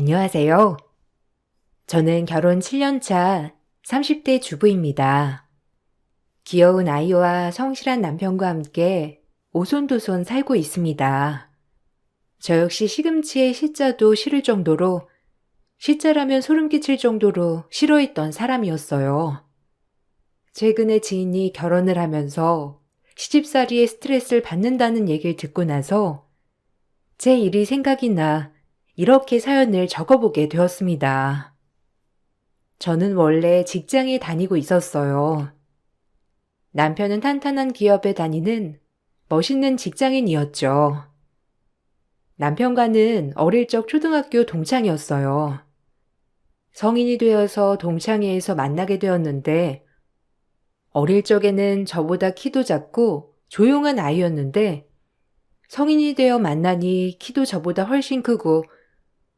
안녕하세요. 저는 결혼 7년 차 30대 주부입니다. 귀여운 아이와 성실한 남편과 함께 오손도손 살고 있습니다. 저 역시 시금치의 시자도 싫을 정도로 시자라면 소름 끼칠 정도로 싫어했던 사람이었어요. 최근에 지인이 결혼을 하면서 시집살이의 스트레스를 받는다는 얘기를 듣고 나서 제 일이 생각이 나 이렇게 사연을 적어보게 되었습니다. 저는 원래 직장에 다니고 있었어요. 남편은 탄탄한 기업에 다니는 멋있는 직장인이었죠. 남편과는 어릴 적 초등학교 동창이었어요. 성인이 되어서 동창회에서 만나게 되었는데 어릴 적에는 저보다 키도 작고 조용한 아이였는데 성인이 되어 만나니 키도 저보다 훨씬 크고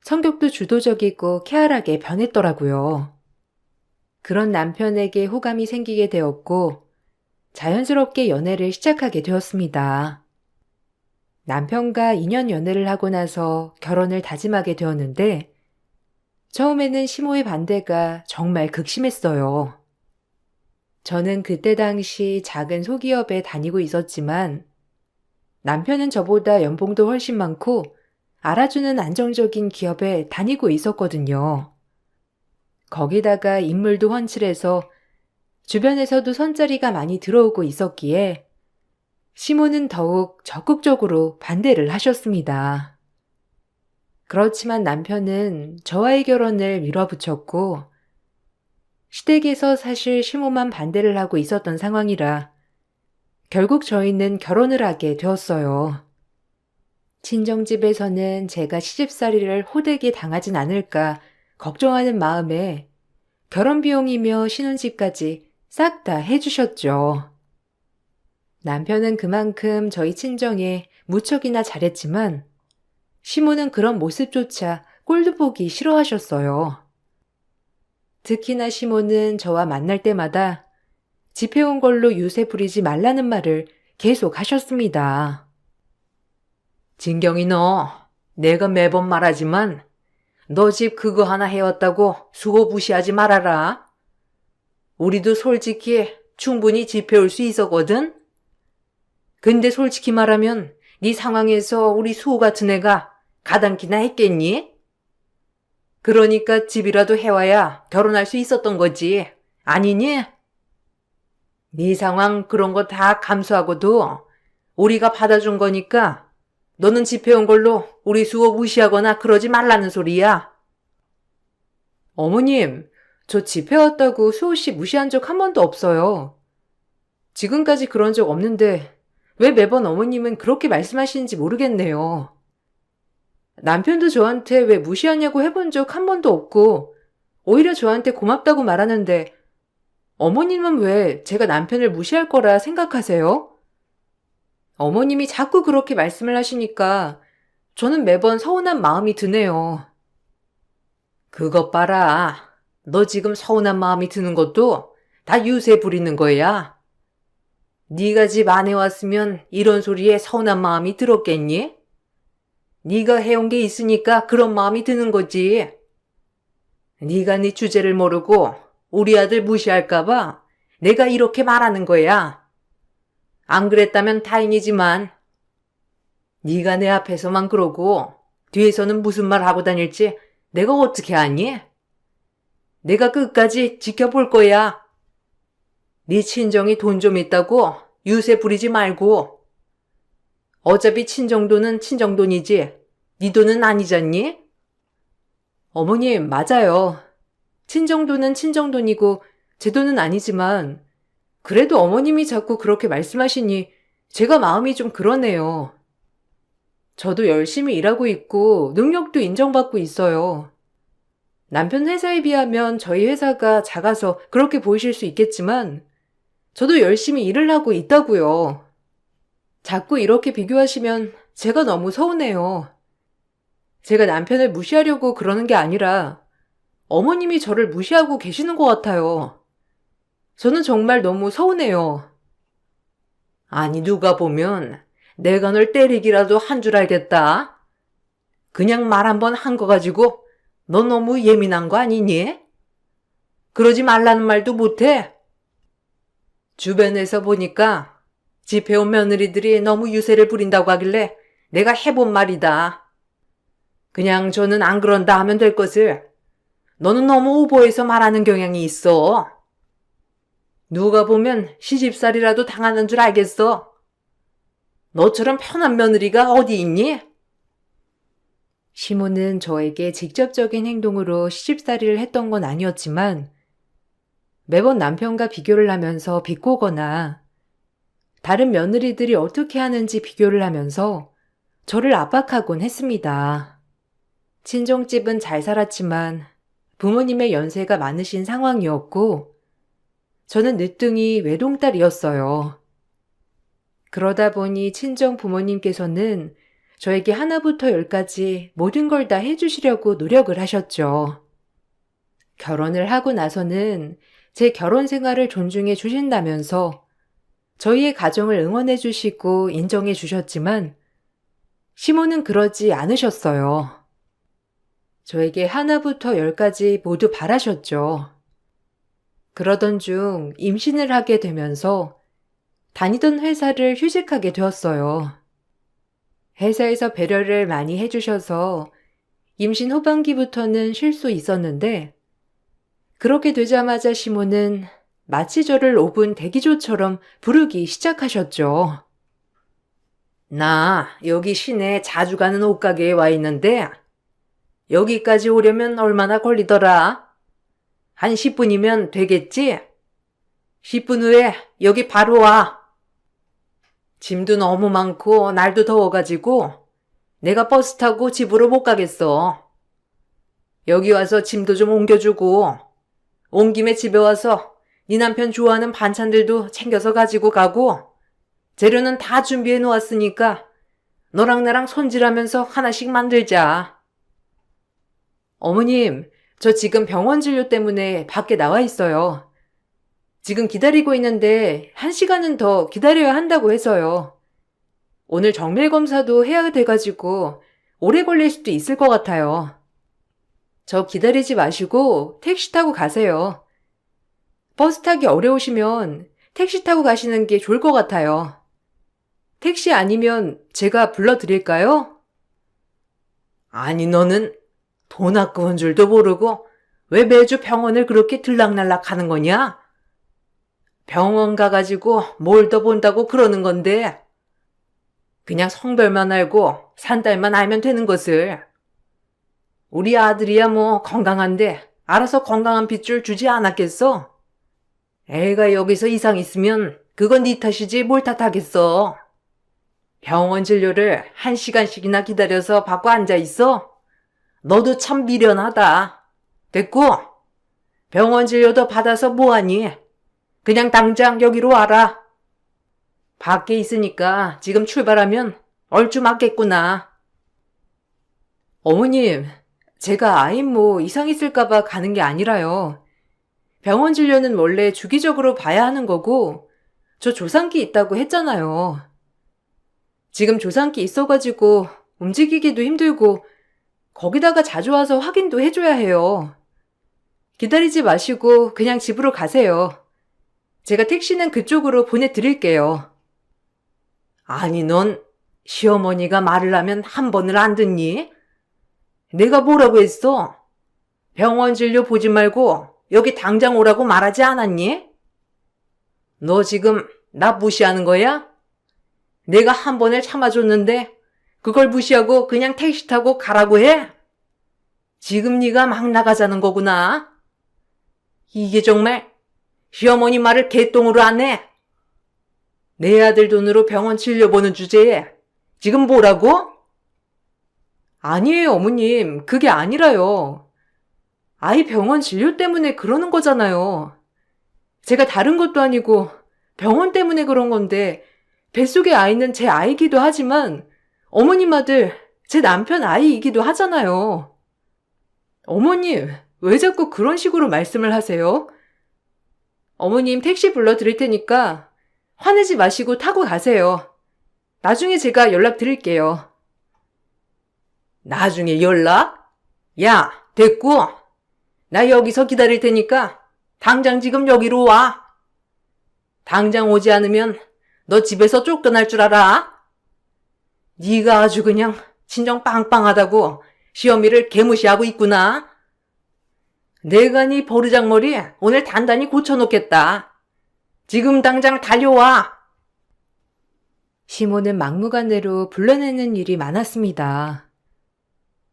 성격도 주도적이고 쾌활하게 변했더라고요. 그런 남편에게 호감이 생기게 되었고 자연스럽게 연애를 시작하게 되었습니다. 남편과 2년 연애를 하고 나서 결혼을 다짐하게 되었는데 처음에는 시모의 반대가 정말 극심했어요. 저는 그때 당시 작은 소기업에 다니고 있었지만 남편은 저보다 연봉도 훨씬 많고 알아주는 안정적인 기업에 다니고 있었거든요. 거기다가 인물도 훤칠해서 주변에서도 선자리가 많이 들어오고 있었기에 시모는 더욱 적극적으로 반대를 하셨습니다. 그렇지만 남편은 저와의 결혼을 밀어붙였고 시댁에서 사실 시모만 반대를 하고 있었던 상황이라 결국 저희는 결혼을 하게 되었어요. 친정집에서는 제가 시집살이를 호되게 당하진 않을까 걱정하는 마음에 결혼 비용이며 신혼집까지 싹 다 해주셨죠. 남편은 그만큼 저희 친정에 무척이나 잘했지만 시모는 그런 모습조차 꼴도 보기 싫어하셨어요. 특히나 시모는 저와 만날 때마다 집해온 걸로 유세 부리지 말라는 말을 계속 하셨습니다. 진경이 너, 내가 매번 말하지만 너 집 그거 하나 해왔다고 수고 무시하지 말아라. 우리도 솔직히 충분히 집해올 수 있었거든? 근데 솔직히 말하면 네 상황에서 우리 수호 같은 애가 가당키나 했겠니? 그러니까 집이라도 해와야 결혼할 수 있었던 거지. 아니니? 네 상황 그런 거 다 감수하고도 우리가 받아준 거니까 너는 집해온 걸로 우리 수호 무시하거나 그러지 말라는 소리야. 어머님, 저 집해왔다고 수호 씨 무시한 적 한 번도 없어요. 지금까지 그런 적 없는데 왜 매번 어머님은 그렇게 말씀하시는지 모르겠네요. 남편도 저한테 왜 무시하냐고 해본 적 한 번도 없고 오히려 저한테 고맙다고 말하는데 어머님은 왜 제가 남편을 무시할 거라 생각하세요? 어머님이 자꾸 그렇게 말씀을 하시니까 저는 매번 서운한 마음이 드네요. 그것 봐라. 너 지금 서운한 마음이 드는 것도 다 유세 부리는 거야. 네가 집 안에 왔으면 이런 소리에 서운한 마음이 들었겠니? 네가 해온 게 있으니까 그런 마음이 드는 거지. 네가 네 주제를 모르고 우리 아들 무시할까 봐 내가 이렇게 말하는 거야. 안 그랬다면 다행이지만 네가 내 앞에서만 그러고 뒤에서는 무슨 말 하고 다닐지 내가 어떻게 아니? 내가 끝까지 지켜볼 거야. 네 친정이 돈 좀 있다고 유세 부리지 말고. 어차피 친정돈은 친정돈이지 네 돈은 아니잖니? 어머님, 맞아요. 친정돈은 친정돈이고 제 돈은 아니지만 그래도 어머님이 자꾸 그렇게 말씀하시니 제가 마음이 좀 그러네요. 저도 열심히 일하고 있고 능력도 인정받고 있어요. 남편 회사에 비하면 저희 회사가 작아서 그렇게 보이실 수 있겠지만 저도 열심히 일을 하고 있다고요. 자꾸 이렇게 비교하시면 제가 너무 서운해요. 제가 남편을 무시하려고 그러는 게 아니라 어머님이 저를 무시하고 계시는 것 같아요. 저는 정말 너무 서운해요. 아니 누가 보면 내가 널 때리기라도 한 줄 알겠다. 그냥 말 한 번 한 거 가지고 너 너무 예민한 거 아니니? 그러지 말라는 말도 못해? 주변에서 보니까 집에 온 며느리들이 너무 유세를 부린다고 하길래 내가 해본 말이다. 그냥 저는 안 그런다 하면 될 것을 너는 너무 오버해서 말하는 경향이 있어. 누가 보면 시집살이라도 당하는 줄 알겠어. 너처럼 편한 며느리가 어디 있니? 시모는 저에게 직접적인 행동으로 시집살이를 했던 건 아니었지만 매번 남편과 비교를 하면서 비꼬거나 다른 며느리들이 어떻게 하는지 비교를 하면서 저를 압박하곤 했습니다. 친정집은 잘 살았지만 부모님의 연세가 많으신 상황이었고 저는 늦둥이 외동딸이었어요. 그러다 보니 친정 부모님께서는 저에게 하나부터 열까지 모든 걸 다 해주시려고 노력을 하셨죠. 결혼을 하고 나서는 제 결혼 생활을 존중해 주신다면서 저희의 가정을 응원해 주시고 인정해 주셨지만 시모는 그러지 않으셨어요. 저에게 하나부터 열까지 모두 바라셨죠. 그러던 중 임신을 하게 되면서 다니던 회사를 휴직하게 되었어요. 회사에서 배려를 많이 해주셔서 임신 후반기부터는 쉴 수 있었는데 그렇게 되자마자 시모는 마치 저를 5분 대기조처럼 부르기 시작하셨죠. 나 여기 시내 자주 가는 옷가게에 와 있는데 여기까지 오려면 얼마나 걸리더라? 한 10분이면 되겠지? 10분 후에 여기 바로 와. 짐도 너무 많고 날도 더워가지고 내가 버스 타고 집으로 못 가겠어. 여기 와서 짐도 좀 옮겨주고 온 김에 집에 와서 네 남편 좋아하는 반찬들도 챙겨서 가지고 가고 재료는 다 준비해 놓았으니까 너랑 나랑 손질하면서 하나씩 만들자. 어머님, 저 지금 병원 진료 때문에 밖에 나와 있어요. 지금 기다리고 있는데 1시간은 더 기다려야 한다고 해서요. 오늘 정밀 검사도 해야 돼가지고 오래 걸릴 수도 있을 것 같아요. 저 기다리지 마시고 택시 타고 가세요. 버스 타기 어려우시면 택시 타고 가시는 게 좋을 것 같아요. 택시 아니면 제가 불러드릴까요? 아니, 너는 돈 아까운 줄도 모르고 왜 매주 병원을 그렇게 들락날락 하는 거냐? 병원 가가지고 뭘 더 본다고 그러는 건데 그냥 성별만 알고 산딸만 알면 되는 것을. 우리 아들이야 뭐 건강한데 알아서 건강한 핏줄 주지 않았겠어? 애가 여기서 이상 있으면 그건 네 탓이지 뭘 탓하겠어. 병원 진료를 1시간씩이나 기다려서 받고 앉아있어? 너도 참 미련하다. 됐고 병원 진료도 받아서 뭐하니? 그냥 당장 여기로 와라. 밖에 있으니까 지금 출발하면 얼추 맞겠구나. 어머님, 제가 아임 이상 있을까봐 가는 게 아니라요. 병원 진료는 원래 주기적으로 봐야 하는 거고 저 조상기 있다고 했잖아요. 지금 조상기 있어가지고 움직이기도 힘들고 거기다가 자주 와서 확인도 해줘야 해요. 기다리지 마시고 그냥 집으로 가세요. 제가 택시는 그쪽으로 보내드릴게요. 아니, 넌 시어머니가 말을 하면 한 번을 안 듣니? 내가 뭐라고 했어? 병원 진료 보지 말고 여기 당장 오라고 말하지 않았니? 너 지금 나 무시하는 거야? 내가 한 번을 참아줬는데 그걸 무시하고 그냥 택시 타고 가라고 해? 지금 네가 막 나가자는 거구나. 이게 정말 시어머니 말을 개똥으로 안 해. 내 아들 돈으로 병원 진료 보는 주제에 지금 뭐라고? 아니에요, 어머님. 그게 아니라요. 아이 병원 진료 때문에 그러는 거잖아요. 제가 다른 것도 아니고 병원 때문에 그런 건데 뱃속에 아이는 제 아이기도 하지만 어머님 아들, 제 남편 아이이기도 하잖아요. 어머님, 왜 자꾸 그런 식으로 말씀을 하세요? 어머님 택시 불러드릴 테니까 화내지 마시고 타고 가세요. 나중에 제가 연락 드릴게요. 나중에 연락? 야, 됐고, 나 여기서 기다릴 테니까 당장 지금 여기로 와. 당장 오지 않으면 너 집에서 쫓겨날 줄 알아? 네가 아주 그냥 진정 빵빵하다고 시어미를 개무시하고 있구나. 내가 네 버르장머리 오늘 단단히 고쳐놓겠다. 지금 당장 달려와. 시모는 막무가내로 불러내는 일이 많았습니다.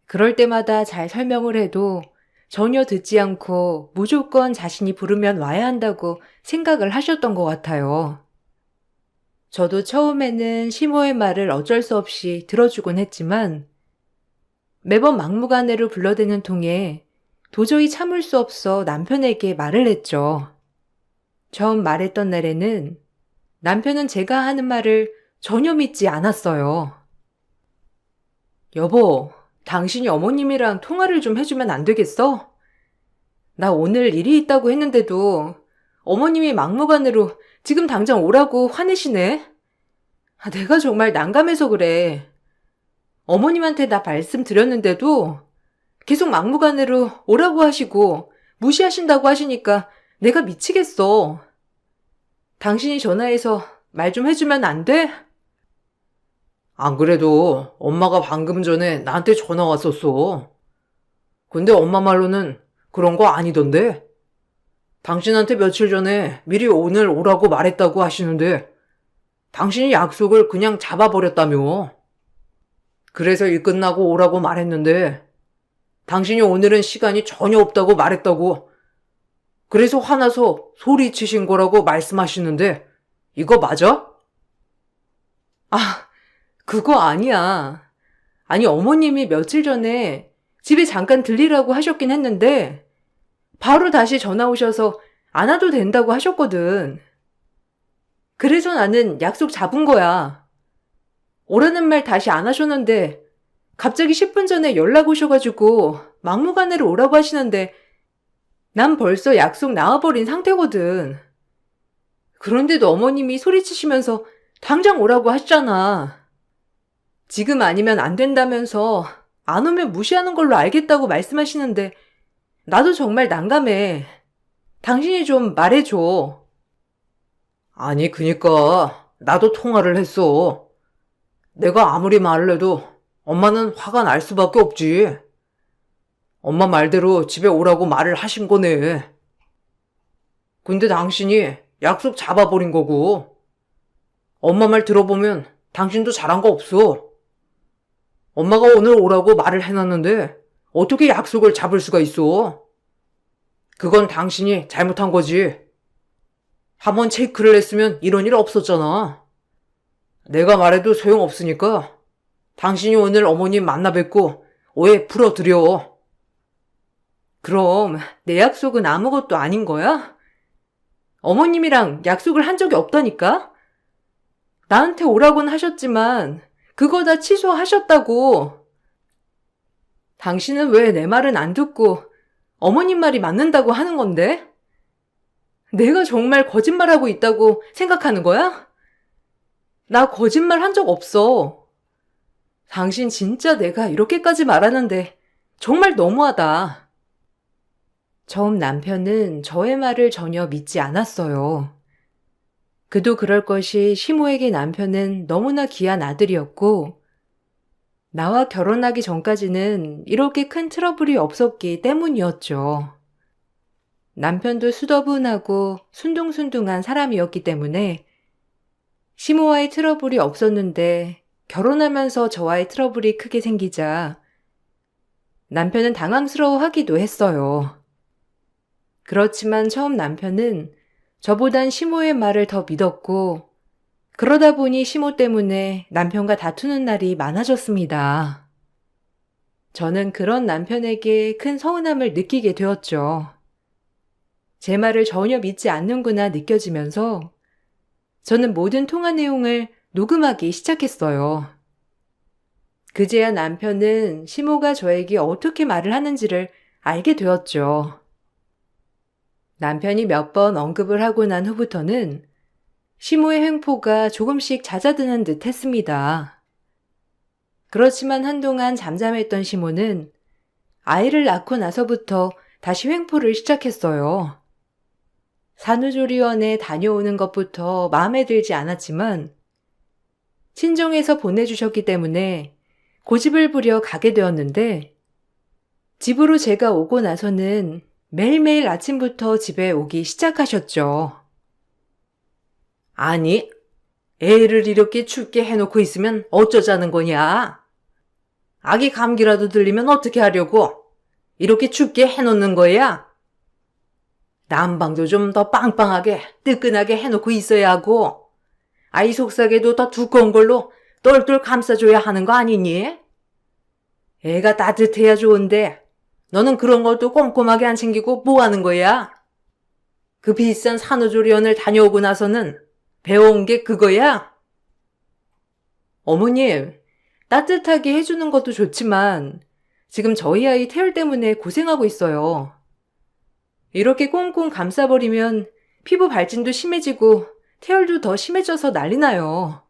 그럴 때마다 잘 설명을 해도 전혀 듣지 않고 무조건 자신이 부르면 와야 한다고 생각을 하셨던 것 같아요. 저도 처음에는 시모의 말을 어쩔 수 없이 들어주곤 했지만 매번 막무가내로 불러대는 통에 도저히 참을 수 없어 남편에게 말을 했죠. 처음 말했던 날에는 남편은 제가 하는 말을 전혀 믿지 않았어요. 여보, 당신이 어머님이랑 통화를 좀 해주면 안 되겠어? 나 오늘 일이 있다고 했는데도 어머님이 막무가내로 지금 당장 오라고 화내시네? 내가 정말 난감해서 그래. 어머님한테 나 말씀드렸는데도 계속 막무가내로 오라고 하시고 무시하신다고 하시니까 내가 미치겠어. 당신이 전화해서 말 좀 해주면 안 돼? 안 그래도 엄마가 방금 전에 나한테 전화 왔었어. 근데 엄마 말로는 그런 거 아니던데? 당신한테 며칠 전에 미리 오늘 오라고 말했다고 하시는데 당신이 약속을 그냥 잡아버렸다며. 그래서 일 끝나고 오라고 말했는데 당신이 오늘은 시간이 전혀 없다고 말했다고. 그래서 화나서 소리치신 거라고 말씀하시는데 이거 맞아? 그거 아니야. 아니, 어머님이 며칠 전에 집에 잠깐 들리라고 하셨긴 했는데 바로 다시 전화 오셔서 안 와도 된다고 하셨거든. 그래서 나는 약속 잡은 거야. 오라는 말 다시 안 하셨는데 갑자기 10분 전에 연락 오셔가지고 막무가내로 오라고 하시는데 난 벌써 약속 나와버린 상태거든. 그런데도 어머님이 소리치시면서 당장 오라고 하시잖아. 지금 아니면 안 된다면서 안 오면 무시하는 걸로 알겠다고 말씀하시는데 나도 정말 난감해. 당신이 좀 말해줘. 아니, 그니까 나도 통화를 했어. 내가 아무리 말을 해도 엄마는 화가 날 수밖에 없지. 엄마 말대로 집에 오라고 말을 하신 거네. 근데 당신이 약속 잡아버린 거고. 엄마 말 들어보면 당신도 잘한 거 없어. 엄마가 오늘 오라고 말을 해놨는데 어떻게 약속을 잡을 수가 있어? 그건 당신이 잘못한 거지. 한번 체크를 했으면 이런 일 없었잖아. 내가 말해도 소용없으니까 당신이 오늘 어머님 만나 뵙고 오해 풀어드려. 그럼 내 약속은 아무것도 아닌 거야? 어머님이랑 약속을 한 적이 없다니까? 나한테 오라고는 하셨지만 그거 다 취소하셨다고. 당신은 왜 내 말은 안 듣고 어머님 말이 맞는다고 하는 건데? 내가 정말 거짓말하고 있다고 생각하는 거야? 나 거짓말 한 적 없어. 당신 진짜 내가 이렇게까지 말하는데 정말 너무하다. 처음 남편은 저의 말을 전혀 믿지 않았어요. 그도 그럴 것이 시모에게 남편은 너무나 귀한 아들이었고 나와 결혼하기 전까지는 이렇게 큰 트러블이 없었기 때문이었죠. 남편도 수더분하고 순둥순둥한 사람이었기 때문에 시모와의 트러블이 없었는데 결혼하면서 저와의 트러블이 크게 생기자 남편은 당황스러워하기도 했어요. 그렇지만 처음 남편은 저보단 시모의 말을 더 믿었고 그러다 보니 시모 때문에 남편과 다투는 날이 많아졌습니다. 저는 그런 남편에게 큰 서운함을 느끼게 되었죠. 제 말을 전혀 믿지 않는구나 느껴지면서 저는 모든 통화 내용을 녹음하기 시작했어요. 그제야 남편은 시모가 저에게 어떻게 말을 하는지를 알게 되었죠. 남편이 몇 번 언급을 하고 난 후부터는 시모의 횡포가 조금씩 잦아드는 듯 했습니다. 그렇지만 한동안 잠잠했던 시모는 아이를 낳고 나서부터 다시 횡포를 시작했어요. 산후조리원에 다녀오는 것부터 마음에 들지 않았지만 친정에서 보내주셨기 때문에 고집을 부려 가게 되었는데 집으로 제가 오고 나서는 매일매일 아침부터 집에 오기 시작하셨죠. 아니, 애를 이렇게 춥게 해놓고 있으면 어쩌자는 거냐? 아기 감기라도 들리면 어떻게 하려고? 이렇게 춥게 해놓는 거야? 난방도 좀 더 빵빵하게 뜨끈하게 해놓고 있어야 하고 아이 속삭에도 더 두꺼운 걸로 똘똘 감싸줘야 하는 거 아니니? 애가 따뜻해야 좋은데 너는 그런 것도 꼼꼼하게 안 챙기고 뭐 하는 거야? 그 비싼 산후조리원을 다녀오고 나서는 배워온 게 그거야? 어머님, 따뜻하게 해주는 것도 좋지만 지금 저희 아이 태열 때문에 고생하고 있어요. 이렇게 꽁꽁 감싸버리면 피부 발진도 심해지고 태열도 더 심해져서 난리 나요.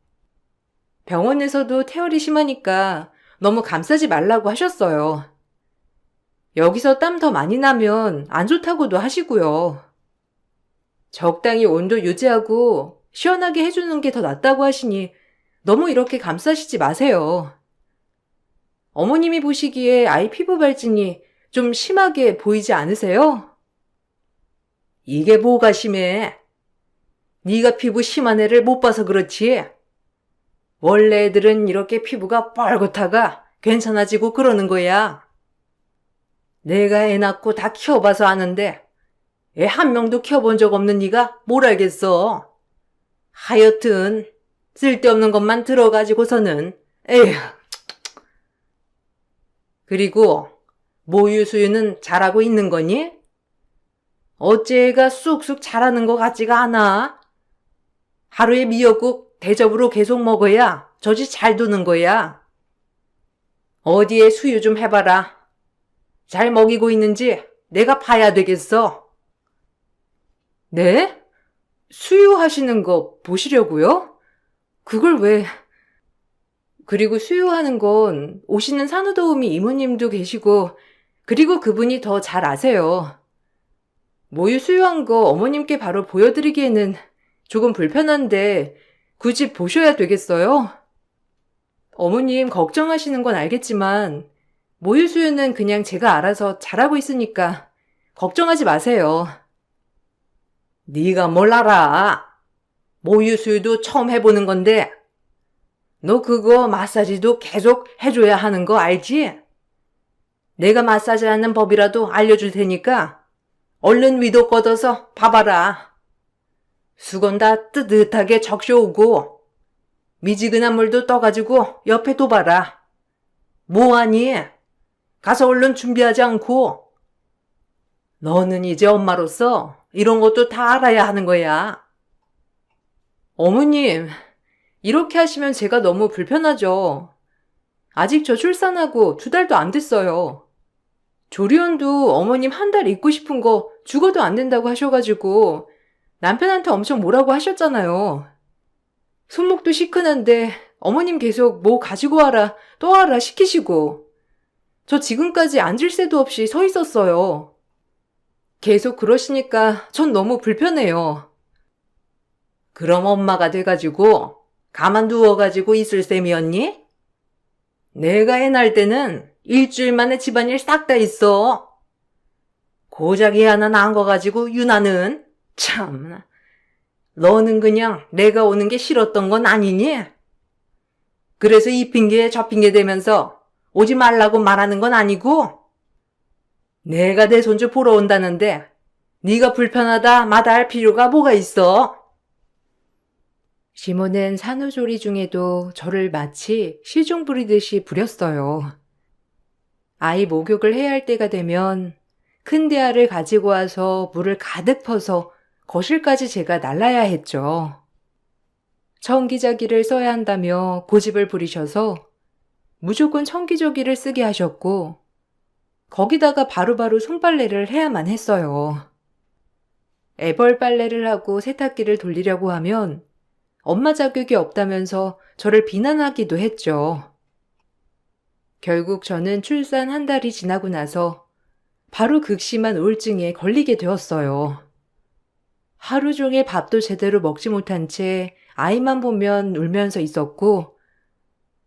병원에서도 태열이 심하니까 너무 감싸지 말라고 하셨어요. 여기서 땀 더 많이 나면 안 좋다고도 하시고요. 적당히 온도 유지하고 시원하게 해주는 게 더 낫다고 하시니 너무 이렇게 감싸시지 마세요. 어머님이 보시기에 아이 피부 발진이 좀 심하게 보이지 않으세요? 이게 뭐가 심해? 네가 피부 심한 애를 못 봐서 그렇지. 원래 애들은 이렇게 피부가 뻘겋다가 괜찮아지고 그러는 거야. 내가 애 낳고 다 키워봐서 아는데 애 한 명도 키워본 적 없는 네가 뭘 알겠어. 하여튼 쓸데없는 것만 들어가지고서는 에휴. 그리고 모유 수유는 잘하고 있는 거니? 어째 애가 쑥쑥 자라는 것 같지가 않아. 하루에 미역국 대접으로 계속 먹어야 젖이 잘 도는 거야. 어디에 수유 좀 해봐라. 잘 먹이고 있는지 내가 봐야 되겠어. 네? 수유하시는 거 보시려고요? 그걸 왜... 그리고 수유하는 건 오시는 산후도우미 이모님도 계시고 그리고 그분이 더 잘 아세요. 모유 수유한 거 어머님께 바로 보여드리기에는 조금 불편한데 굳이 보셔야 되겠어요? 어머님 걱정하시는 건 알겠지만 모유 수유는 그냥 제가 알아서 잘하고 있으니까 걱정하지 마세요. 네가 뭘 알아? 모유 수유도 처음 해보는 건데 너 그거 마사지도 계속 해줘야 하는 거 알지? 내가 마사지하는 법이라도 알려줄 테니까 얼른 위도 걷어서 봐봐라. 수건 다 뜨뜻하게 적셔오고 미지근한 물도 떠가지고 옆에 둬봐라. 뭐하니? 가서 얼른 준비하지 않고. 너는 이제 엄마로서 이런 것도 다 알아야 하는 거야. 어머님, 이렇게 하시면 제가 너무 불편하죠. 아직 저 출산하고 2달도 안 됐어요. 조리원도 어머님 한 달 있고 싶은 거 죽어도 안 된다고 하셔가지고 남편한테 엄청 뭐라고 하셨잖아요. 손목도 시큰한데 어머님 계속 뭐 가지고 와라 또 와라 시키시고 저 지금까지 앉을 새도 없이 서 있었어요. 계속 그러시니까 전 너무 불편해요. 그럼 엄마가 돼가지고 가만 누워가지고 있을 셈이었니? 내가 애 낳을 때는 일주일 만에 집안일 싹 다 있어. 고작 애 하나 낳은 거 가지고 유나는 참. 너는 그냥 내가 오는 게 싫었던 건 아니니? 그래서 이 핑계 저 핑계 대면서 오지 말라고 말하는 건 아니고? 내가 내 손주 보러 온다는데 네가 불편하다 마다할 필요가 뭐가 있어? 시모는 산후조리 중에도 저를 마치 시중 부리듯이 부렸어요. 아이 목욕을 해야 할 때가 되면 큰 대야를 가지고 와서 물을 가득 퍼서 거실까지 제가 날라야 했죠. 청기자기를 써야 한다며 고집을 부리셔서 무조건 청기조기를 쓰게 하셨고 거기다가 바로바로 손빨래를 해야만 했어요. 애벌 빨래를 하고 세탁기를 돌리려고 하면 엄마 자격이 없다면서 저를 비난하기도 했죠. 결국 저는 출산 한 달이 지나고 나서 바로 극심한 우울증에 걸리게 되었어요. 하루 종일 밥도 제대로 먹지 못한 채 아이만 보면 울면서 있었고,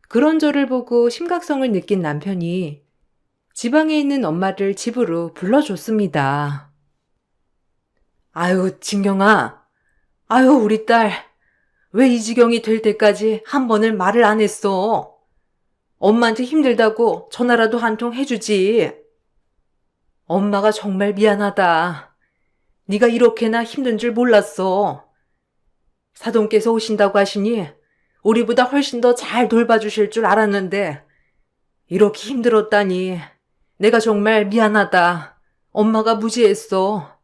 그런 저를 보고 심각성을 느낀 남편이 지방에 있는 엄마를 집으로 불러줬습니다. 아유, 진경아. 아유, 우리 딸. 왜 이 지경이 될 때까지 한 번을 말을 안 했어? 엄마한테 힘들다고 전화라도 한 통 해주지. 엄마가 정말 미안하다. 네가 이렇게나 힘든 줄 몰랐어. 사돈께서 오신다고 하시니 우리보다 훨씬 더 잘 돌봐주실 줄 알았는데 이렇게 힘들었다니. 내가 정말 미안하다. 엄마가 무지했어.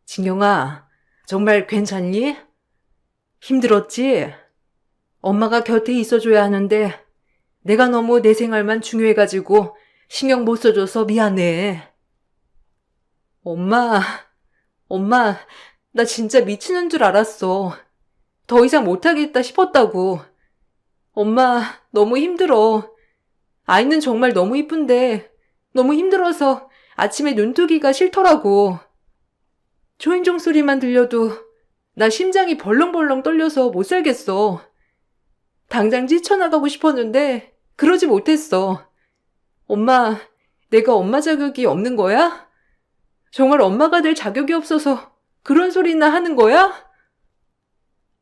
진경아, 정말 괜찮니? 힘들었지? 엄마가 곁에 있어줘야 하는데 내가 너무 내 생활만 중요해가지고 신경 못 써줘서 미안해. 엄마, 나 진짜 미치는 줄 알았어. 더 이상 못하겠다 싶었다고. 엄마, 너무 힘들어. 아이는 정말 너무 이쁜데 너무 힘들어서 아침에 눈뜨기가 싫더라고. 초인종 소리만 들려도 나 심장이 벌렁벌렁 떨려서 못 살겠어. 당장 뛰쳐나가고 싶었는데 그러지 못했어. 엄마, 내가 엄마 자격이 없는 거야? 정말 엄마가 될 자격이 없어서 그런 소리나 하는 거야?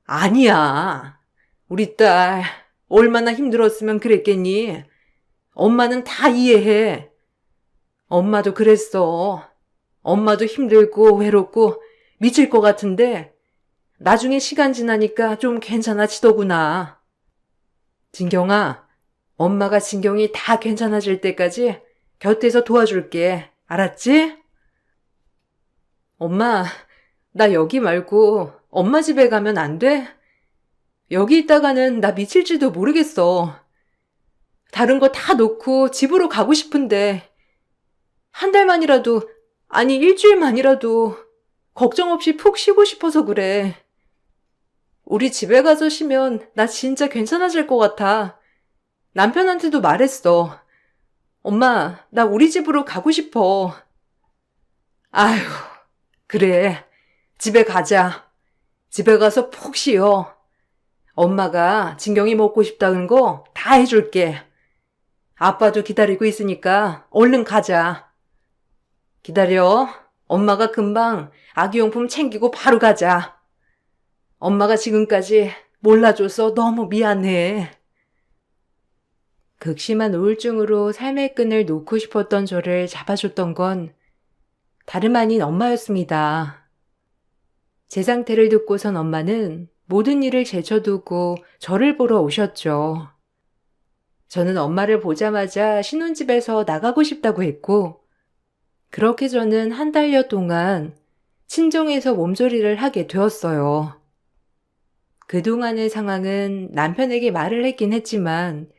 아니야. 우리 딸 얼마나 힘들었으면 그랬겠니? 엄마는 다 이해해. 엄마도 그랬어. 엄마도 힘들고 외롭고 미칠 것 같은데 나중에 시간 지나니까 좀 괜찮아지더구나. 진경아, 엄마가 진경이 다 괜찮아질 때까지 곁에서 도와줄게. 알았지? 엄마, 나 여기 말고 엄마 집에 가면 안 돼? 여기 있다가는 나 미칠지도 모르겠어. 다른 거 다 놓고 집으로 가고 싶은데 한 달만이라도, 아니 일주일만이라도 걱정 없이 푹 쉬고 싶어서 그래. 우리 집에 가서 쉬면 나 진짜 괜찮아질 것 같아. 남편한테도 말했어. 엄마, 나 우리 집으로 가고 싶어. 아휴, 그래. 집에 가자. 집에 가서 푹 쉬어. 엄마가 진경이 먹고 싶다는 거 다 해줄게. 아빠도 기다리고 있으니까 얼른 가자. 기다려. 엄마가 금방 아기용품 챙기고 바로 가자. 엄마가 지금까지 몰라줘서 너무 미안해. 극심한 우울증으로 삶의 끈을 놓고 싶었던 저를 잡아줬던 건 다름 아닌 엄마였습니다. 제 상태를 듣고선 엄마는 모든 일을 제쳐두고 저를 보러 오셨죠. 저는 엄마를 보자마자 신혼집에서 나가고 싶다고 했고, 그렇게 저는 한 달여 동안 친정에서 몸조리를 하게 되었어요. 그동안의 상황은 남편에게 말을 했긴 했지만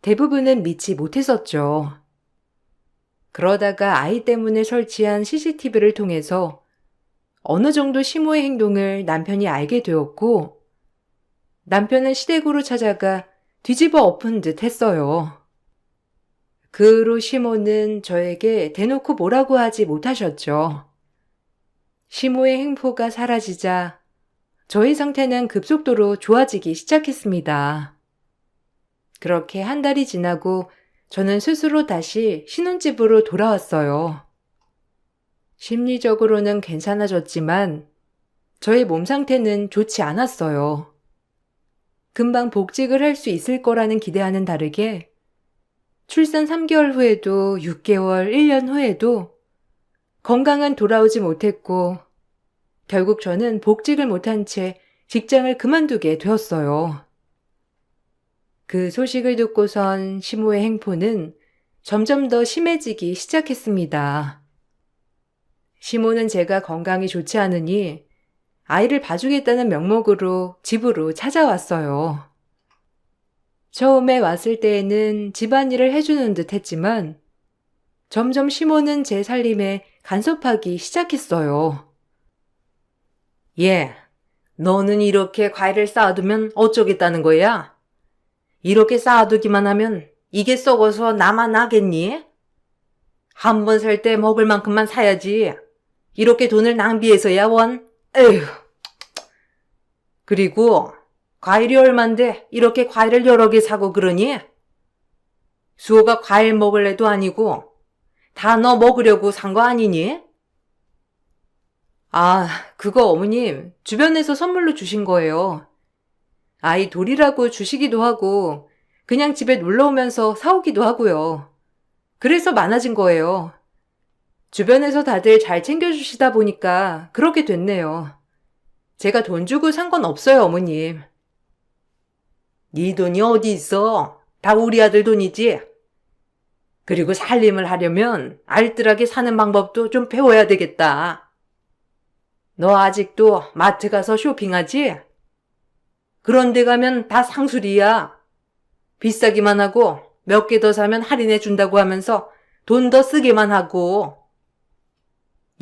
대부분은 믿지 못했었죠. 그러다가 아이 때문에 설치한 CCTV를 통해서 어느 정도 시모의 행동을 남편이 알게 되었고, 남편은 시댁으로 찾아가 뒤집어 엎은 듯 했어요. 그 후로 시모는 저에게 대놓고 뭐라고 하지 못하셨죠. 시모의 행포가 사라지자 저의 상태는 급속도로 좋아지기 시작했습니다. 그렇게 한 달이 지나고 저는 스스로 다시 신혼집으로 돌아왔어요. 심리적으로는 괜찮아졌지만 저의 몸 상태는 좋지 않았어요. 금방 복직을 할 수 있을 거라는 기대와는 다르게 출산 3개월 후에도 6개월, 1년 후에도 건강은 돌아오지 못했고 결국 저는 복직을 못한 채 직장을 그만두게 되었어요. 그 소식을 듣고선 시모의 행포는 점점 더 심해지기 시작했습니다. 시모는 제가 건강이 좋지 않으니 아이를 봐주겠다는 명목으로 집으로 찾아왔어요. 처음에 왔을 때에는 집안일을 해주는 듯 했지만 점점 시모는 제 살림에 간섭하기 시작했어요. 너는 이렇게 과일을 쌓아두면 어쩌겠다는 거야? 이렇게 쌓아두기만 하면 이게 썩어서 나만 나겠니? 한 번 살 때 먹을 만큼만 사야지. 이렇게 돈을 낭비해서야 원. 에휴. 그리고 과일이 얼만데 이렇게 과일을 여러 개 사고 그러니? 수호가 과일 먹을래도 아니고 다 너 먹으려고 산 거 아니니? 아, 그거 어머님 주변에서 선물로 주신 거예요. 아이 돌이라고 주시기도 하고 그냥 집에 놀러 오면서 사오기도 하고요. 그래서 많아진 거예요. 주변에서 다들 잘 챙겨주시다 보니까 그렇게 됐네요. 제가 돈 주고 산 건 없어요, 어머님. 네 돈이 어디 있어? 다 우리 아들 돈이지? 그리고 살림을 하려면 알뜰하게 사는 방법도 좀 배워야 되겠다. 너 아직도 마트 가서 쇼핑하지? 그런 데 가면 다 상술이야. 비싸기만 하고 몇 개 더 사면 할인해 준다고 하면서 돈 더 쓰게만 하고.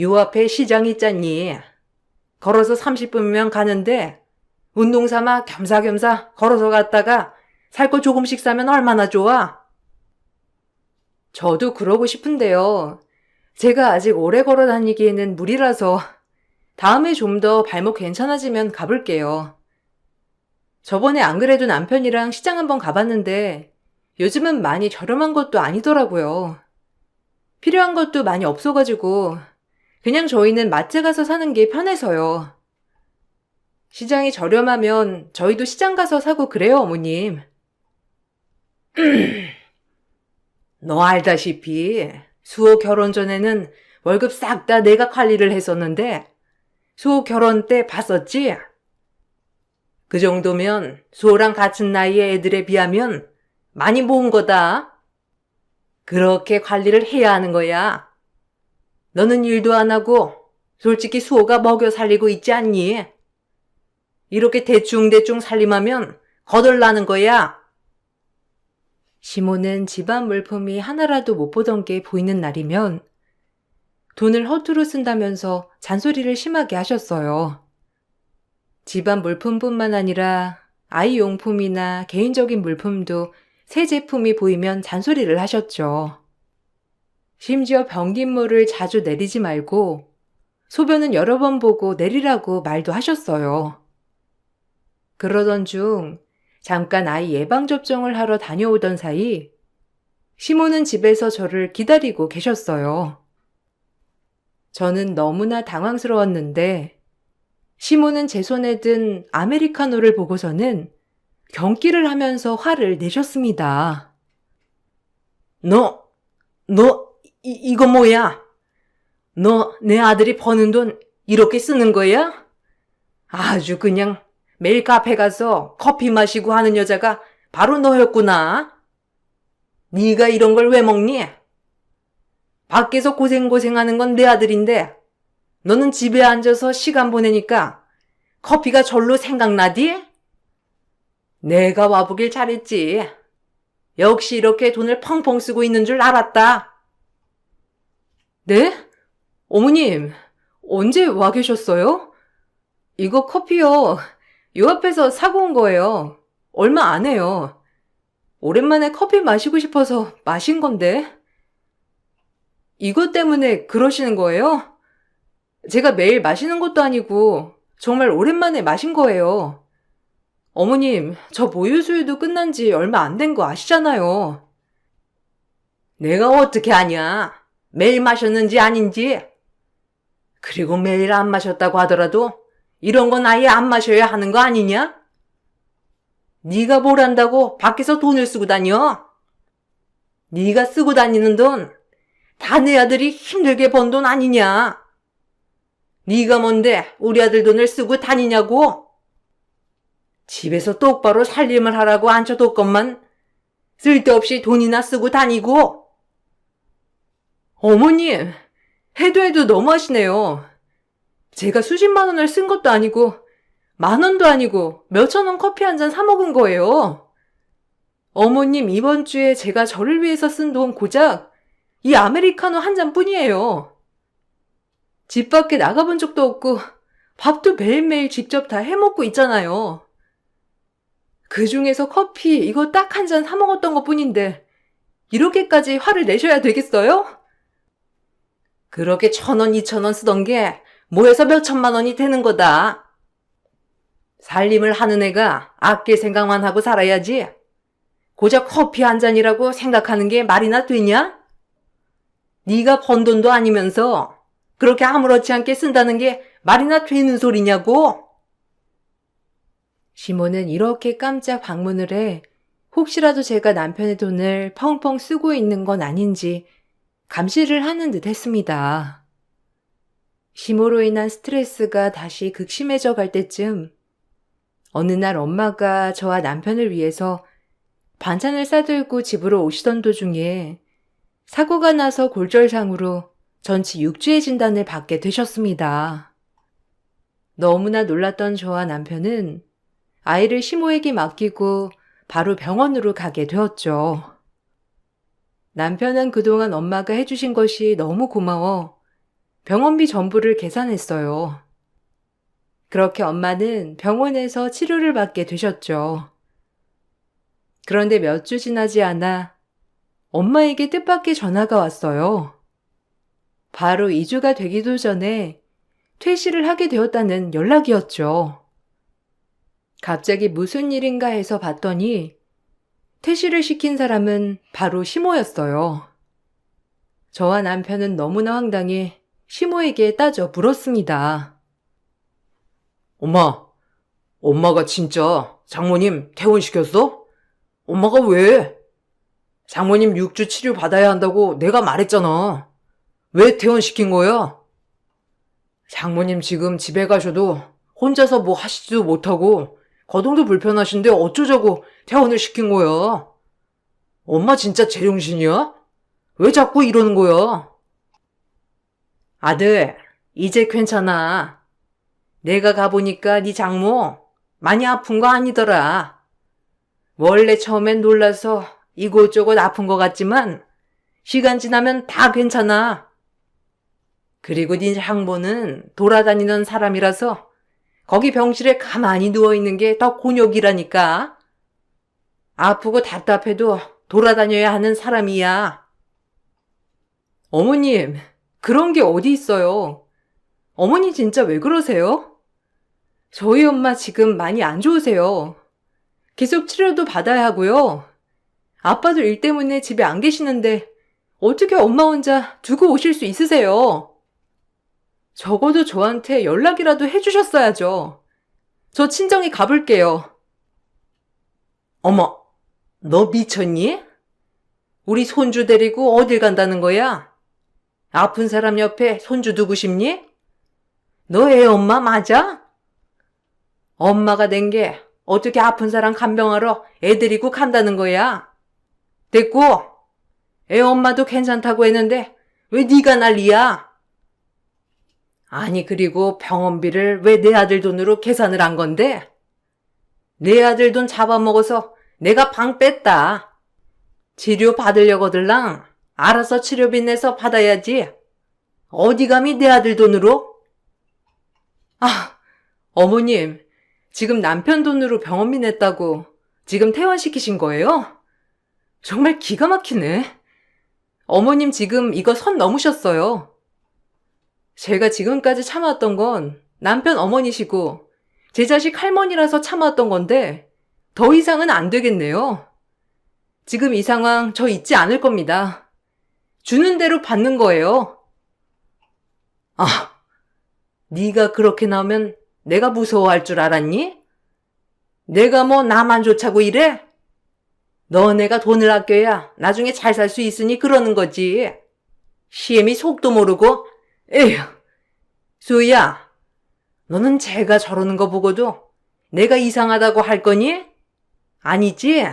요 앞에 시장 있잖니. 걸어서 30분이면 가는데 운동 삼아 겸사겸사 걸어서 갔다가 살 거 조금씩 사면 얼마나 좋아? 저도 그러고 싶은데요. 제가 아직 오래 걸어 다니기에는 무리라서 다음에 좀 더 발목 괜찮아지면 가볼게요. 저번에 안 그래도 남편이랑 시장 한번 가봤는데 요즘은 많이 저렴한 것도 아니더라고요. 필요한 것도 많이 없어가지고 그냥 저희는 마트 가서 사는 게 편해서요. 시장이 저렴하면 저희도 시장 가서 사고 그래요, 어머님. 너 알다시피 수호 결혼 전에는 월급 싹 다 내가 관리를 했었는데 수호 결혼 때 봤었지? 그 정도면 수호랑 같은 나이의 애들에 비하면 많이 모은 거다. 그렇게 관리를 해야 하는 거야. 너는 일도 안 하고 솔직히 수호가 먹여 살리고 있지 않니? 이렇게 대충대충 살림하면 거덜나는 거야. 시모는 집안 물품이 하나라도 못 보던 게 보이는 날이면 돈을 허투루 쓴다면서 잔소리를 심하게 하셨어요. 집안 물품뿐만 아니라 아이 용품이나 개인적인 물품도 새 제품이 보이면 잔소리를 하셨죠. 심지어 변기물을 자주 내리지 말고 소변은 여러 번 보고 내리라고 말도 하셨어요. 그러던 중 잠깐 아이 예방접종을 하러 다녀오던 사이 시모는 집에서 저를 기다리고 계셨어요. 저는 너무나 당황스러웠는데 시모는 제 손에 든 아메리카노를 보고서는 경기를 하면서 화를 내셨습니다. 너, 이거 뭐야? 너 내 아들이 버는 돈 이렇게 쓰는 거야? 아주 그냥 매일 카페 가서 커피 마시고 하는 여자가 바로 너였구나. 네가 이런 걸 왜 먹니? 밖에서 고생하는 건 내 아들인데 너는 집에 앉아서 시간 보내니까 커피가 절로 생각나디? 내가 와보길 잘했지. 역시 이렇게 돈을 펑펑 쓰고 있는 줄 알았다. 네? 어머님, 언제 와 계셨어요? 이거 커피요. 요 앞에서 사고 온 거예요. 얼마 안 해요. 오랜만에 커피 마시고 싶어서 마신 건데. 이것 때문에 그러시는 거예요? 제가 매일 마시는 것도 아니고 정말 오랜만에 마신 거예요. 어머님, 저 모유수유도 끝난 지 얼마 안 된 거 아시잖아요. 내가 어떻게 아냐? 매일 마셨는지 아닌지. 그리고 매일 안 마셨다고 하더라도 이런 건 아예 안 마셔야 하는 거 아니냐? 네가 뭘 한다고 밖에서 돈을 쓰고 다녀? 네가 쓰고 다니는 돈 다 내 아들이 힘들게 번 돈 아니냐? 네가 뭔데 우리 아들 돈을 쓰고 다니냐고? 집에서 똑바로 살림을 하라고 앉혀뒀건만 쓸데없이 돈이나 쓰고 다니고. 어머님, 해도 너무하시네요. 제가 수십만 원을 쓴 것도 아니고 10,000원도 아니고 몇천 원 커피 한 잔 사 먹은 거예요. 어머님, 이번 주에 제가 저를 위해서 쓴 돈 고작 이 아메리카노 한 잔뿐이에요. 집 밖에 나가본 적도 없고 밥도 매일매일 직접 다 해먹고 있잖아요. 그 중에서 커피 이거 딱 한 잔 사 먹었던 것 뿐인데 이렇게까지 화를 내셔야 되겠어요? 그렇게 1,000원, 2,000원 쓰던 게 뭐해서 몇 천만 원이 되는 거다. 살림을 하는 애가 아낄 생각만 하고 살아야지. 고작 커피 한 잔이라고 생각하는 게 말이나 되냐? 네가 번 돈도 아니면서 그렇게 아무렇지 않게 쓴다는 게 말이나 되는 소리냐고? 시모는 이렇게 깜짝 방문을 해 혹시라도 제가 남편의 돈을 펑펑 쓰고 있는 건 아닌지 감시를 하는 듯 했습니다. 시모로 인한 스트레스가 다시 극심해져 갈 때쯤 어느 날 엄마가 저와 남편을 위해서 반찬을 싸들고 집으로 오시던 도중에 사고가 나서 골절상으로 전치 6주의 진단을 받게 되셨습니다. 너무나 놀랐던 저와 남편은 아이를 시모에게 맡기고 바로 병원으로 가게 되었죠. 남편은 그동안 엄마가 해주신 것이 너무 고마워 병원비 전부를 계산했어요. 그렇게 엄마는 병원에서 치료를 받게 되셨죠. 그런데 몇 주 지나지 않아 엄마에게 뜻밖의 전화가 왔어요. 바로 2주가 되기도 전에 퇴실을 하게 되었다는 연락이었죠. 갑자기 무슨 일인가 해서 봤더니 퇴실을 시킨 사람은 바로 시모였어요. 저와 남편은 너무나 황당해 시모에게 따져 물었습니다. 엄마가 진짜 장모님 퇴원시켰어? 엄마가 왜? 장모님 6주 치료 받아야 한다고 내가 말했잖아. 왜 퇴원시킨 거야? 장모님 지금 집에 가셔도 혼자서 뭐 하시지도 못하고 거동도 불편하신데 어쩌자고 퇴원을 시킨 거야. 엄마 진짜 제정신이야? 왜 자꾸 이러는 거야? 아들, 이제 괜찮아. 내가 가보니까 네 장모 많이 아픈 거 아니더라. 원래 처음엔 놀라서 이곳저곳 아픈 것 같지만 시간 지나면 다 괜찮아. 그리고 네 장모는 돌아다니는 사람이라서 거기 병실에 가만히 누워있는 게 더 곤욕이라니까. 아프고 답답해도 돌아다녀야 하는 사람이야. 어머님, 그런 게 어디 있어요? 어머니 진짜 왜 그러세요? 저희 엄마 지금 많이 안 좋으세요. 계속 치료도 받아야 하고요. 아빠도 일 때문에 집에 안 계시는데 어떻게 엄마 혼자 두고 오실 수 있으세요? 적어도 저한테 연락이라도 해주셨어야죠. 저 친정에 가볼게요. 어머, 너 미쳤니? 우리 손주 데리고 어딜 간다는 거야? 아픈 사람 옆에 손주 두고 싶니? 너 애 엄마 맞아? 엄마가 된 게 어떻게 아픈 사람 간병하러 애 데리고 간다는 거야? 됐고, 애 엄마도 괜찮다고 했는데 왜 네가 난리야? 아니 그리고 병원비를 왜 내 아들 돈으로 계산을 한 건데? 내 아들 돈 잡아먹어서 내가 방 뺐다. 치료 받으려거들랑 알아서 치료비 내서 받아야지. 어디 감히 내 아들 돈으로? 아, 어머님, 지금 남편 돈으로 병원비 냈다고 지금 퇴원시키신 거예요? 정말 기가 막히네. 어머님 지금 이거 선 넘으셨어요. 제가 지금까지 참아왔던 건 남편 어머니시고 제 자식 할머니라서 참아왔던 건데 더 이상은 안 되겠네요. 지금 이 상황 저 잊지 않을 겁니다. 주는 대로 받는 거예요. 아, 네가 그렇게 나오면 내가 무서워할 줄 알았니? 내가 뭐 나만 좋자고 이래? 너네가 돈을 아껴야 나중에 잘 살 수 있으니 그러는 거지. 시엠이 속도 모르고. 에휴, 수희야, 너는 쟤가 저러는 거 보고도 내가 이상하다고 할 거니? 아니지?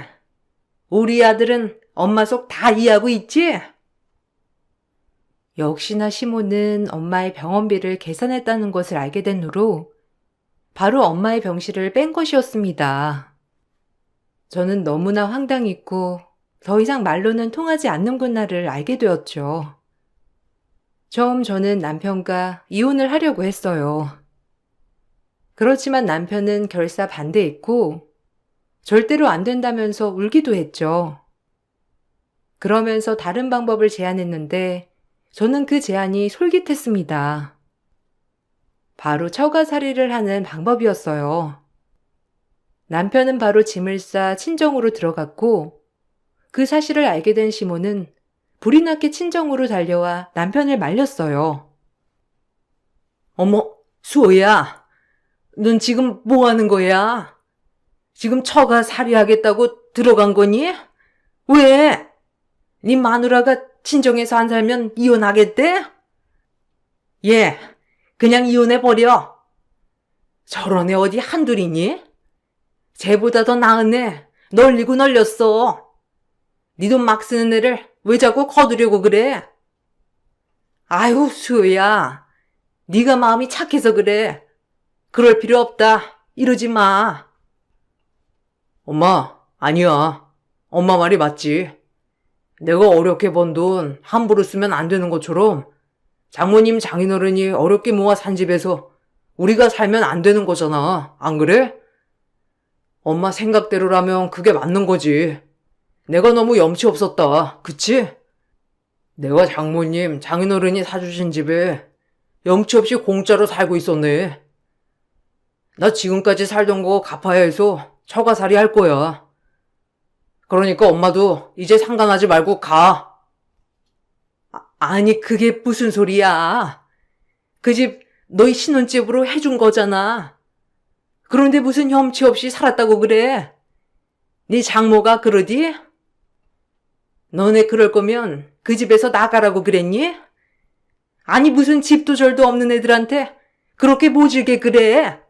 우리 아들은 엄마 속 다 이해하고 있지? 역시나 시모는 엄마의 병원비를 계산했다는 것을 알게 된 후로 바로 엄마의 병실을 뺀 것이었습니다. 저는 너무나 황당했고 더 이상 말로는 통하지 않는구나를 알게 되었죠. 처음 저는 남편과 이혼을 하려고 했어요. 그렇지만 남편은 결사 반대했고 절대로 안 된다면서 울기도 했죠. 그러면서 다른 방법을 제안했는데 저는 그 제안이 솔깃했습니다. 바로 처가살이를 하는 방법이었어요. 남편은 바로 짐을 싸 친정으로 들어갔고 그 사실을 알게 된 시모는 불이 났게 친정으로 달려와 남편을 말렸어요. 어머, 수호야, 넌 지금 뭐 하는 거야? 지금 처가 살이하겠다고 들어간 거니? 왜? 네 마누라가 친정에서 안 살면 이혼하겠대? 예, 그냥 이혼해버려. 저런 애 어디 한둘이니? 쟤보다 더 나은 애 널리고 널렸어. 네 돈 막 쓰는 애를 왜 자꾸 거두려고 그래? 아유, 수호야, 네가 마음이 착해서 그래. 그럴 필요 없다. 이러지 마. 엄마, 아니야. 엄마 말이 맞지. 내가 어렵게 번 돈 함부로 쓰면 안 되는 것처럼 장모님 장인어른이 어렵게 모아 산 집에서 우리가 살면 안 되는 거잖아. 안 그래? 엄마 생각대로라면 그게 맞는 거지. 내가 너무 염치 없었다. 그치? 내가 장모님 장인어른이 사주신 집에 염치 없이 공짜로 살고 있었네. 나 지금까지 살던 거 갚아야 해서 처가살이 할 거야. 그러니까 엄마도 이제 상관하지 말고 가. 아니, 그게 무슨 소리야. 그 집 너희 신혼집으로 해준 거잖아. 그런데 무슨 염치 없이 살았다고 그래. 네 장모가 그러디? 너네 그럴 거면 그 집에서 나가라고 그랬니? 아니, 무슨 집도 절도 없는 애들한테 그렇게 모질게 그래.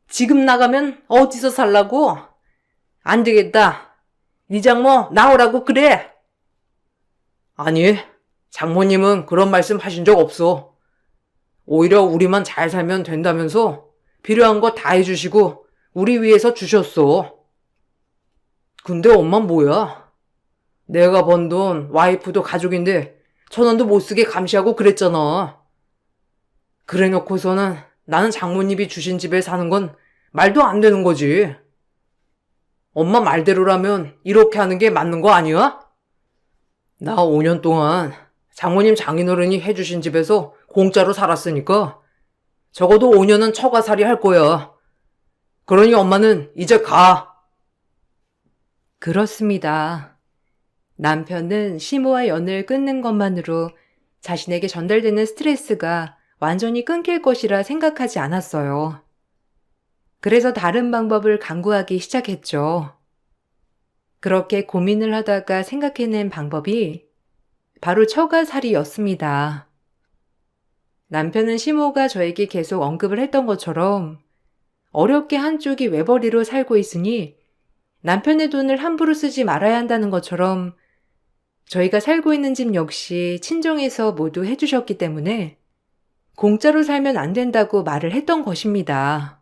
지금 나가면 어디서 살라고? 안 되겠다. 네 장모 나오라고 그래. 아니, 장모님은 그런 말씀 하신 적 없어. 오히려 우리만 잘 살면 된다면서 필요한 거 다 해주시고 우리 위해서 주셨어. 근데 엄마 뭐야? 내가 번 돈 와이프도 가족인데 1,000원도 못 쓰게 감시하고 그랬잖아. 그래 놓고서는 나는 장모님이 주신 집에 사는 건 말도 안 되는 거지. 엄마 말대로라면 이렇게 하는 게 맞는 거 아니야? 나 5년 동안 장모님 장인어른이 해주신 집에서 공짜로 살았으니까 적어도 5년은 처가살이 할 거야. 그러니 엄마는 이제 가. 그렇습니다. 남편은 시모와 연을 끊는 것만으로 자신에게 전달되는 스트레스가 완전히 끊길 것이라 생각하지 않았어요. 그래서 다른 방법을 강구하기 시작했죠. 그렇게 고민을 하다가 생각해낸 방법이 바로 처가살이였습니다. 남편은 시모가 저에게 계속 언급을 했던 것처럼 어렵게 한쪽이 외벌이로 살고 있으니 남편의 돈을 함부로 쓰지 말아야 한다는 것처럼 저희가 살고 있는 집 역시 친정에서 모두 해주셨기 때문에 공짜로 살면 안 된다고 말을 했던 것입니다.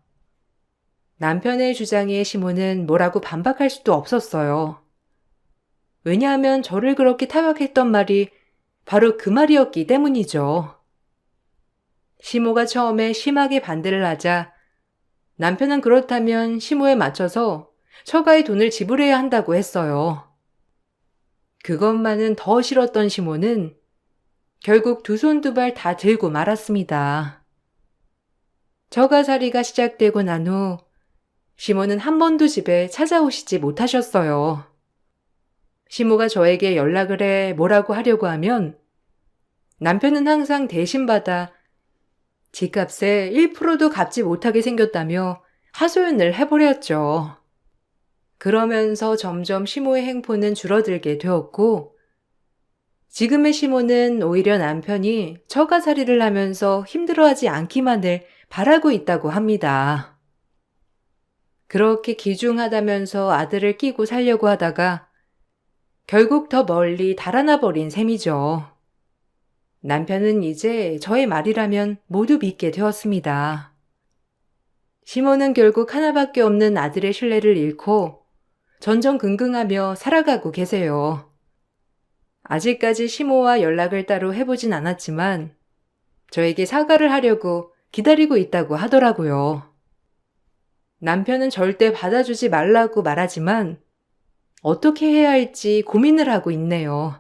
남편의 주장에 시모는 뭐라고 반박할 수도 없었어요. 왜냐하면 저를 그렇게 타박했던 말이 바로 그 말이었기 때문이죠. 시모가 처음에 심하게 반대를 하자 남편은 그렇다면 시모에 맞춰서 처가의 돈을 지불해야 한다고 했어요. 그것만은 더 싫었던 시모는 결국 두 손 두 발 다 들고 말았습니다. 처가살이가 시작되고 난 후 시모는 한 번도 집에 찾아오시지 못하셨어요. 시모가 저에게 연락을 해 뭐라고 하려고 하면 남편은 항상 대신받아 집값에 1%도 갚지 못하게 생겼다며 하소연을 해버렸죠. 그러면서 점점 시모의 행포는 줄어들게 되었고 지금의 시모는 오히려 남편이 처가살이를 하면서 힘들어하지 않기만을 바라고 있다고 합니다. 그렇게 기중하다면서 아들을 끼고 살려고 하다가 결국 더 멀리 달아나 버린 셈이죠. 남편은 이제 저의 말이라면 모두 믿게 되었습니다. 시모는 결국 하나밖에 없는 아들의 신뢰를 잃고 전전긍긍하며 살아가고 계세요. 아직까지 시모와 연락을 따로 해보진 않았지만 저에게 사과를 하려고 기다리고 있다고 하더라고요. 남편은 절대 받아주지 말라고 말하지만 어떻게 해야 할지 고민을 하고 있네요.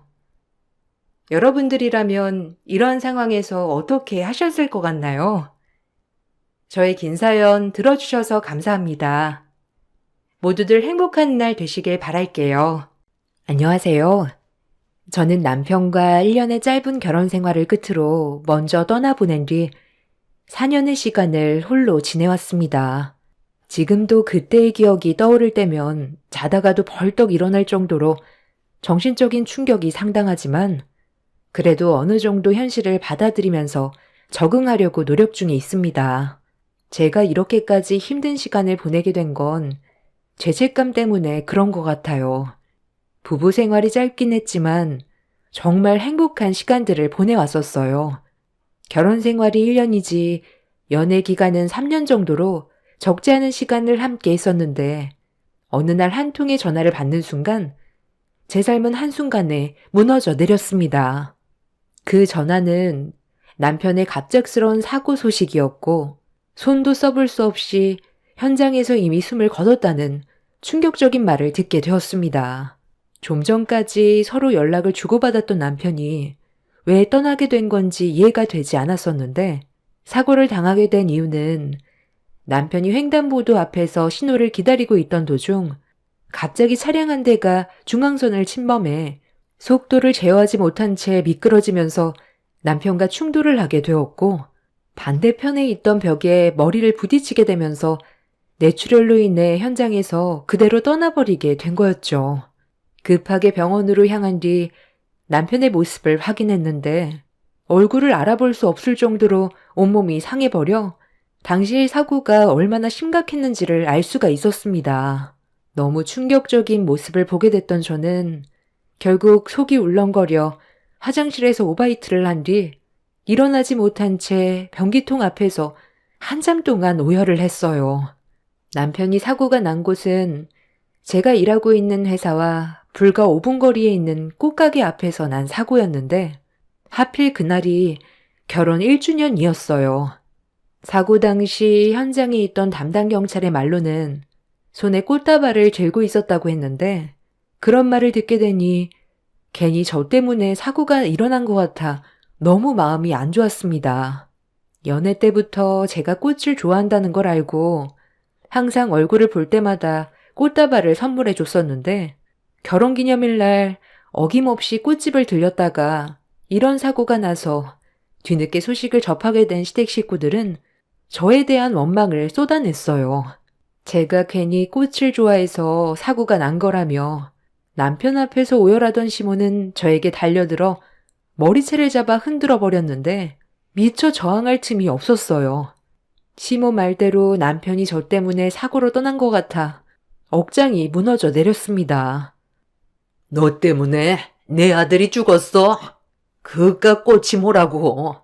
여러분들이라면 이러한 상황에서 어떻게 하셨을 것 같나요? 저의 긴 사연 들어주셔서 감사합니다. 모두들 행복한 날 되시길 바랄게요. 안녕하세요. 저는 남편과 1년의 짧은 결혼 생활을 끝으로 먼저 떠나보낸 뒤 4년의 시간을 홀로 지내왔습니다. 지금도 그때의 기억이 떠오를 때면 자다가도 벌떡 일어날 정도로 정신적인 충격이 상당하지만 그래도 어느 정도 현실을 받아들이면서 적응하려고 노력 중에 있습니다. 제가 이렇게까지 힘든 시간을 보내게 된 건 죄책감 때문에 그런 것 같아요. 부부 생활이 짧긴 했지만 정말 행복한 시간들을 보내왔었어요. 결혼 생활이 1년이지 연애 기간은 3년 정도로 적지 않은 시간을 함께 했었는데 어느 날 한 통의 전화를 받는 순간 제 삶은 한순간에 무너져 내렸습니다. 그 전화는 남편의 갑작스러운 사고 소식이었고 손도 써볼 수 없이 현장에서 이미 숨을 거뒀다는 충격적인 말을 듣게 되었습니다. 좀 전까지 서로 연락을 주고받았던 남편이 왜 떠나게 된 건지 이해가 되지 않았었는데 사고를 당하게 된 이유는 남편이 횡단보도 앞에서 신호를 기다리고 있던 도중 갑자기 차량 한 대가 중앙선을 침범해 속도를 제어하지 못한 채 미끄러지면서 남편과 충돌을 하게 되었고 반대편에 있던 벽에 머리를 부딪히게 되면서 뇌출혈로 인해 현장에서 그대로 떠나버리게 된 거였죠. 급하게 병원으로 향한 뒤 남편의 모습을 확인했는데 얼굴을 알아볼 수 없을 정도로 온몸이 상해버려 당시의 사고가 얼마나 심각했는지를 알 수가 있었습니다. 너무 충격적인 모습을 보게 됐던 저는 결국 속이 울렁거려 화장실에서 오바이트를 한 뒤 일어나지 못한 채 변기통 앞에서 한참 동안 오열을 했어요. 남편이 사고가 난 곳은 제가 일하고 있는 회사와 불과 5분 거리에 있는 꽃가게 앞에서 난 사고였는데 하필 그날이 결혼 1주년이었어요. 사고 당시 현장에 있던 담당 경찰의 말로는 손에 꽃다발을 들고 있었다고 했는데 그런 말을 듣게 되니 괜히 저 때문에 사고가 일어난 것 같아 너무 마음이 안 좋았습니다. 연애 때부터 제가 꽃을 좋아한다는 걸 알고 항상 얼굴을 볼 때마다 꽃다발을 선물해 줬었는데 결혼기념일 날 어김없이 꽃집을 들렸다가 이런 사고가 나서 뒤늦게 소식을 접하게 된 시댁 식구들은 저에 대한 원망을 쏟아냈어요. 제가 괜히 꽃을 좋아해서 사고가 난 거라며 남편 앞에서 오열하던 시모는 저에게 달려들어 머리채를 잡아 흔들어 버렸는데 미처 저항할 틈이 없었어요. 시모 말대로 남편이 저 때문에 사고로 떠난 것 같아 억장이 무너져 내렸습니다. 너 때문에 내 아들이 죽었어. 그깟 꽃이 뭐라고.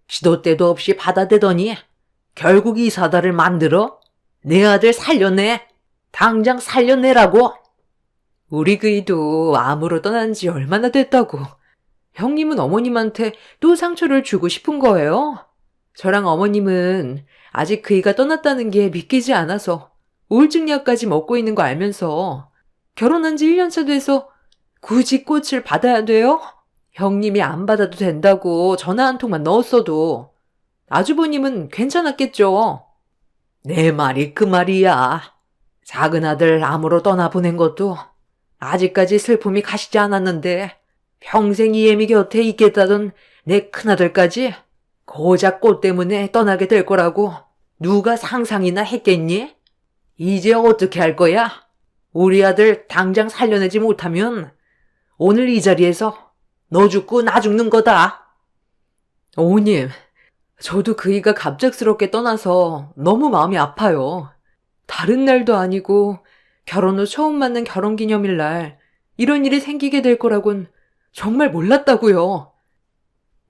시도 때도 없이 받아대더니 결국 이 사다를 만들어 내 아들 살려내. 당장 살려내라고. 우리 그이도 암으로 떠난 지 얼마나 됐다고. 형님은 어머님한테 또 상처를 주고 싶은 거예요? 저랑 어머님은 아직 그이가 떠났다는 게 믿기지 않아서 우울증약까지 먹고 있는 거 알면서 결혼한 지 1년차 돼서 굳이 꽃을 받아야 돼요? 형님이 안 받아도 된다고 전화 한 통만 넣었어도 아주버님은 괜찮았겠죠. 내 말이 그 말이야. 작은 아들 암으로 떠나보낸 것도 아직까지 슬픔이 가시지 않았는데 평생 이애미 곁에 있겠다던 내 큰아들까지 고작 꽃 때문에 떠나게 될 거라고 누가 상상이나 했겠니? 이제 어떻게 할 거야? 우리 아들 당장 살려내지 못하면 오늘 이 자리에서 너 죽고 나 죽는 거다. 어머님, 저도 그이가 갑작스럽게 떠나서 너무 마음이 아파요. 다른 날도 아니고 결혼 후 처음 맞는 결혼기념일 날 이런 일이 생기게 될 거라곤 정말 몰랐다고요.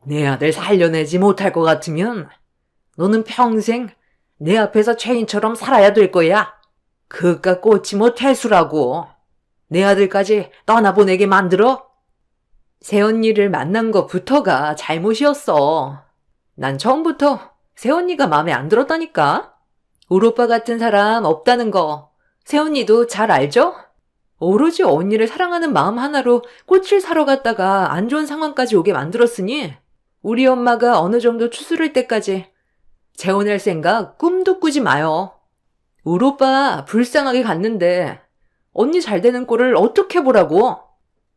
내 아들 살려내지 못할 것 같으면 너는 평생 내 앞에서 죄인처럼 살아야 될 거야. 그깟 꽃이 뭐 태수라고. 내 아들까지 떠나보내게 만들어? 새언니를 만난 것부터가 잘못이었어. 난 처음부터 새언니가 마음에 안 들었다니까. 울 오빠 같은 사람 없다는 거 새언니도 잘 알죠? 오로지 언니를 사랑하는 마음 하나로 꽃을 사러 갔다가 안 좋은 상황까지 오게 만들었으니 우리 엄마가 어느 정도 추스를 때까지 재혼할 생각 꿈도 꾸지 마요. 우리 오빠 불쌍하게 갔는데 언니 잘 되는 꼴을 어떻게 보라고?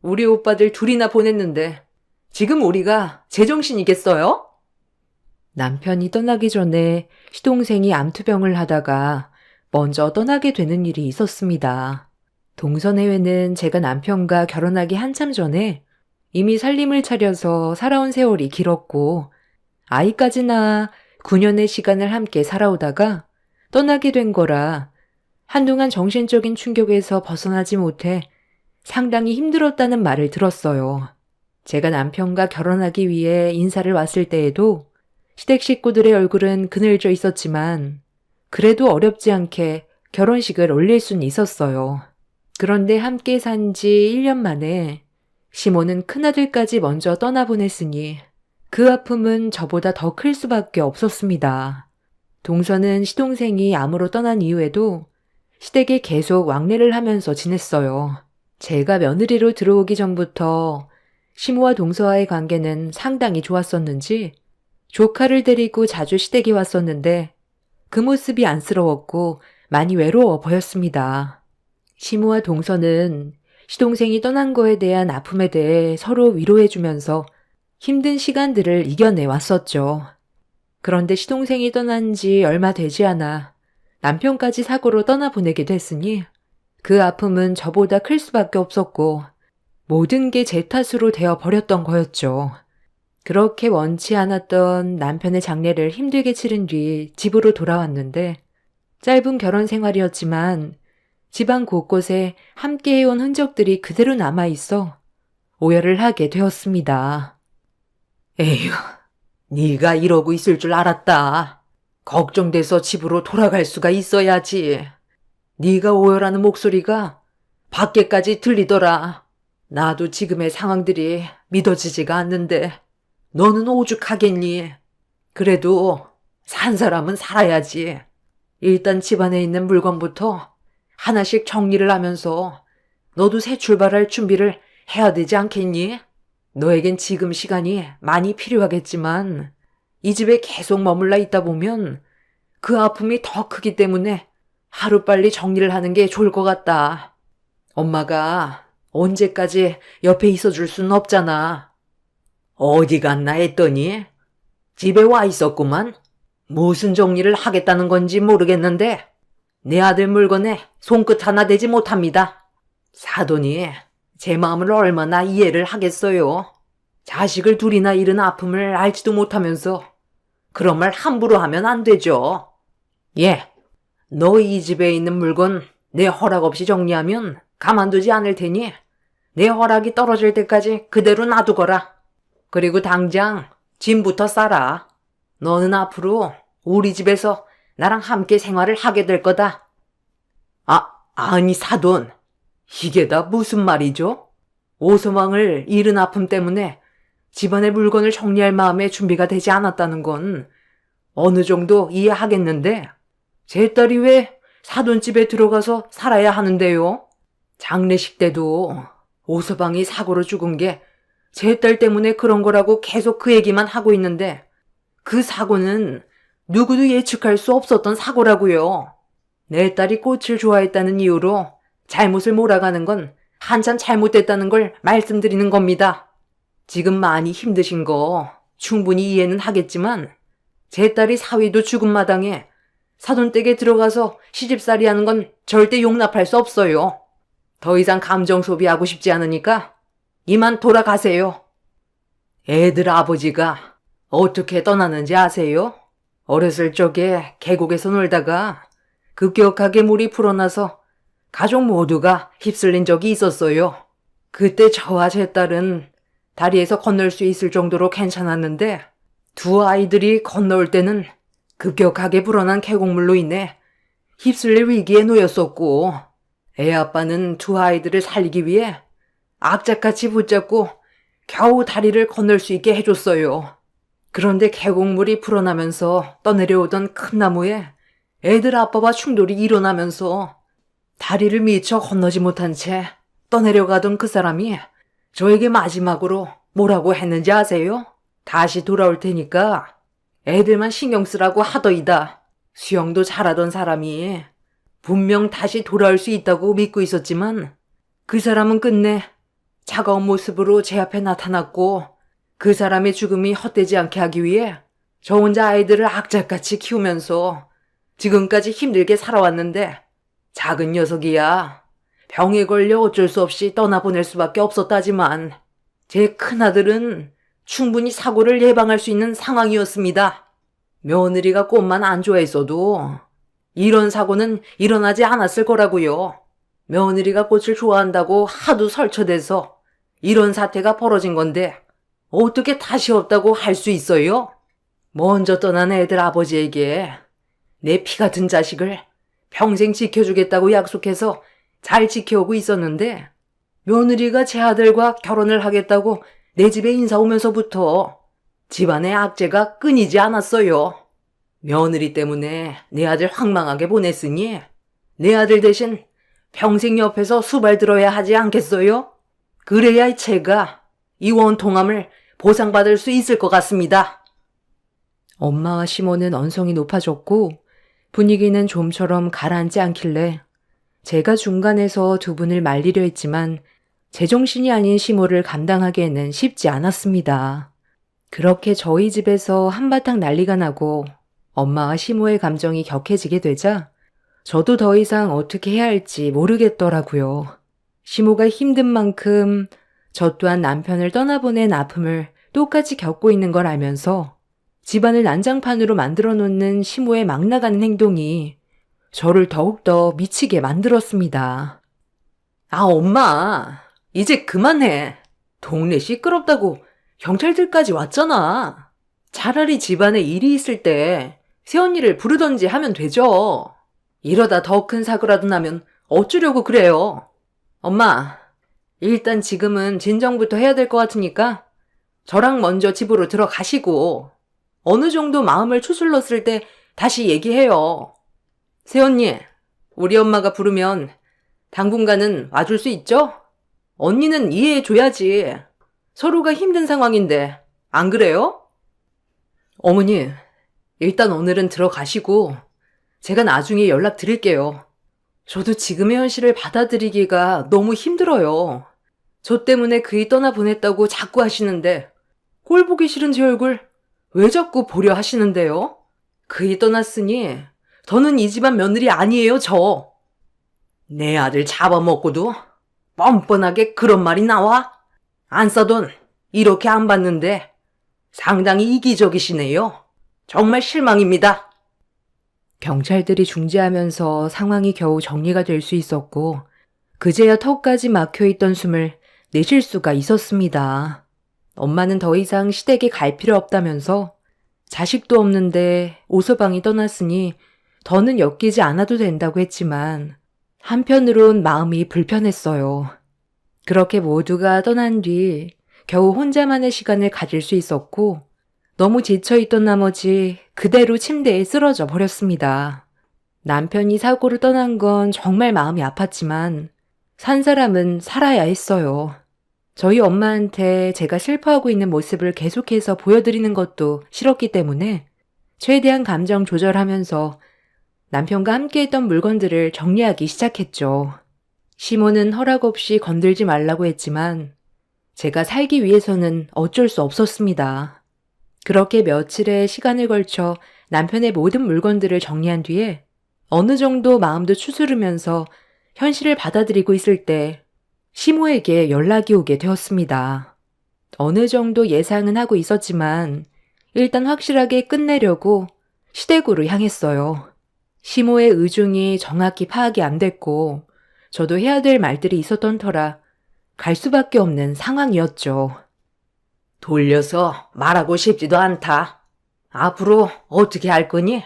우리 오빠들 둘이나 보냈는데 지금 우리가 제정신이겠어요? 남편이 떠나기 전에 시동생이 암투병을 하다가 먼저 떠나게 되는 일이 있었습니다. 동서내외는 제가 남편과 결혼하기 한참 전에 이미 살림을 차려서 살아온 세월이 길었고 아이까지 낳아 9년의 시간을 함께 살아오다가 떠나게 된 거라 한동안 정신적인 충격에서 벗어나지 못해 상당히 힘들었다는 말을 들었어요. 제가 남편과 결혼하기 위해 인사를 왔을 때에도 시댁 식구들의 얼굴은 그늘져 있었지만 그래도 어렵지 않게 결혼식을 올릴 수는 있었어요. 그런데 함께 산 지 1년 만에 시모는 큰아들까지 먼저 떠나보냈으니 그 아픔은 저보다 더 클 수밖에 없었습니다. 동서는 시동생이 암으로 떠난 이후에도 시댁에 계속 왕래를 하면서 지냈어요. 제가 며느리로 들어오기 전부터 시모와 동서와의 관계는 상당히 좋았었는지 조카를 데리고 자주 시댁에 왔었는데 그 모습이 안쓰러웠고 많이 외로워 보였습니다. 시모와 동서는 시동생이 떠난 거에 대한 아픔에 대해 서로 위로해주면서 힘든 시간들을 이겨내 왔었죠. 그런데 시동생이 떠난 지 얼마 되지 않아 남편까지 사고로 떠나보내게 됐으니 그 아픔은 저보다 클 수밖에 없었고 모든 게 제 탓으로 되어 버렸던 거였죠. 그렇게 원치 않았던 남편의 장례를 힘들게 치른 뒤 집으로 돌아왔는데 짧은 결혼 생활이었지만 집안 곳곳에 함께 해온 흔적들이 그대로 남아있어 오열을 하게 되었습니다. 에휴, 네가 이러고 있을 줄 알았다. 걱정돼서 집으로 돌아갈 수가 있어야지. 네가 오열하는 목소리가 밖에까지 들리더라. 나도 지금의 상황들이 믿어지지가 않는데 너는 오죽하겠니? 그래도 산 사람은 살아야지. 일단 집안에 있는 물건부터 하나씩 정리를 하면서 너도 새 출발할 준비를 해야 되지 않겠니? 너에겐 지금 시간이 많이 필요하겠지만 이 집에 계속 머물러 있다 보면 그 아픔이 더 크기 때문에 하루빨리 정리를 하는 게 좋을 것 같다. 엄마가 언제까지 옆에 있어줄 수는 없잖아. 어디 갔나 했더니 집에 와 있었구만. 무슨 정리를 하겠다는 건지 모르겠는데 내 아들 물건에 손끝 하나 대지 못합니다. 사돈이 제 마음을 얼마나 이해를 하겠어요. 자식을 둘이나 잃은 아픔을 알지도 못하면서 그런 말 함부로 하면 안 되죠. 예, 너 이 집에 있는 물건 내 허락 없이 정리하면 가만두지 않을 테니 내 허락이 떨어질 때까지 그대로 놔두거라. 그리고 당장 짐부터 싸라. 너는 앞으로 우리 집에서 나랑 함께 생활을 하게 될 거다. 아니 사돈. 이게 다 무슨 말이죠? 오소망을 잃은 아픔 때문에 집안의 물건을 정리할 마음의 준비가 되지 않았다는 건 어느 정도 이해하겠는데 제 딸이 왜 사돈집에 들어가서 살아야 하는데요? 장례식 때도 오서방이 사고로 죽은 게 제 딸 때문에 그런 거라고 계속 그 얘기만 하고 있는데 그 사고는 누구도 예측할 수 없었던 사고라고요. 내 딸이 꽃을 좋아했다는 이유로 잘못을 몰아가는 건 한참 잘못됐다는 걸 말씀드리는 겁니다. 지금 많이 힘드신 거 충분히 이해는 하겠지만 제 딸이 사위도 죽은 마당에 사돈댁에 들어가서 시집살이 하는 건 절대 용납할 수 없어요. 더 이상 감정 소비하고 싶지 않으니까 이만 돌아가세요. 애들 아버지가 어떻게 떠나는지 아세요? 어렸을 적에 계곡에서 놀다가 급격하게 물이 불어나서 가족 모두가 휩쓸린 적이 있었어요. 그때 저와 제 딸은 다리에서 건널 수 있을 정도로 괜찮았는데 두 아이들이 건너올 때는 급격하게 불어난 계곡물로 인해 휩쓸릴 위기에 놓였었고 애 아빠는 두 아이들을 살리기 위해 악착같이 붙잡고 겨우 다리를 건널 수 있게 해줬어요. 그런데 계곡물이 불어나면서 떠내려오던 큰 나무에 애들 아빠와 충돌이 일어나면서 다리를 미처 건너지 못한 채 떠내려가던 그 사람이 저에게 마지막으로 뭐라고 했는지 아세요? 다시 돌아올 테니까 애들만 신경 쓰라고 하더이다. 수영도 잘하던 사람이 분명 다시 돌아올 수 있다고 믿고 있었지만 그 사람은 끝내 차가운 모습으로 제 앞에 나타났고 그 사람의 죽음이 헛되지 않게 하기 위해 저 혼자 아이들을 악착같이 키우면서 지금까지 힘들게 살아왔는데 작은 녀석이야. 병에 걸려 어쩔 수 없이 떠나보낼 수밖에 없었다지만 제 큰아들은 충분히 사고를 예방할 수 있는 상황이었습니다. 며느리가 꽃만 안 좋아했어도 이런 사고는 일어나지 않았을 거라고요. 며느리가 꽃을 좋아한다고 하도 설쳐대서 이런 사태가 벌어진 건데 어떻게 다시 없다고 할 수 있어요? 먼저 떠난 애들 아버지에게 내 피 같은 자식을 평생 지켜주겠다고 약속해서 잘 지켜오고 있었는데 며느리가 제 아들과 결혼을 하겠다고 내 집에 인사 오면서부터 집안의 악재가 끊이지 않았어요. 며느리 때문에 내 아들 황망하게 보냈으니 내 아들 대신 평생 옆에서 수발 들어야 하지 않겠어요? 그래야 제가 이 원통함을 보상받을 수 있을 것 같습니다. 엄마와 시모는 언성이 높아졌고 분위기는 좀처럼 가라앉지 않길래 제가 중간에서 두 분을 말리려 했지만 제정신이 아닌 시모를 감당하기에는 쉽지 않았습니다. 그렇게 저희 집에서 한바탕 난리가 나고 엄마와 시모의 감정이 격해지게 되자 저도 더 이상 어떻게 해야 할지 모르겠더라고요. 시모가 힘든 만큼 저 또한 남편을 떠나보낸 아픔을 똑같이 겪고 있는 걸 알면서 집안을 난장판으로 만들어 놓는 시모의 막 나가는 행동이 저를 더욱더 미치게 만들었습니다. 아, 엄마. 이제 그만해. 동네 시끄럽다고 경찰들까지 왔잖아. 차라리 집안에 일이 있을 때 새언니를 부르던지 하면 되죠. 이러다 더 큰 사고라도 나면 어쩌려고 그래요. 엄마, 일단 지금은 진정부터 해야 될 것 같으니까 저랑 먼저 집으로 들어가시고 어느 정도 마음을 추스렀을 때 다시 얘기해요. 새언니, 우리 엄마가 부르면 당분간은 와줄 수 있죠? 언니는 이해해줘야지. 서로가 힘든 상황인데, 안 그래요? 어머니, 일단 오늘은 들어가시고 제가 나중에 연락드릴게요. 저도 지금의 현실을 받아들이기가 너무 힘들어요. 저 때문에 그이 떠나보냈다고 자꾸 하시는데 꼴 보기 싫은 제 얼굴 왜 자꾸 보려 하시는데요? 그이 떠났으니 더는 이 집안 며느리 아니에요, 저. 내 아들 잡아먹고도 뻔뻔하게 그런 말이 나와? 안 싸돈 이렇게 안 받는데 상당히 이기적이시네요. 정말 실망입니다. 경찰들이 중재하면서 상황이 겨우 정리가 될 수 있었고 그제야 턱까지 막혀있던 숨을 내쉴 수가 있었습니다. 엄마는 더 이상 시댁에 갈 필요 없다면서 자식도 없는데 오서방이 떠났으니 더는 엮이지 않아도 된다고 했지만 한편으론 마음이 불편했어요. 그렇게 모두가 떠난 뒤 겨우 혼자만의 시간을 가질 수 있었고 너무 지쳐있던 나머지 그대로 침대에 쓰러져 버렸습니다. 남편이 사고를 떠난 건 정말 마음이 아팠지만 산 사람은 살아야 했어요. 저희 엄마한테 제가 슬퍼하고 있는 모습을 계속해서 보여드리는 것도 싫었기 때문에 최대한 감정 조절하면서 남편과 함께했던 물건들을 정리하기 시작했죠. 시모는 허락 없이 건들지 말라고 했지만 제가 살기 위해서는 어쩔 수 없었습니다. 그렇게 며칠의 시간을 걸쳐 남편의 모든 물건들을 정리한 뒤에 어느 정도 마음도 추스르면서 현실을 받아들이고 있을 때 시모에게 연락이 오게 되었습니다. 어느 정도 예상은 하고 있었지만 일단 확실하게 끝내려고 시댁으로 향했어요. 시모의 의중이 정확히 파악이 안 됐고 저도 해야 될 말들이 있었던 터라 갈 수밖에 없는 상황이었죠. 돌려서 말하고 싶지도 않다. 앞으로 어떻게 할 거니?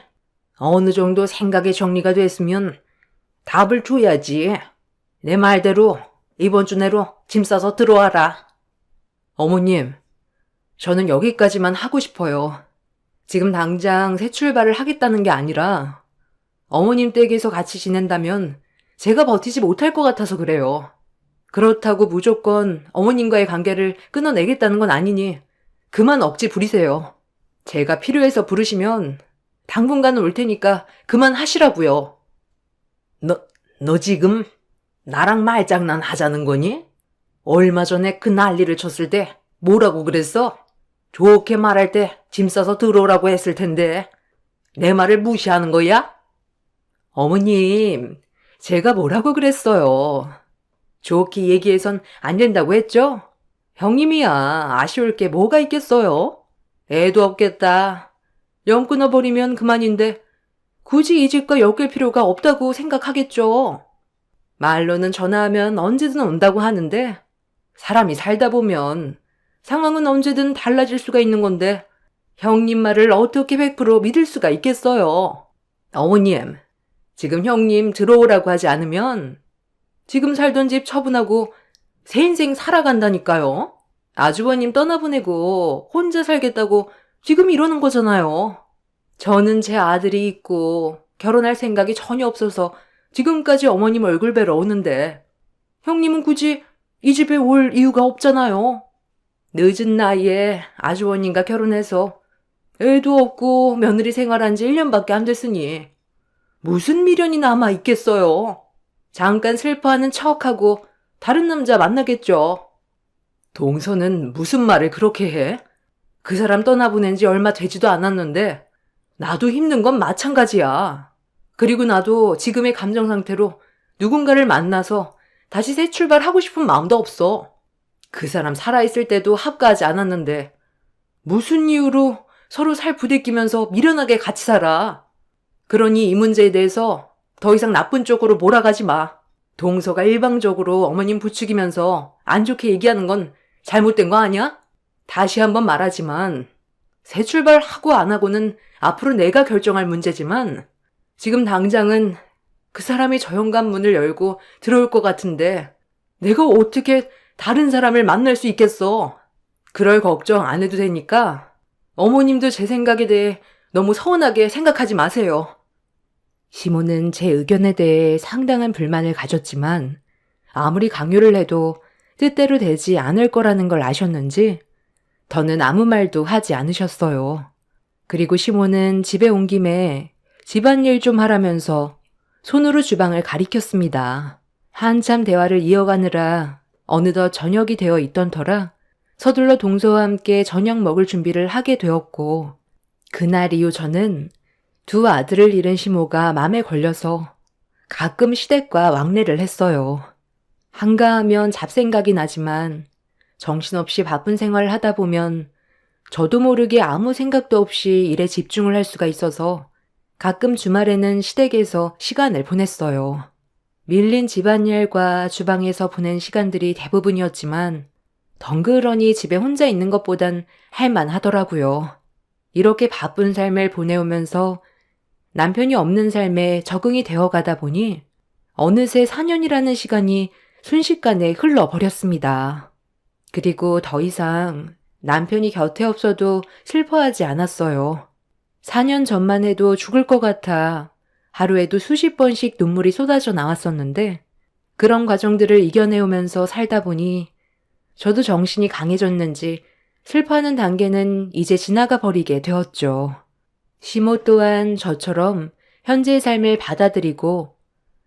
어느 정도 생각의 정리가 됐으면 답을 줘야지. 내 말대로 이번 주 내로 짐 싸서 들어와라. 어머님, 저는 여기까지만 하고 싶어요. 지금 당장 새 출발을 하겠다는 게 아니라 어머님 댁에서 같이 지낸다면 제가 버티지 못할 것 같아서 그래요. 그렇다고 무조건 어머님과의 관계를 끊어내겠다는 건 아니니 그만 억지 부리세요. 제가 필요해서 부르시면 당분간은 올 테니까 그만 하시라고요. 너 지금 나랑 말장난 하자는 거니? 얼마 전에 그 난리를 쳤을 때 뭐라고 그랬어? 좋게 말할 때 짐 싸서 들어오라고 했을 텐데 내 말을 무시하는 거야? 어머님, 제가 뭐라고 그랬어요. 좋게 얘기해선 안 된다고 했죠? 형님이야, 아쉬울 게 뭐가 있겠어요? 애도 없겠다. 영 끊어버리면 그만인데 굳이 이 집과 엮일 필요가 없다고 생각하겠죠. 말로는 전화하면 언제든 온다고 하는데 사람이 살다 보면 상황은 언제든 달라질 수가 있는 건데 형님 말을 어떻게 100% 믿을 수가 있겠어요. 어머님, 지금 형님 들어오라고 하지 않으면 지금 살던 집 처분하고 새 인생 살아간다니까요. 아주버님 떠나보내고 혼자 살겠다고 지금 이러는 거잖아요. 저는 제 아들이 있고 결혼할 생각이 전혀 없어서 지금까지 어머님 얼굴 뵈러 오는데 형님은 굳이 이 집에 올 이유가 없잖아요. 늦은 나이에 아주버님과 결혼해서 애도 없고 며느리 생활한 지 1년밖에 안 됐으니 무슨 미련이 남아 있겠어요. 잠깐 슬퍼하는 척하고 다른 남자 만나겠죠. 동서는 무슨 말을 그렇게 해? 그 사람 떠나보낸 지 얼마 되지도 않았는데 나도 힘든 건 마찬가지야. 그리고 나도 지금의 감정 상태로 누군가를 만나서 다시 새 출발하고 싶은 마음도 없어. 그 사람 살아있을 때도 합가하지 않았는데 무슨 이유로 서로 살 부대끼면서 미련하게 같이 살아. 그러니 이 문제에 대해서 더 이상 나쁜 쪽으로 몰아가지 마. 동서가 일방적으로 어머님 부추기면서 안 좋게 얘기하는 건 잘못된 거 아니야? 다시 한번 말하지만 새 출발하고 안 하고는 앞으로 내가 결정할 문제지만 지금 당장은 그 사람이 저 현관문을 열고 들어올 것 같은데 내가 어떻게 다른 사람을 만날 수 있겠어? 그럴 걱정 안 해도 되니까 어머님도 제 생각에 대해 너무 서운하게 생각하지 마세요. 시모는 제 의견에 대해 상당한 불만을 가졌지만 아무리 강요를 해도 뜻대로 되지 않을 거라는 걸 아셨는지 더는 아무 말도 하지 않으셨어요. 그리고 시모는 집에 온 김에 집안일 좀 하라면서 손으로 주방을 가리켰습니다. 한참 대화를 이어가느라 어느덧 저녁이 되어 있던 터라 서둘러 동서와 함께 저녁 먹을 준비를 하게 되었고 그날 이후 저는 두 아들을 잃은 시모가 맘에 걸려서 가끔 시댁과 왕래를 했어요. 한가하면 잡생각이 나지만 정신없이 바쁜 생활을 하다 보면 저도 모르게 아무 생각도 없이 일에 집중을 할 수가 있어서 가끔 주말에는 시댁에서 시간을 보냈어요. 밀린 집안일과 주방에서 보낸 시간들이 대부분이었지만 덩그러니 집에 혼자 있는 것보단 할만하더라고요. 이렇게 바쁜 삶을 보내오면서 남편이 없는 삶에 적응이 되어가다 보니 어느새 4년이라는 시간이 순식간에 흘러버렸습니다. 그리고 더 이상 남편이 곁에 없어도 슬퍼하지 않았어요. 4년 전만 해도 죽을 것 같아 하루에도 수십 번씩 눈물이 쏟아져 나왔었는데 그런 과정들을 이겨내오면서 살다 보니 저도 정신이 강해졌는지 슬퍼하는 단계는 이제 지나가 버리게 되었죠. 시모 또한 저처럼 현재의 삶을 받아들이고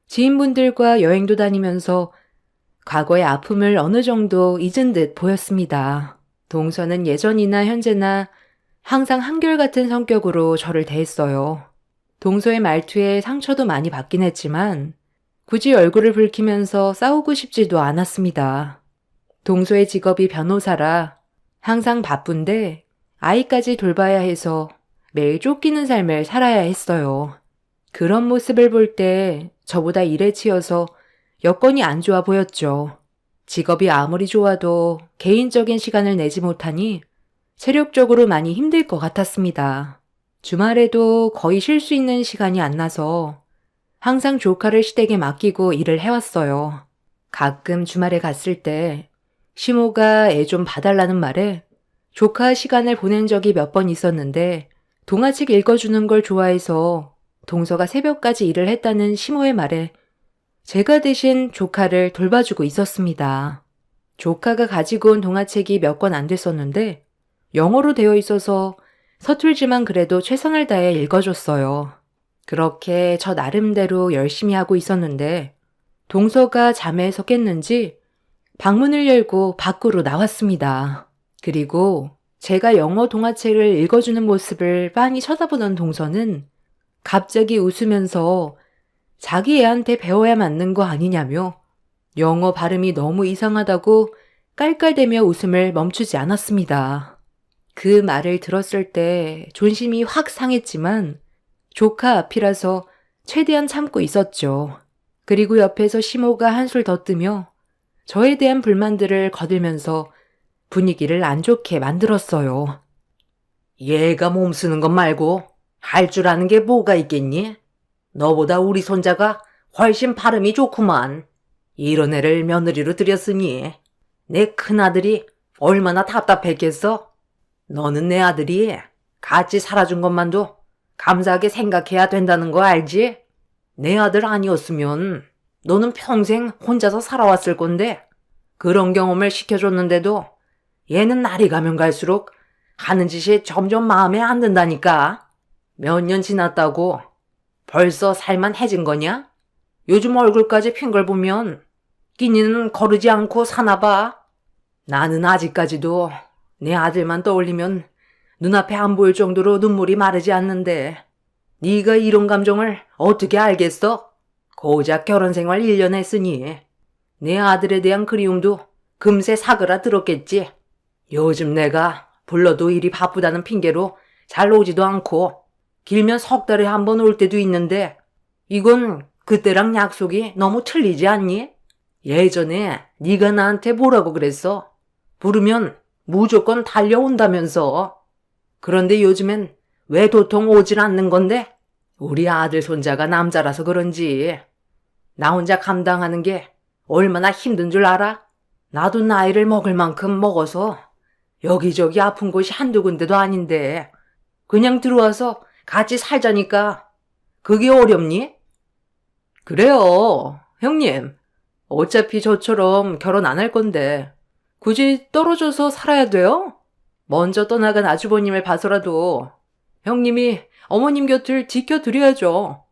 지인분들과 여행도 다니면서 과거의 아픔을 어느 정도 잊은 듯 보였습니다. 동서는 예전이나 현재나 항상 한결같은 성격으로 저를 대했어요. 동서의 말투에 상처도 많이 받긴 했지만 굳이 얼굴을 붉히면서 싸우고 싶지도 않았습니다. 동서의 직업이 변호사라 항상 바쁜데 아이까지 돌봐야 해서 매일 쫓기는 삶을 살아야 했어요. 그런 모습을 볼 때 저보다 일에 치여서 여건이 안 좋아 보였죠. 직업이 아무리 좋아도 개인적인 시간을 내지 못하니 체력적으로 많이 힘들 것 같았습니다. 주말에도 거의 쉴 수 있는 시간이 안 나서 항상 조카를 시댁에 맡기고 일을 해왔어요. 가끔 주말에 갔을 때 시모가 애 좀 봐달라는 말에 조카 시간을 보낸 적이 몇 번 있었는데 동화책 읽어주는 걸 좋아해서 동서가 새벽까지 일을 했다는 시모의 말에 제가 대신 조카를 돌봐주고 있었습니다. 조카가 가지고 온 동화책이 몇 권 안 됐었는데 영어로 되어 있어서 서툴지만 그래도 최선을 다해 읽어줬어요. 그렇게 저 나름대로 열심히 하고 있었는데 동서가 잠에서 깼는지 방문을 열고 밖으로 나왔습니다. 그리고 제가 영어 동화책을 읽어주는 모습을 빤히 쳐다보던 동서는 갑자기 웃으면서 자기 애한테 배워야 맞는 거 아니냐며 영어 발음이 너무 이상하다고 깔깔대며 웃음을 멈추지 않았습니다. 그 말을 들었을 때 존심이 확 상했지만 조카 앞이라서 최대한 참고 있었죠. 그리고 옆에서 시모가 한술 더 뜨며 저에 대한 불만들을 거들면서 분위기를 안 좋게 만들었어요. 얘가 몸 쓰는 것 말고 할 줄 아는 게 뭐가 있겠니? 너보다 우리 손자가 훨씬 발음이 좋구만. 이런 애를 며느리로 들였으니 내 큰아들이 얼마나 답답했겠어? 너는 내 아들이 같이 살아준 것만도 감사하게 생각해야 된다는 거 알지? 내 아들 아니었으면 너는 평생 혼자서 살아왔을 건데 그런 경험을 시켜줬는데도 얘는 날이 가면 갈수록 하는 짓이 점점 마음에 안 든다니까. 몇 년 지났다고 벌써 살만해진 거냐? 요즘 얼굴까지 핀 걸 보면 끼니는 거르지 않고 사나 봐. 나는 아직까지도 내 아들만 떠올리면 눈앞에 안 보일 정도로 눈물이 마르지 않는데 네가 이런 감정을 어떻게 알겠어? 고작 결혼 생활 1년 했으니 내 아들에 대한 그리움도 금세 사그라들었겠지. 요즘 내가 불러도 일이 바쁘다는 핑계로 잘 오지도 않고 길면 석 달에 한 번 올 때도 있는데 이건 그때랑 약속이 너무 틀리지 않니? 예전에 네가 나한테 뭐라고 그랬어? 부르면 무조건 달려온다면서. 그런데 요즘엔 왜 도통 오질 않는 건데? 우리 아들 손자가 남자라서 그런지 나 혼자 감당하는 게 얼마나 힘든 줄 알아? 나도 나이를 먹을 만큼 먹어서 여기저기 아픈 곳이 한두 군데도 아닌데 그냥 들어와서 같이 살자니까 그게 어렵니? 그래요, 형님. 어차피 저처럼 결혼 안 할 건데 굳이 떨어져서 살아야 돼요? 먼저 떠나간 아주버님을 봐서라도 형님이 어머님 곁을 지켜드려야죠.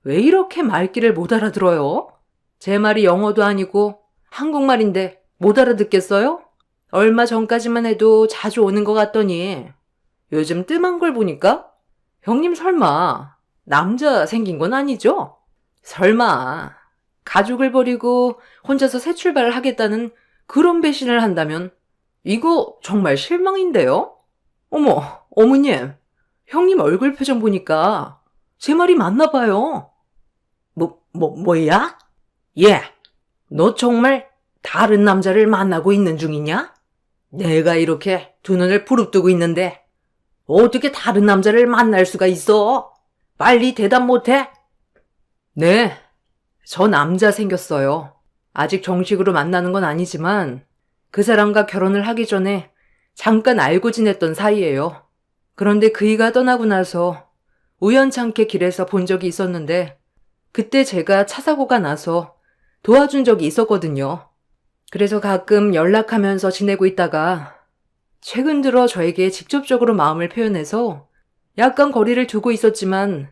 왜 이렇게 말귀를 못 알아들어요? 제 말이 영어도 아니고 한국말인데 못 알아듣겠어요? 얼마 전까지만 해도 자주 오는 것 같더니 요즘 뜸한 걸 보니까 형님 설마 남자 생긴 건 아니죠? 설마 가족을 버리고 혼자서 새 출발을 하겠다는 그런 배신을 한다면 이거 정말 실망인데요? 어머, 어머님, 형님 얼굴 표정 보니까 제 말이 맞나 봐요. 뭐야? 얘, 너 정말 다른 남자를 만나고 있는 중이냐? 내가 이렇게 두 눈을 부릅뜨고 있는데 어떻게 다른 남자를 만날 수가 있어? 빨리 대답 못해? 네, 저 남자 생겼어요. 아직 정식으로 만나는 건 아니지만 그 사람과 결혼을 하기 전에 잠깐 알고 지냈던 사이예요. 그런데 그이가 떠나고 나서 우연찮게 길에서 본 적이 있었는데 그때 제가 차 사고가 나서 도와준 적이 있었거든요. 그래서 가끔 연락하면서 지내고 있다가 최근 들어 저에게 직접적으로 마음을 표현해서 약간 거리를 두고 있었지만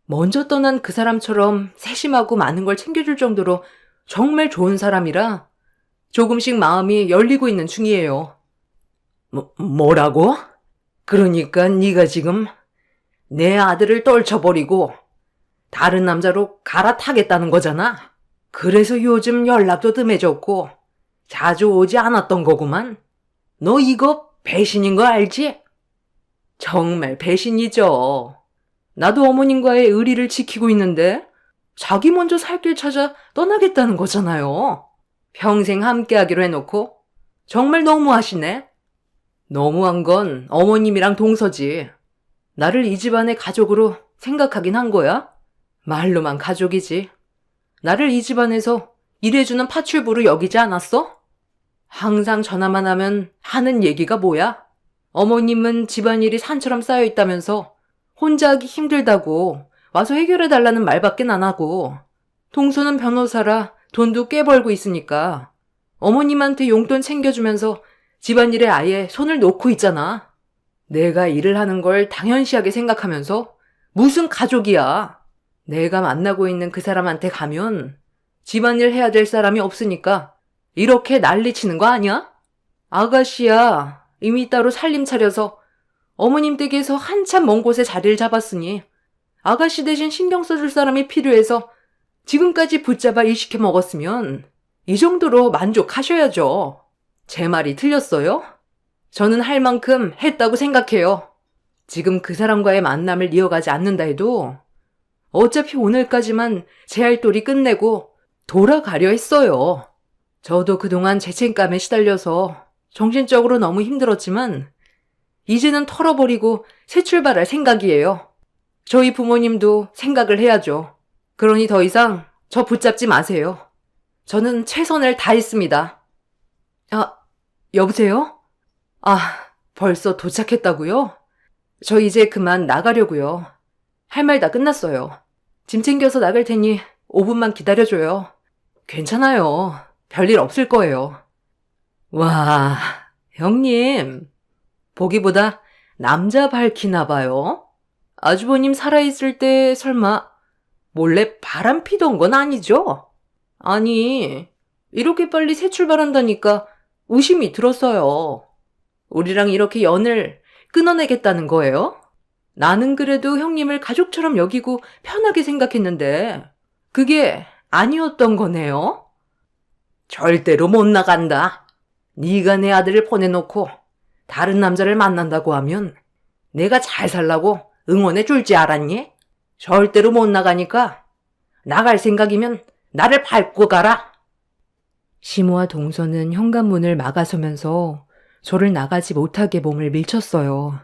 먼저 떠난 그 사람처럼 세심하고 많은 걸 챙겨줄 정도로 정말 좋은 사람이라 조금씩 마음이 열리고 있는 중이에요. 뭐라고? 그러니까 네가 지금 내 아들을 떨쳐버리고 다른 남자로 갈아타겠다는 거잖아. 그래서 요즘 연락도 뜸해졌고 자주 오지 않았던 거구만. 너 이거 배신인 거 알지? 정말 배신이죠. 나도 어머님과의 의리를 지키고 있는데 자기 먼저 살 길 찾아 떠나겠다는 거잖아요. 평생 함께하기로 해놓고 정말 너무하시네. 너무한 건 어머님이랑 동서지. 나를 이 집안의 가족으로 생각하긴 한 거야? 말로만 가족이지. 나를 이 집안에서 일해주는 파출부로 여기지 않았어? 항상 전화만 하면 하는 얘기가 뭐야? 어머님은 집안일이 산처럼 쌓여있다면서 혼자 하기 힘들다고 와서 해결해달라는 말밖엔 안 하고 동서는 변호사라 돈도 꽤 벌고 있으니까 어머님한테 용돈 챙겨주면서 집안일에 아예 손을 놓고 있잖아. 내가 일을 하는 걸 당연시하게 생각하면서 무슨 가족이야. 내가 만나고 있는 그 사람한테 가면 집안일 해야 될 사람이 없으니까 이렇게 난리치는 거 아니야? 아가씨야, 이미 따로 살림 차려서 어머님 댁에서 한참 먼 곳에 자리를 잡았으니 아가씨 대신 신경 써줄 사람이 필요해서 지금까지 붙잡아 일 시켜 먹었으면 이 정도로 만족하셔야죠. 제 말이 틀렸어요? 저는 할 만큼 했다고 생각해요. 지금 그 사람과의 만남을 이어가지 않는다 해도 어차피 오늘까지만 제 할 도리 끝내고 돌아가려 했어요. 저도 그동안 죄책감에 시달려서 정신적으로 너무 힘들었지만 이제는 털어버리고 새 출발할 생각이에요. 저희 부모님도 생각을 해야죠. 그러니 더 이상 저 붙잡지 마세요. 저는 최선을 다했습니다. 아, 여보세요? 아, 벌써 도착했다고요? 저 이제 그만 나가려고요. 할 말 다 끝났어요. 짐 챙겨서 나갈 테니 5분만 기다려줘요. 괜찮아요. 별일 없을 거예요. 와, 형님. 보기보다 남자 밝히나 봐요. 아주버님 살아있을 때 설마 몰래 바람 피던 건 아니죠? 아니, 이렇게 빨리 새 출발한다니까 의심이 들었어요. 우리랑 이렇게 연을 끊어내겠다는 거예요? 나는 그래도 형님을 가족처럼 여기고 편하게 생각했는데 그게 아니었던 거네요? 절대로 못 나간다. 네가 내 아들을 보내놓고 다른 남자를 만난다고 하면 내가 잘 살라고 응원해 줄지 알았니? 절대로 못 나가니까 나갈 생각이면 나를 밟고 가라. 시모와 동서는 현관문을 막아서면서 저를 나가지 못하게 몸을 밀쳤어요.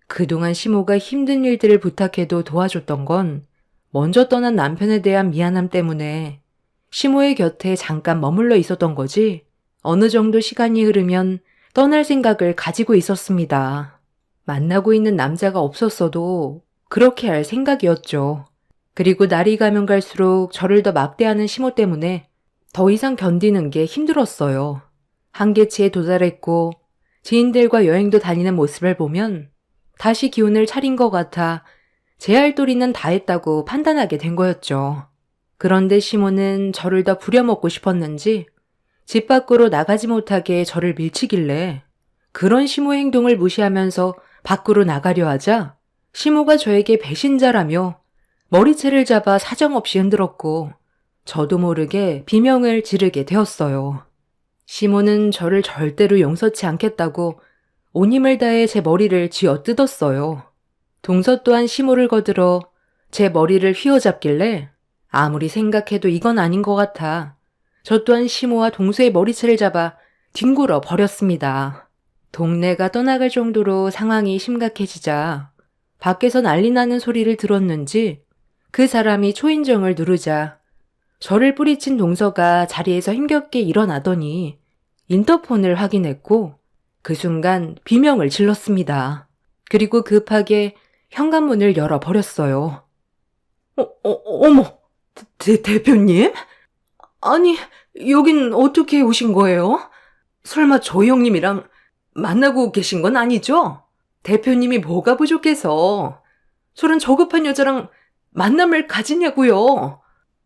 그동안 시모가 힘든 일들을 부탁해도 도와줬던 건 먼저 떠난 남편에 대한 미안함 때문에 시모의 곁에 잠깐 머물러 있었던 거지 어느 정도 시간이 흐르면 떠날 생각을 가지고 있었습니다. 만나고 있는 남자가 없었어도 그렇게 할 생각이었죠. 그리고 날이 가면 갈수록 저를 더 막대하는 시모 때문에 더 이상 견디는 게 힘들었어요. 한계치에 도달했고 지인들과 여행도 다니는 모습을 보면 다시 기운을 차린 것 같아 제 할 도리는 다 했다고 판단하게 된 거였죠. 그런데 시모는 저를 더 부려먹고 싶었는지 집 밖으로 나가지 못하게 저를 밀치길래 그런 시모의 행동을 무시하면서 밖으로 나가려 하자 시모가 저에게 배신자라며 머리채를 잡아 사정없이 흔들었고 저도 모르게 비명을 지르게 되었어요. 시모는 저를 절대로 용서치 않겠다고 온 힘을 다해 제 머리를 쥐어뜯었어요. 동서 또한 시모를 거들어 제 머리를 휘어잡길래 아무리 생각해도 이건 아닌 것 같아 저 또한 시모와 동서의 머리채를 잡아 뒹굴어 버렸습니다. 동네가 떠나갈 정도로 상황이 심각해지자 밖에서 난리 나는 소리를 들었는지 그 사람이 초인종을 누르자 저를 뿌리친 동서가 자리에서 힘겹게 일어나더니 인터폰을 확인했고 그 순간 비명을 질렀습니다. 그리고 급하게 현관문을 열어버렸어요. 어머, 대표님? 아니, 여긴 어떻게 오신 거예요? 설마 저희 형님이랑 만나고 계신 건 아니죠? 대표님이 뭐가 부족해서 저런 저급한 여자랑 만남을 가지냐고요.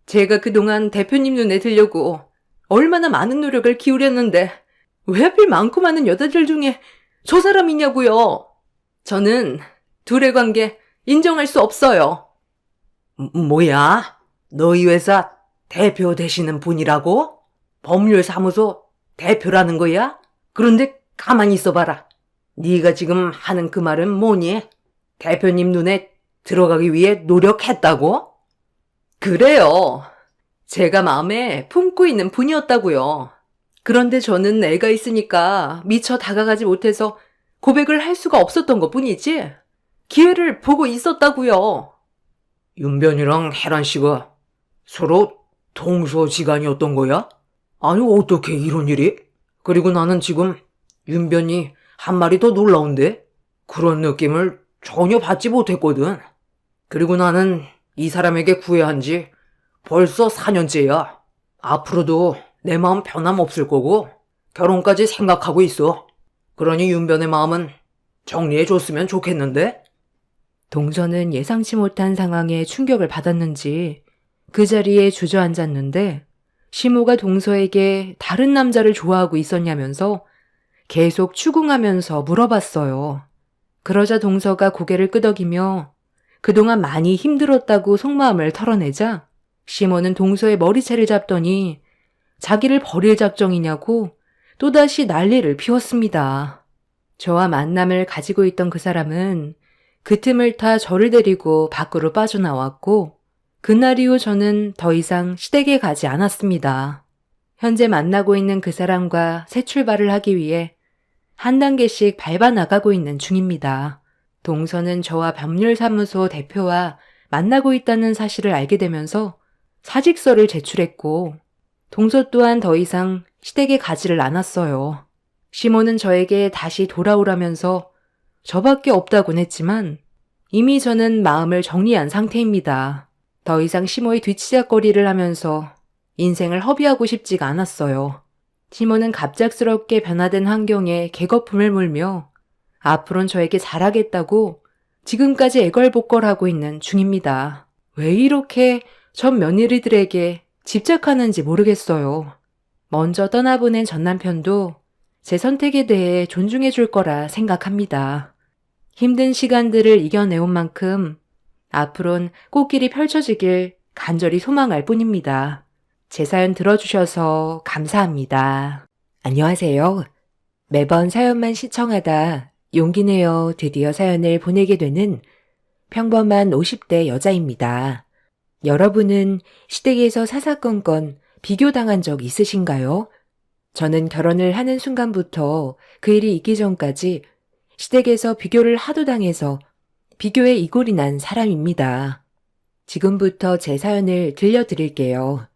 제가 그동안 대표님 눈에 들려고 얼마나 많은 노력을 기울였는데 왜 하필 많고 많은 여자들 중에 저 사람이냐고요. 저는 둘의 관계 인정할 수 없어요. 뭐야? 너희 회사 대표 되시는 분이라고? 법률사무소 대표라는 거야? 그런데 가만히 있어봐라. 네가 지금 하는 그 말은 뭐니? 대표님 눈에 들어가기 위해 노력했다고? 그래요. 제가 마음에 품고 있는 분이었다고요. 그런데 저는 애가 있으니까 미처 다가가지 못해서 고백을 할 수가 없었던 것뿐이지 기회를 보고 있었다고요. 윤변이랑 혜란 씨가 서로 동서지간이었던 거야? 아니 어떻게 이런 일이? 그리고 나는 지금 윤변이 한 마리 더 놀라운데 그런 느낌을 전혀 받지 못했거든. 그리고 나는 이 사람에게 구애한 지 벌써 4년째야. 앞으로도 내 마음 변함없을 거고 결혼까지 생각하고 있어. 그러니 윤변의 마음은 정리해줬으면 좋겠는데? 동서는 예상치 못한 상황에 충격을 받았는지 그 자리에 주저앉았는데 시모가 동서에게 다른 남자를 좋아하고 있었냐면서 계속 추궁하면서 물어봤어요. 그러자 동서가 고개를 끄덕이며 그동안 많이 힘들었다고 속마음을 털어내자 시모는 동서의 머리채를 잡더니 자기를 버릴 작정이냐고 또다시 난리를 피웠습니다. 저와 만남을 가지고 있던 그 사람은 그 틈을 타 저를 데리고 밖으로 빠져나왔고 그날 이후 저는 더 이상 시댁에 가지 않았습니다. 현재 만나고 있는 그 사람과 새 출발을 하기 위해 한 단계씩 밟아 나가고 있는 중입니다. 동서는 저와 법률사무소 대표와 만나고 있다는 사실을 알게 되면서 사직서를 제출했고 동서 또한 더 이상 시댁에 가지를 않았어요. 시모는 저에게 다시 돌아오라면서 저밖에 없다곤 했지만 이미 저는 마음을 정리한 상태입니다. 더 이상 시모의 뒤치작거리를 하면서 인생을 허비하고 싶지가 않았어요. 시모는 갑작스럽게 변화된 환경에 개거품을 물며 앞으론 저에게 잘하겠다고 지금까지 애걸복걸하고 있는 중입니다. 왜 이렇게 전 며느리들에게 집착하는지 모르겠어요. 먼저 떠나보낸 전 남편도 제 선택에 대해 존중해 줄 거라 생각합니다. 힘든 시간들을 이겨내온 만큼 앞으론 꽃길이 펼쳐지길 간절히 소망할 뿐입니다. 제 사연 들어주셔서 감사합니다. 안녕하세요. 매번 사연만 시청하다 용기 내어 드디어 사연을 보내게 되는 평범한 50대 여자입니다. 여러분은 시댁에서 사사건건 비교당한 적 있으신가요? 저는 결혼을 하는 순간부터 그 일이 있기 전까지 시댁에서 비교를 하도 당해서 비교에 이골이 난 사람입니다. 지금부터 제 사연을 들려드릴게요.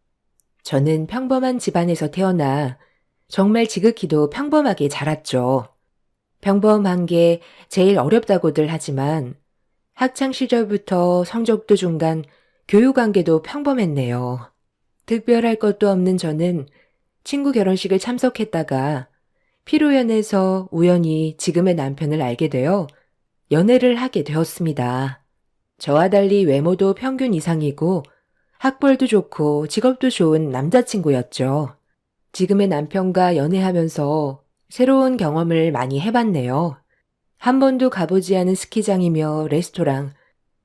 저는 평범한 집안에서 태어나 정말 지극히도 평범하게 자랐죠. 평범한 게 제일 어렵다고들 하지만 학창 시절부터 성적도 중간, 교육 관계도 평범했네요. 특별할 것도 없는 저는 친구 결혼식을 참석했다가 피로연에서 우연히 지금의 남편을 알게 되어 연애를 하게 되었습니다. 저와 달리 외모도 평균 이상이고 학벌도 좋고 직업도 좋은 남자친구였죠. 지금의 남편과 연애하면서 새로운 경험을 많이 해봤네요. 한 번도 가보지 않은 스키장이며 레스토랑,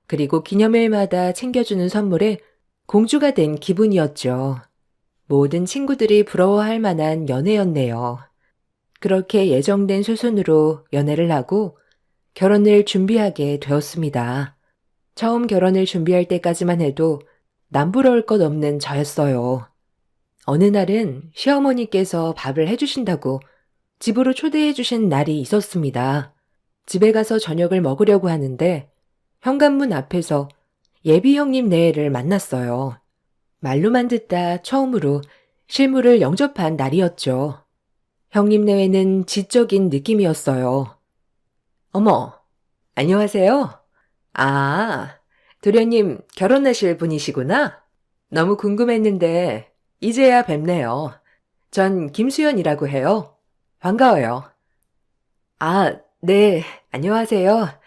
그리고 기념일마다 챙겨주는 선물에 공주가 된 기분이었죠. 모든 친구들이 부러워할 만한 연애였네요. 그렇게 예정된 수순으로 연애를 하고 결혼을 준비하게 되었습니다. 처음 결혼을 준비할 때까지만 해도 남부러울 것 없는 저였어요. 어느 날은 시어머니께서 밥을 해주신다고 집으로 초대해 주신 날이 있었습니다. 집에 가서 저녁을 먹으려고 하는데 현관문 앞에서 예비 형님 네를 만났어요. 말로만 듣다 처음으로 실물을 영접한 날이었죠. 형님 내외는 지적인 느낌이었어요. 어머, 안녕하세요. 아, 도련님 결혼하실 분이시구나? 너무 궁금했는데 이제야 뵙네요. 전 김수연이라고 해요. 반가워요. 아, 네, 안녕하세요.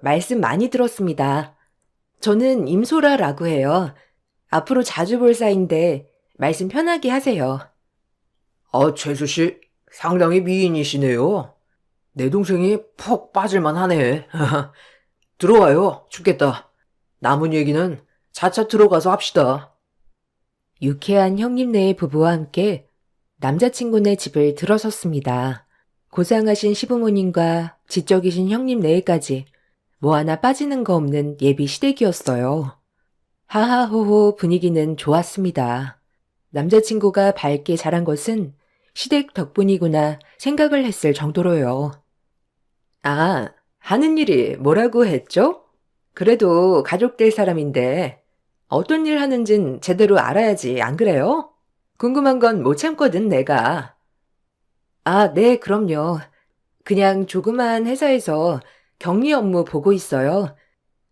말씀 많이 들었습니다. 저는 임소라라고 해요. 앞으로 자주 볼 사이인데 말씀 편하게 하세요. 최수 씨, 상당히 미인이시네요. 내 동생이 푹 빠질만 하네. 들어와요. 춥겠다. 남은 얘기는 차차 들어가서 합시다. 유쾌한 형님네의 부부와 함께 남자친구네 집을 들어섰습니다. 고상하신 시부모님과 지적이신 형님네까지 뭐 하나 빠지는 거 없는 예비 시댁이었어요. 하하호호 분위기는 좋았습니다. 남자친구가 밝게 자란 것은 시댁 덕분이구나 생각을 했을 정도로요. 아, 하는 일이 뭐라고 했죠? 그래도 가족 될 사람인데 어떤 일 하는진 제대로 알아야지, 안 그래요? 궁금한 건 못 참거든, 내가. 아, 네, 그럼요. 그냥 조그만 회사에서 격리 업무 보고 있어요.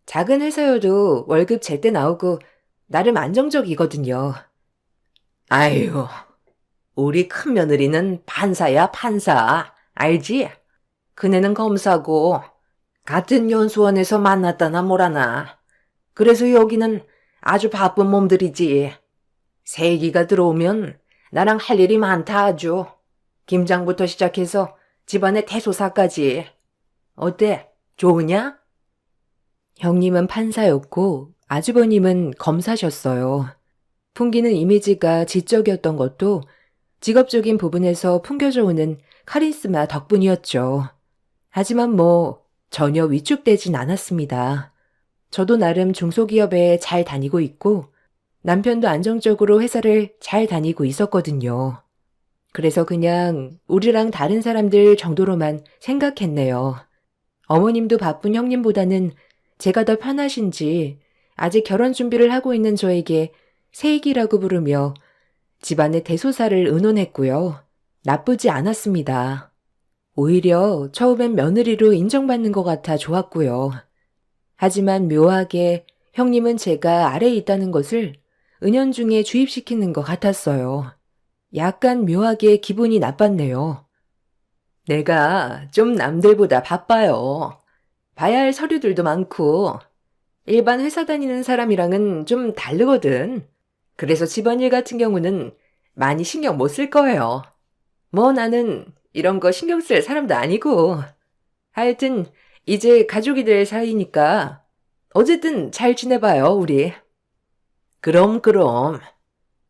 작은 회사여도 월급 제때 나오고 나름 안정적이거든요. 아유, 우리 큰며느리는 판사야, 판사. 알지? 그네는 검사고, 같은 연수원에서 만났다나 뭐라나. 그래서 여기는 아주 바쁜 몸들이지. 세기가 들어오면 나랑 할 일이 많다 아주. 김장부터 시작해서 집안의 대소사까지. 어때? 좋으냐? 형님은 판사였고 아주버님은 검사셨어요. 풍기는 이미지가 지적이었던 것도 직업적인 부분에서 풍겨져 오는 카리스마 덕분이었죠. 하지만 전혀 위축되진 않았습니다. 저도 나름 중소기업에 잘 다니고 있고 남편도 안정적으로 회사를 잘 다니고 있었거든요. 그래서 그냥 우리랑 다른 사람들 정도로만 생각했네요. 어머님도 바쁜 형님보다는 제가 더 편하신지 아직 결혼 준비를 하고 있는 저에게 세익이라고 부르며 집안의 대소사를 의논했고요. 나쁘지 않았습니다. 오히려 처음엔 며느리로 인정받는 것 같아 좋았고요. 하지만 묘하게 형님은 제가 아래에 있다는 것을 은연중에 주입시키는 것 같았어요. 약간 묘하게 기분이 나빴네요. 내가 좀 남들보다 바빠요. 봐야 할 서류들도 많고 일반 회사 다니는 사람이랑은 좀 다르거든. 그래서 집안일 같은 경우는 많이 신경 못 쓸 거예요. 나는 이런 거 신경 쓸 사람도 아니고. 하여튼 이제 가족이 될 사이니까 어쨌든 잘 지내봐요, 우리. 그럼.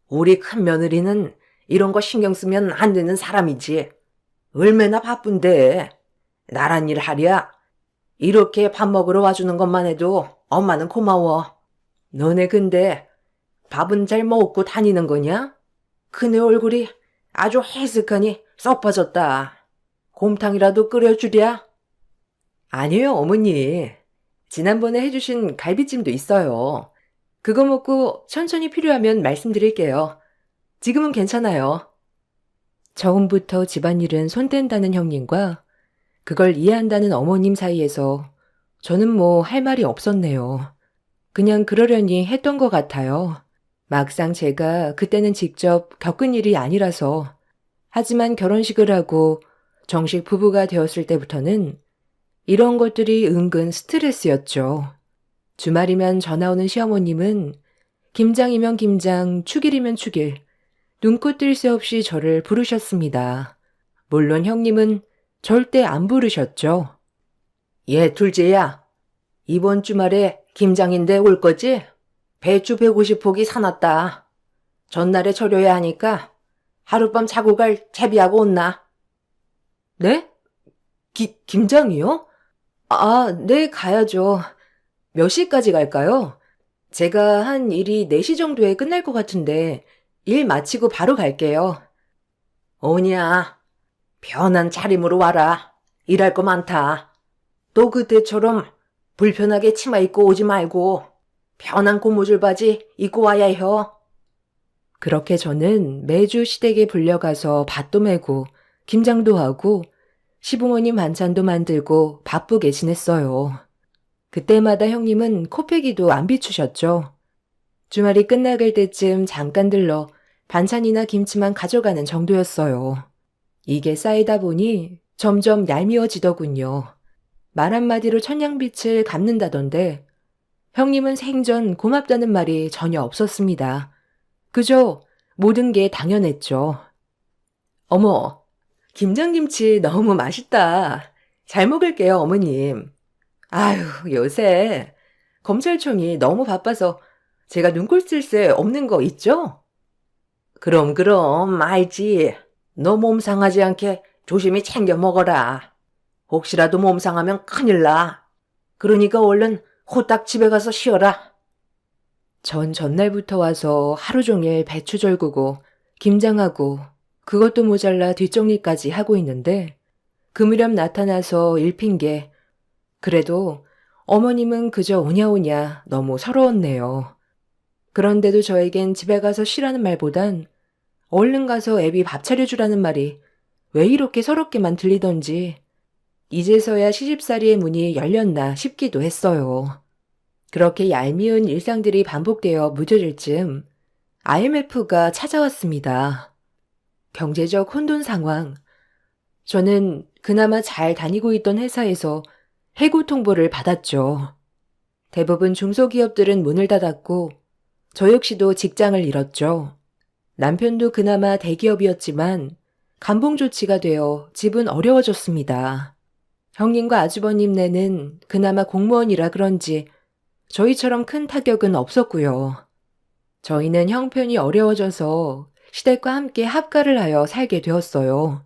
우리 큰며느리는 이런 거 신경 쓰면 안 되는 사람이지. 얼마나 바쁜데. 나란 일 하랴. 이렇게 밥 먹으러 와주는 것만 해도 엄마는 고마워. 너네 근데 밥은 잘 먹고 다니는 거냐? 그네 얼굴이 아주 해슥하니 썩 빠졌다. 곰탕이라도 끓여주랴? 아니에요, 어머니. 지난번에 해주신 갈비찜도 있어요. 그거 먹고 천천히 필요하면 말씀드릴게요. 지금은 괜찮아요. 처음부터 집안일은 손 뗀다는 형님과 그걸 이해한다는 어머님 사이에서 저는 할 말이 없었네요. 그냥 그러려니 했던 것 같아요. 막상 제가 그때는 직접 겪은 일이 아니라서. 하지만 결혼식을 하고 정식 부부가 되었을 때부터는 이런 것들이 은근 스트레스였죠. 주말이면 전화 오는 시어머님은 김장이면 김장, 축일이면 축일, 눈코 뜰 새 없이 저를 부르셨습니다. 물론 형님은 절대 안 부르셨죠. 둘째야. 이번 주말에 김장인데 올 거지? 배추 150포기 사놨다. 전날에 절여야 하니까 하룻밤 자고 갈 채비하고 온나? 네? 김장이요? 아, 네, 가야죠. 몇 시까지 갈까요? 제가 한 일이 4시 정도에 끝날 것 같은데 일 마치고 바로 갈게요. 오냐, 편한 차림으로 와라. 일할 거 많다. 또 그때처럼 불편하게 치마 입고 오지 말고 편한 고무줄 바지 입고 와야 해요. 그렇게 저는 매주 시댁에 불려가서 밭도 메고 김장도 하고 시부모님 반찬도 만들고 바쁘게 지냈어요. 그때마다 형님은 코빼기도 안 비추셨죠. 주말이 끝나갈 때쯤 잠깐 들러 반찬이나 김치만 가져가는 정도였어요. 이게 쌓이다 보니 점점 얄미워지더군요. 말 한마디로 천냥빛을 갚는다던데 형님은 생전 고맙다는 말이 전혀 없었습니다. 그저 모든 게 당연했죠. 어머, 김장김치 너무 맛있다. 잘 먹을게요, 어머님. 아유, 요새 검찰총이 너무 바빠서 제가 눈꼴 쓸 새 없는 거 있죠? 그럼 알지. 너 몸 상하지 않게 조심히 챙겨 먹어라. 혹시라도 몸 상하면 큰일 나. 그러니까 얼른 호딱 집에 가서 쉬어라. 전 전날부터 와서 하루 종일 배추 절구고 김장하고 그것도 모자라 뒷정리까지 하고 있는데 그 무렵 나타나서 일핑계. 그래도 어머님은 그저 오냐오냐 너무 서러웠네요. 그런데도 저에겐 집에 가서 쉬라는 말보단 얼른 가서 애비 밥 차려주라는 말이 왜 이렇게 서럽게만 들리던지 이제서야 시집살이의 문이 열렸나 싶기도 했어요. 그렇게 얄미운 일상들이 반복되어 무뎌질 즈음 IMF가 찾아왔습니다. 경제적 혼돈 상황. 저는 그나마 잘 다니고 있던 회사에서 해고 통보를 받았죠. 대부분 중소기업들은 문을 닫았고 저 역시도 직장을 잃었죠. 남편도 그나마 대기업이었지만 감봉 조치가 되어 집은 어려워졌습니다. 형님과 아주버님네는 그나마 공무원이라 그런지 저희처럼 큰 타격은 없었고요. 저희는 형편이 어려워져서 시댁과 함께 합가를 하여 살게 되었어요.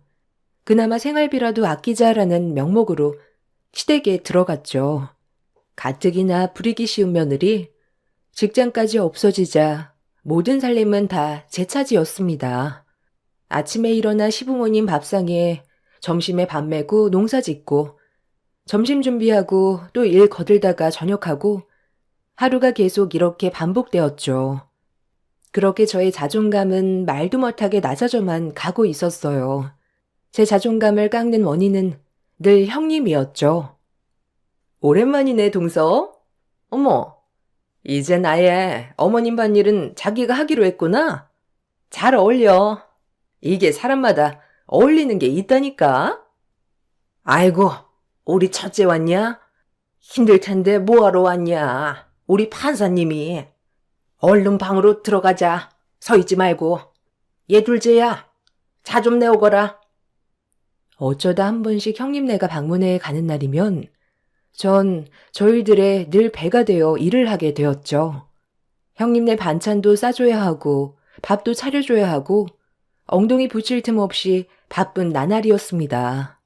그나마 생활비라도 아끼자라는 명목으로 시댁에 들어갔죠. 가뜩이나 부리기 쉬운 며느리, 직장까지 없어지자 모든 살림은 다 제 차지였습니다. 아침에 일어나 시부모님 밥상에 점심에 밥 메고 농사 짓고 점심 준비하고 또 일 거들다가 저녁하고 하루가 계속 이렇게 반복되었죠. 그렇게 저의 자존감은 말도 못하게 낮아져만 가고 있었어요. 제 자존감을 깎는 원인은 늘 형님이었죠. 오랜만이네, 동서. 어머, 이젠 아예 어머님 밭일은 자기가 하기로 했구나. 잘 어울려. 이게 사람마다 어울리는 게 있다니까. 아이고, 우리 첫째 왔냐? 힘들 텐데 뭐하러 왔냐? 우리 판사님이. 얼른 방으로 들어가자. 서 있지 말고. 얘 둘째야, 차 좀 내오거라. 어쩌다 한 번씩 형님네가 방문해 가는 날이면 전 저희들의 늘 배가 되어 일을 하게 되었죠. 형님네 반찬도 싸줘야 하고 밥도 차려줘야 하고 엉덩이 붙일 틈 없이 바쁜 나날이었습니다.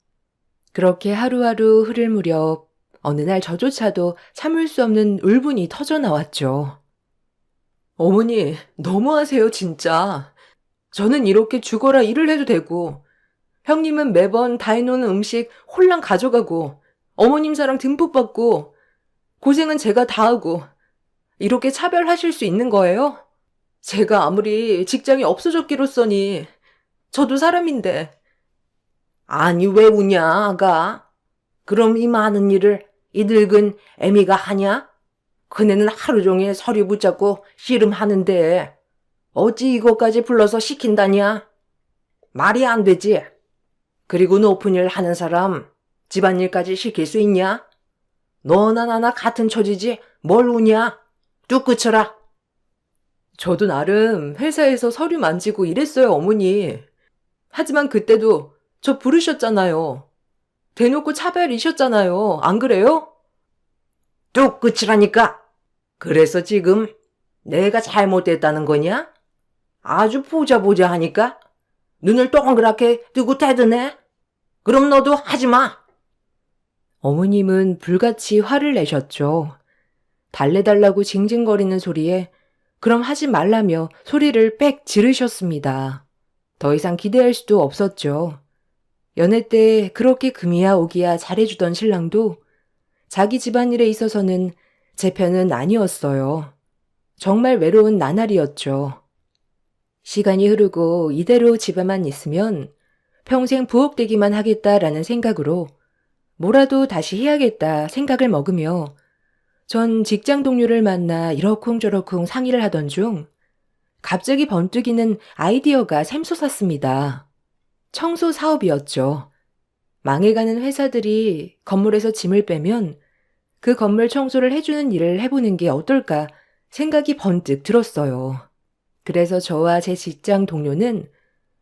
그렇게 하루하루 흐를 무렵 어느 날 저조차도 참을 수 없는 울분이 터져 나왔죠. 어머니, 너무하세요, 진짜. 저는 이렇게 죽어라 일을 해도 되고 형님은 매번 다 해놓은 음식 홀랑 가져가고 어머님 사랑 듬뿍 받고 고생은 제가 다 하고 이렇게 차별하실 수 있는 거예요? 제가 아무리 직장이 없어졌기로써니 저도 사람인데. 아니 왜 우냐 아가? 그럼 이 많은 일을 이 늙은 애미가 하냐? 그네는 하루 종일 서류 붙잡고 씨름하는데 어찌 이것까지 불러서 시킨다냐? 말이 안 되지. 그리고 높은 일 하는 사람 집안일까지 시킬 수 있냐? 너나 나나 같은 처지지 뭘 우냐? 뚝 그쳐라. 저도 나름 회사에서 서류 만지고 이랬어요, 어머니. 하지만 그때도 저 부르셨잖아요. 대놓고 차별이셨잖아요. 안 그래요? 뚝 그치라니까. 그래서 지금 내가 잘못됐다는 거냐? 아주 보자 하니까 눈을 동그랗게 뜨고 대드네. 그럼 너도 하지 마. 어머님은 불같이 화를 내셨죠. 달래달라고 징징거리는 소리에 그럼 하지 말라며 소리를 빽 지르셨습니다. 더 이상 기대할 수도 없었죠. 연애 때 그렇게 금이야 오기야 잘해주던 신랑도 자기 집안일에 있어서는 제 편은 아니었어요. 정말 외로운 나날이었죠. 시간이 흐르고 이대로 집에만 있으면 평생 부엌대기만 하겠다라는 생각으로 뭐라도 다시 해야겠다 생각을 먹으며 전 직장 동료를 만나 이러쿵저러쿵 상의를 하던 중 갑자기 번뜩이는 아이디어가 샘솟았습니다. 청소 사업이었죠. 망해가는 회사들이 건물에서 짐을 빼면 그 건물 청소를 해주는 일을 해보는 게 어떨까 생각이 번뜩 들었어요. 그래서 저와 제 직장 동료는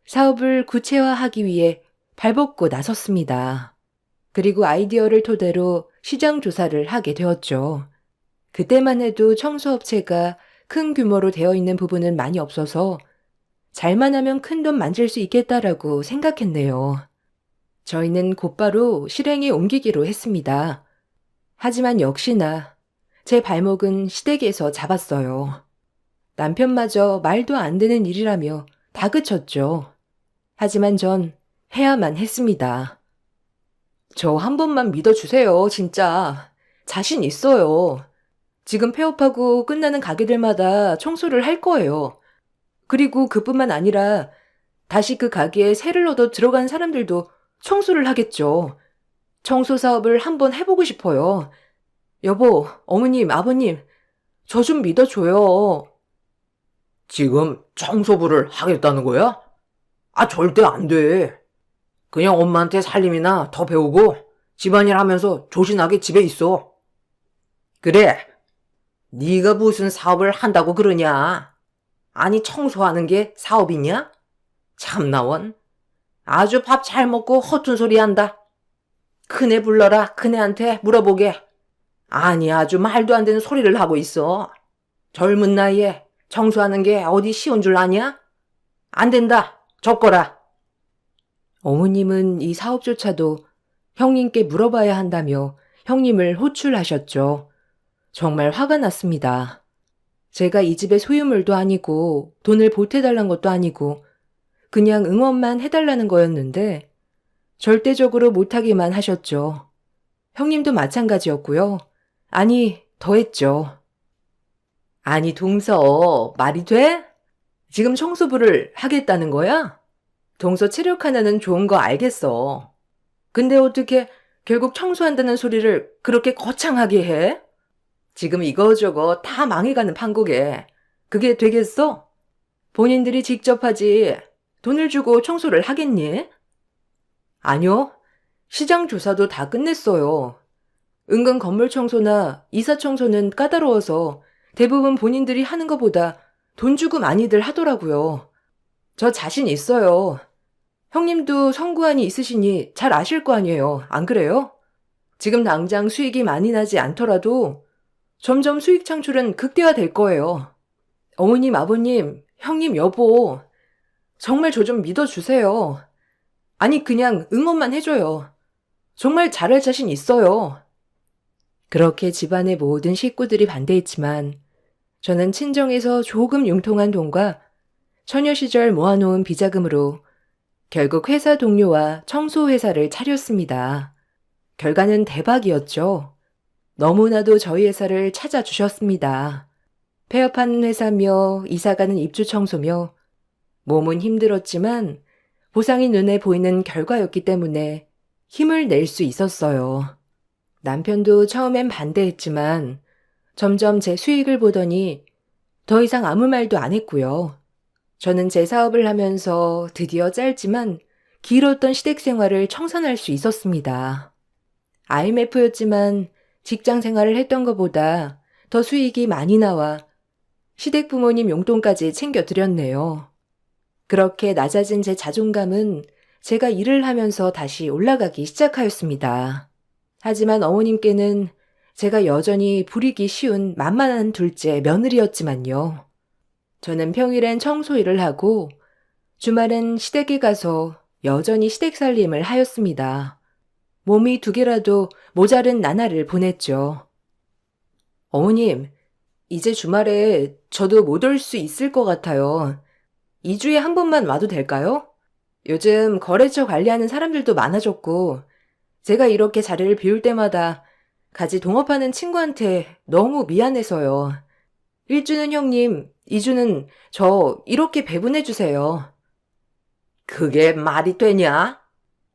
사업을 구체화하기 위해 발벗고 나섰습니다. 그리고 아이디어를 토대로 시장 조사를 하게 되었죠. 그때만 해도 청소업체가 큰 규모로 되어 있는 부분은 많이 없어서 잘만 하면 큰돈 만질 수 있겠다라고 생각했네요. 저희는 곧바로 실행에 옮기기로 했습니다. 하지만 역시나 제 발목은 시댁에서 잡았어요. 남편마저 말도 안 되는 일이라며 다그쳤죠. 하지만 전 해야만 했습니다. 저 한 번만 믿어주세요, 진짜. 자신 있어요. 지금 폐업하고 끝나는 가게들마다 청소를 할 거예요. 그리고 그뿐만 아니라 다시 그 가게에 새를 얻어 들어간 사람들도 청소를 하겠죠. 청소 사업을 한번 해보고 싶어요. 여보, 어머님, 아버님, 저 좀 믿어줘요. 지금 청소부를 하겠다는 거야? 아, 절대 안 돼. 그냥 엄마한테 살림이나 더 배우고 집안일 하면서 조신하게 집에 있어. 그래, 네가 무슨 사업을 한다고 그러냐? 아니, 청소하는 게 사업이냐? 참나원, 아주 밥 잘 먹고 허튼 소리 한다. 큰애 불러라, 큰애한테 물어보게. 아니, 아주 말도 안 되는 소리를 하고 있어. 젊은 나이에 청소하는 게 어디 쉬운 줄 아냐? 안 된다, 접거라. 어머님은 이 사업조차도 형님께 물어봐야 한다며 형님을 호출하셨죠. 정말 화가 났습니다. 제가 이 집의 소유물도 아니고 돈을 보태달란 것도 아니고 그냥 응원만 해달라는 거였는데 절대적으로 못하기만 하셨죠. 형님도 마찬가지였고요. 아니, 더했죠. 아니, 동서, 말이 돼? 지금 청소부를 하겠다는 거야? 동서 체력 하나는 좋은 거 알겠어. 근데 어떻게 결국 청소한다는 소리를 그렇게 거창하게 해? 지금 이거저거 다 망해가는 판국에 그게 되겠어? 본인들이 직접 하지 돈을 주고 청소를 하겠니? 아니요. 시장 조사도 다 끝냈어요. 은근 건물 청소나 이사 청소는 까다로워서 대부분 본인들이 하는 것보다 돈 주고 많이들 하더라고요. 저 자신 있어요. 형님도 성구안이 있으시니 잘 아실 거 아니에요. 안 그래요? 지금 당장 수익이 많이 나지 않더라도 점점 수익 창출은 극대화될 거예요. 어머님, 아버님, 형님, 여보, 정말 저 좀 믿어주세요. 아니, 그냥 응원만 해줘요. 정말 잘할 자신 있어요. 그렇게 집안의 모든 식구들이 반대했지만 저는 친정에서 조금 융통한 돈과 처녀 시절 모아놓은 비자금으로 결국 회사 동료와 청소회사를 차렸습니다. 결과는 대박이었죠. 너무나도 저희 회사를 찾아주셨습니다. 폐업하는 회사며 이사가는 입주 청소며 몸은 힘들었지만 보상이 눈에 보이는 결과였기 때문에 힘을 낼 수 있었어요. 남편도 처음엔 반대했지만 점점 제 수익을 보더니 더 이상 아무 말도 안 했고요. 저는 제 사업을 하면서 드디어 짧지만 길었던 시댁 생활을 청산할 수 있었습니다. IMF였지만 직장 생활을 했던 것보다 더 수익이 많이 나와 시댁 부모님 용돈까지 챙겨드렸네요. 그렇게 낮아진 제 자존감은 제가 일을 하면서 다시 올라가기 시작하였습니다. 하지만 어머님께는 제가 여전히 부리기 쉬운 만만한 둘째 며느리였지만요. 저는 평일엔 청소 일을 하고 주말엔 시댁에 가서 여전히 시댁 살림을 하였습니다. 몸이 2개라도 모자른 나날을 보냈죠. 어머님, 이제 주말에 저도 못 올 수 있을 것 같아요. 2주에 한 번만 와도 될까요? 요즘 거래처 관리하는 사람들도 많아졌고 제가 이렇게 자리를 비울 때마다 같이 동업하는 친구한테 너무 미안해서요. 1주는 형님, 2주는 저 이렇게 배분해주세요. 그게 말이 되냐?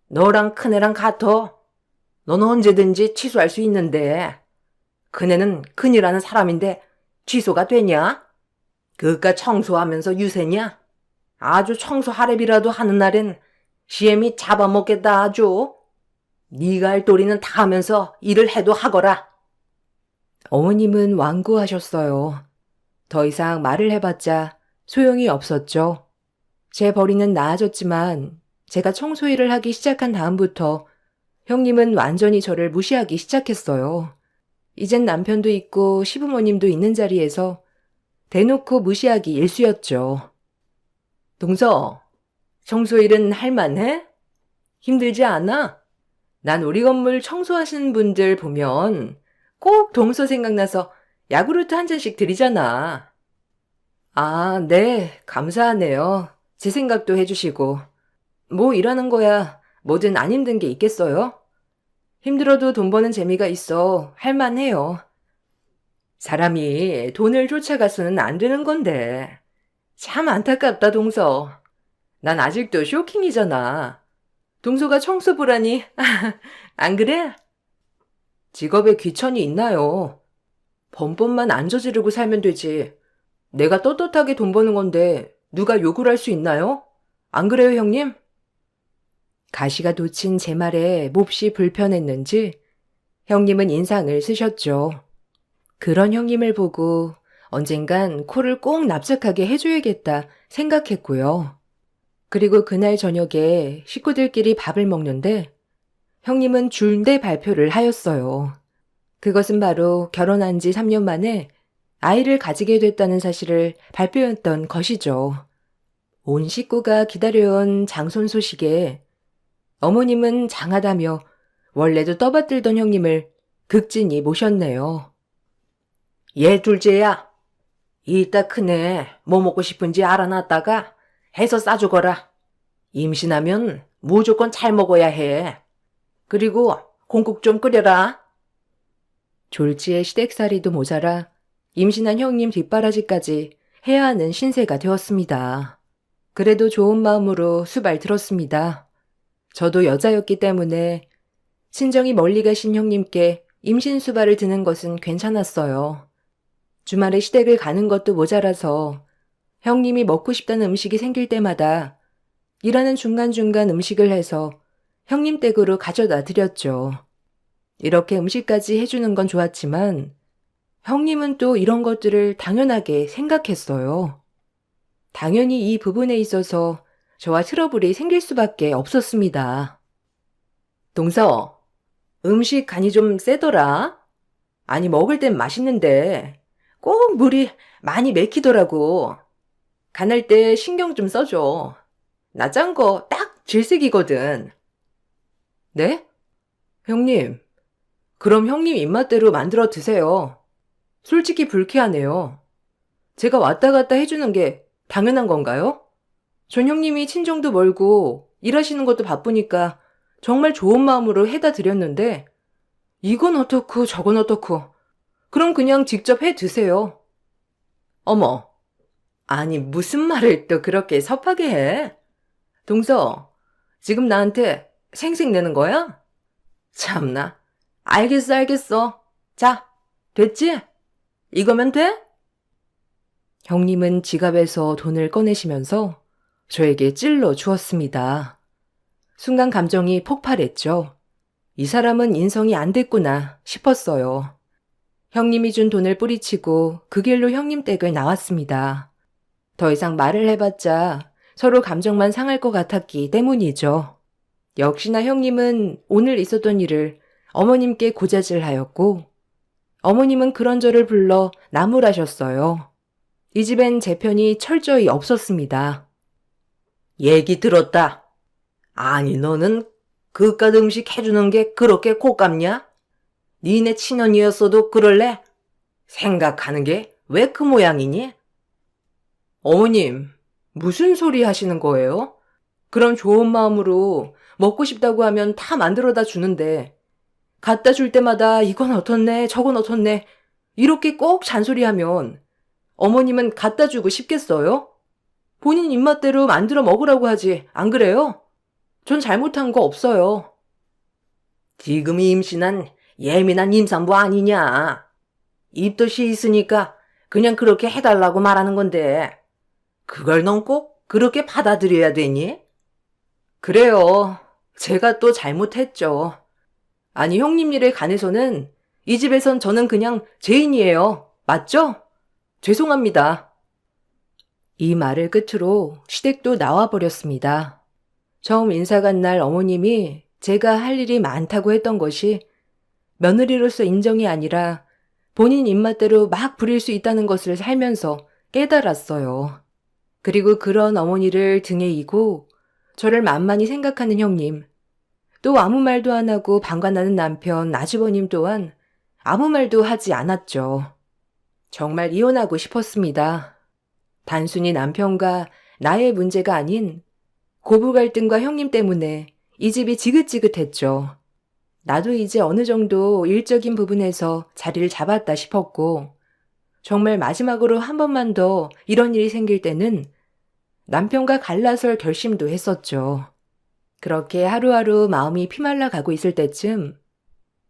너랑 큰애랑 같아. 넌 언제든지 취소할 수 있는데 큰애는 큰이라는 사람인데 취소가 되냐? 그깟 청소하면서 유세냐? 아주 청소 하랩이라도 하는 날엔 시엠이 잡아먹겠다 아주. 네가 할 도리는 다 하면서 일을 해도 하거라. 어머님은 완고하셨어요. 더 이상 말을 해봤자 소용이 없었죠. 제 벌이는 나아졌지만 제가 청소 일을 하기 시작한 다음부터 형님은 완전히 저를 무시하기 시작했어요. 이젠 남편도 있고 시부모님도 있는 자리에서 대놓고 무시하기 일쑤였죠. 동서, 청소일은 할만해? 힘들지 않아? 난 우리 건물 청소하시는 분들 보면 꼭 동서 생각나서 야구르트 한 잔씩 드리잖아. 아, 네, 감사하네요. 제 생각도 해주시고. 뭐 일하는 거야 뭐든 안 힘든 게 있겠어요? 힘들어도 돈 버는 재미가 있어 할만해요. 사람이 돈을 쫓아가서는 안 되는 건데. 참 안타깝다, 동서. 난 아직도 쇼킹이잖아. 동서가 청소 보라니. 안 그래? 직업에 귀천이 있나요? 번번만 안 저지르고 살면 되지. 내가 떳떳하게 돈 버는 건데 누가 욕을 할 수 있나요? 안 그래요, 형님? 가시가 돋친 제 말에 몹시 불편했는지 형님은 인상을 쓰셨죠. 그런 형님을 보고 언젠간 코를 꼭 납작하게 해줘야겠다 생각했고요. 그리고 그날 저녁에 식구들끼리 밥을 먹는데 형님은 줄내 발표를 하였어요. 그것은 바로 결혼한 지 3년 만에 아이를 가지게 됐다는 사실을 발표했던 것이죠. 온 식구가 기다려온 장손 소식에 어머님은 장하다며 원래도 떠받들던 형님을 극진히 모셨네요. 얘 둘째야, 이따 크네 뭐 먹고 싶은지 알아놨다가 해서 싸주거라. 임신하면 무조건 잘 먹어야 해. 그리고 공국 좀 끓여라. 졸지에 시댁살이도 모자라 임신한 형님 뒷바라지까지 해야 하는 신세가 되었습니다. 그래도 좋은 마음으로 수발 들었습니다. 저도 여자였기 때문에 친정이 멀리 가신 형님께 임신 수발을 드는 것은 괜찮았어요. 주말에 시댁을 가는 것도 모자라서 형님이 먹고 싶다는 음식이 생길 때마다 일하는 중간중간 음식을 해서 형님 댁으로 가져다 드렸죠. 이렇게 음식까지 해주는 건 좋았지만 형님은 또 이런 것들을 당연하게 생각했어요. 당연히 이 부분에 있어서 저와 트러블이 생길 수밖에 없었습니다. 동서, 음식 간이 좀 세더라? 아니 먹을 땐 맛있는데 꼭 물이 많이 맥히더라고. 간할 때 신경 좀 써줘. 나 짠 거 딱 질색이거든. 네? 형님, 그럼 형님 입맛대로 만들어 드세요. 솔직히 불쾌하네요. 제가 왔다 갔다 해주는 게 당연한 건가요? 전 형님이 친정도 멀고 일하시는 것도 바쁘니까 정말 좋은 마음으로 해다 드렸는데 이건 어떻고 저건 어떻고 그럼 그냥 직접 해 드세요. 어머, 아니 무슨 말을 또 그렇게 섭하게 해? 동서, 지금 나한테 생색 내는 거야? 참나. 알겠어, 알겠어. 자, 됐지? 이거면 돼? 형님은 지갑에서 돈을 꺼내시면서 저에게 찔러 주었습니다. 순간 감정이 폭발했죠. 이 사람은 인성이 안 됐구나 싶었어요. 형님이 준 돈을 뿌리치고 그 길로 형님 댁을 나왔습니다. 더 이상 말을 해봤자 서로 감정만 상할 것 같았기 때문이죠. 역시나 형님은 오늘 있었던 일을 어머님께 고자질하였고 어머님은 그런 저를 불러 나무라셨어요. 이 집엔 제 편이 철저히 없었습니다. 얘기 들었다. 아니 너는 그깟 음식 해주는 게 그렇게 곶감냐? 니네 친언니였어도 그럴래? 생각하는 게 왜 그 모양이니? 어머님, 무슨 소리 하시는 거예요? 그럼 좋은 마음으로 먹고 싶다고 하면 다 만들어다 주는데 갖다 줄 때마다 이건 어떻네 저건 어떻네 이렇게 꼭 잔소리하면 어머님은 갖다 주고 싶겠어요? 본인 입맛대로 만들어 먹으라고 하지 안 그래요? 전 잘못한 거 없어요. 지금이 임신한 예민한 임산부 아니냐. 입덧이 있으니까 그냥 그렇게 해달라고 말하는 건데 그걸 넌 꼭 그렇게 받아들여야 되니? 그래요. 제가 또 잘못했죠. 아니 형님 일에 관해서는 이 집에선 저는 그냥 죄인이에요. 맞죠? 죄송합니다. 이 말을 끝으로 시댁도 나와버렸습니다. 처음 인사 간 날 어머님이 제가 할 일이 많다고 했던 것이 며느리로서 인정이 아니라 본인 입맛대로 막 부릴 수 있다는 것을 살면서 깨달았어요. 그리고 그런 어머니를 등에 이고 저를 만만히 생각하는 형님, 또 아무 말도 안 하고 방관하는 남편 아주버님 또한 아무 말도 하지 않았죠. 정말 이혼하고 싶었습니다. 단순히 남편과 나의 문제가 아닌 고부 갈등과 형님 때문에 이 집이 지긋지긋했죠. 나도 이제 어느 정도 일적인 부분에서 자리를 잡았다 싶었고 정말 마지막으로 한 번만 더 이런 일이 생길 때는 남편과 갈라설 결심도 했었죠. 그렇게 하루하루 마음이 피말라 가고 있을 때쯤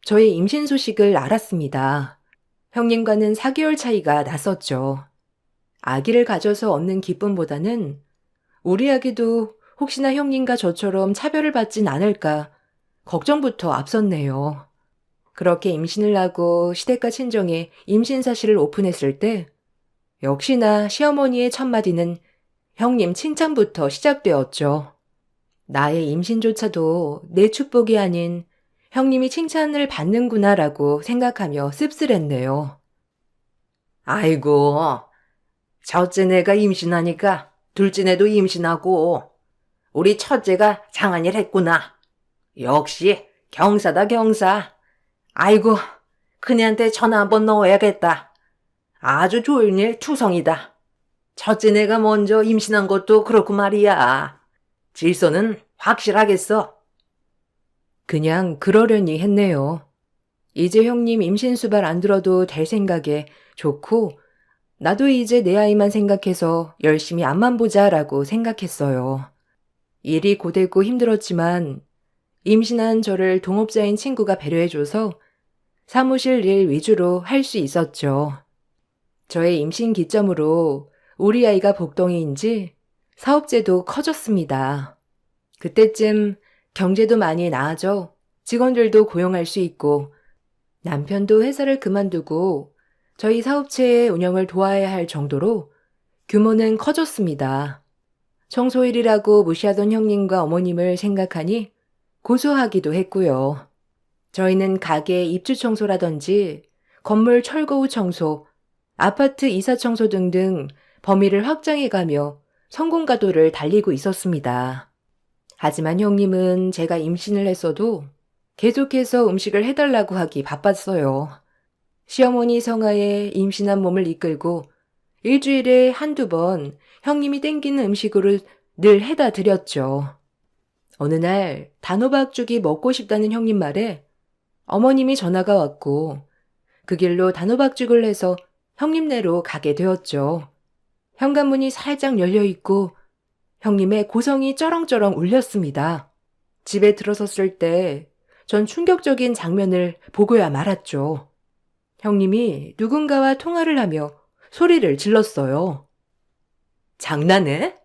저의 임신 소식을 알았습니다. 형님과는 4개월 차이가 났었죠. 아기를 가져서 얻는 기쁨보다는 우리 아기도 혹시나 형님과 저처럼 차별을 받진 않을까 걱정부터 앞섰네요. 그렇게 임신을 하고 시댁과 친정에 임신 사실을 오픈했을 때 역시나 시어머니의 첫마디는 형님 칭찬부터 시작되었죠. 나의 임신조차도 내 축복이 아닌 형님이 칭찬을 받는구나라고 생각하며 씁쓸했네요. 아이고, 첫째 내가 임신하니까 둘째 내도 임신하고 우리 첫째가 장한일 했구나. 역시 경사다 경사. 아이고, 큰애한테 전화 한번 넣어야겠다. 아주 좋은 일 투성이다. 첫째 내가 먼저 임신한 것도 그렇고 말이야. 질서는 확실하겠어. 그냥 그러려니 했네요. 이제 형님 임신 수발 안 들어도 될 생각에 좋고 나도 이제 내 아이만 생각해서 열심히 앞만 보자라고 생각했어요. 일이 고되고 힘들었지만 임신한 저를 동업자인 친구가 배려해줘서 사무실 일 위주로 할 수 있었죠. 저의 임신 기점으로 우리 아이가 복덩이인지 사업체도 커졌습니다. 그때쯤 경제도 많이 나아져 직원들도 고용할 수 있고 남편도 회사를 그만두고 저희 사업체의 운영을 도와야 할 정도로 규모는 커졌습니다. 청소일이라고 무시하던 형님과 어머님을 생각하니 고소하기도 했고요. 저희는 가게 입주 청소라든지 건물 철거 후 청소, 아파트 이사 청소 등등 범위를 확장해가며 성공가도를 달리고 있었습니다. 하지만 형님은 제가 임신을 했어도 계속해서 음식을 해달라고 하기 바빴어요. 시어머니 성하에 임신한 몸을 이끌고 일주일에 한두 번 형님이 땡기는 음식으로 늘 해다 드렸죠. 어느 날 단호박죽이 먹고 싶다는 형님 말에 어머님이 전화가 왔고 그 길로 단호박죽을 해서 형님네로 가게 되었죠. 현관문이 살짝 열려있고 형님의 고성이 쩌렁쩌렁 울렸습니다. 집에 들어섰을 때 전 충격적인 장면을 보고야 말았죠. 형님이 누군가와 통화를 하며 소리를 질렀어요. 장난해?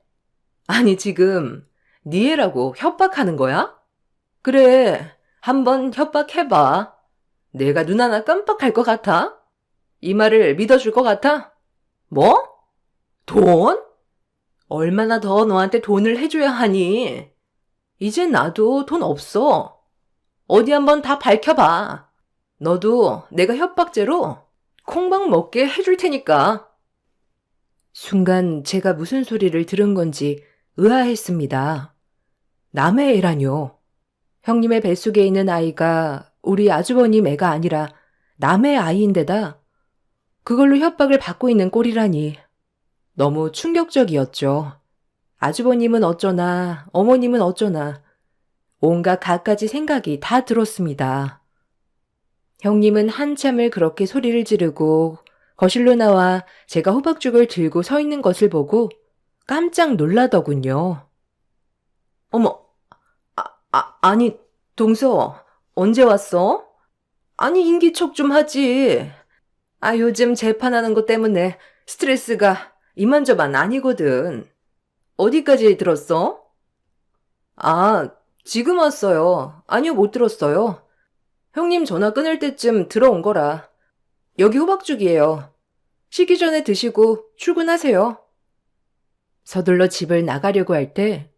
아니 지금 네 애라고 협박하는 거야? 그래, 한번 협박해봐. 내가 눈 하나 깜빡할 것 같아? 이 말을 믿어줄 것 같아? 뭐? 돈? 얼마나 더 너한테 돈을 해줘야 하니? 이제 나도 돈 없어. 어디 한번 다 밝혀봐. 너도 내가 협박죄로 콩밥 먹게 해줄 테니까. 순간 제가 무슨 소리를 들은 건지 의아했습니다. 남의 애라뇨. 형님의 뱃속에 있는 아이가 우리 아주버님 애가 아니라 남의 아이인데다 그걸로 협박을 받고 있는 꼴이라니. 너무 충격적이었죠. 아주버님은 어쩌나 어머님은 어쩌나 온갖 갖가지 생각이 다 들었습니다. 형님은 한참을 그렇게 소리를 지르고 거실로 나와 제가 호박죽을 들고 서 있는 것을 보고 깜짝 놀라더군요. 어머, 아니, 동서, 언제 왔어? 아니, 인기척 좀 하지. 요즘 재판하는 것 때문에 스트레스가 이만저만 아니거든. 어디까지 들었어? 지금 왔어요. 아니요, 못 들었어요. 형님 전화 끊을 때쯤 들어온 거라. 여기 호박죽이에요. 식기 전에 드시고 출근하세요. 서둘러 집을 나가려고 할 때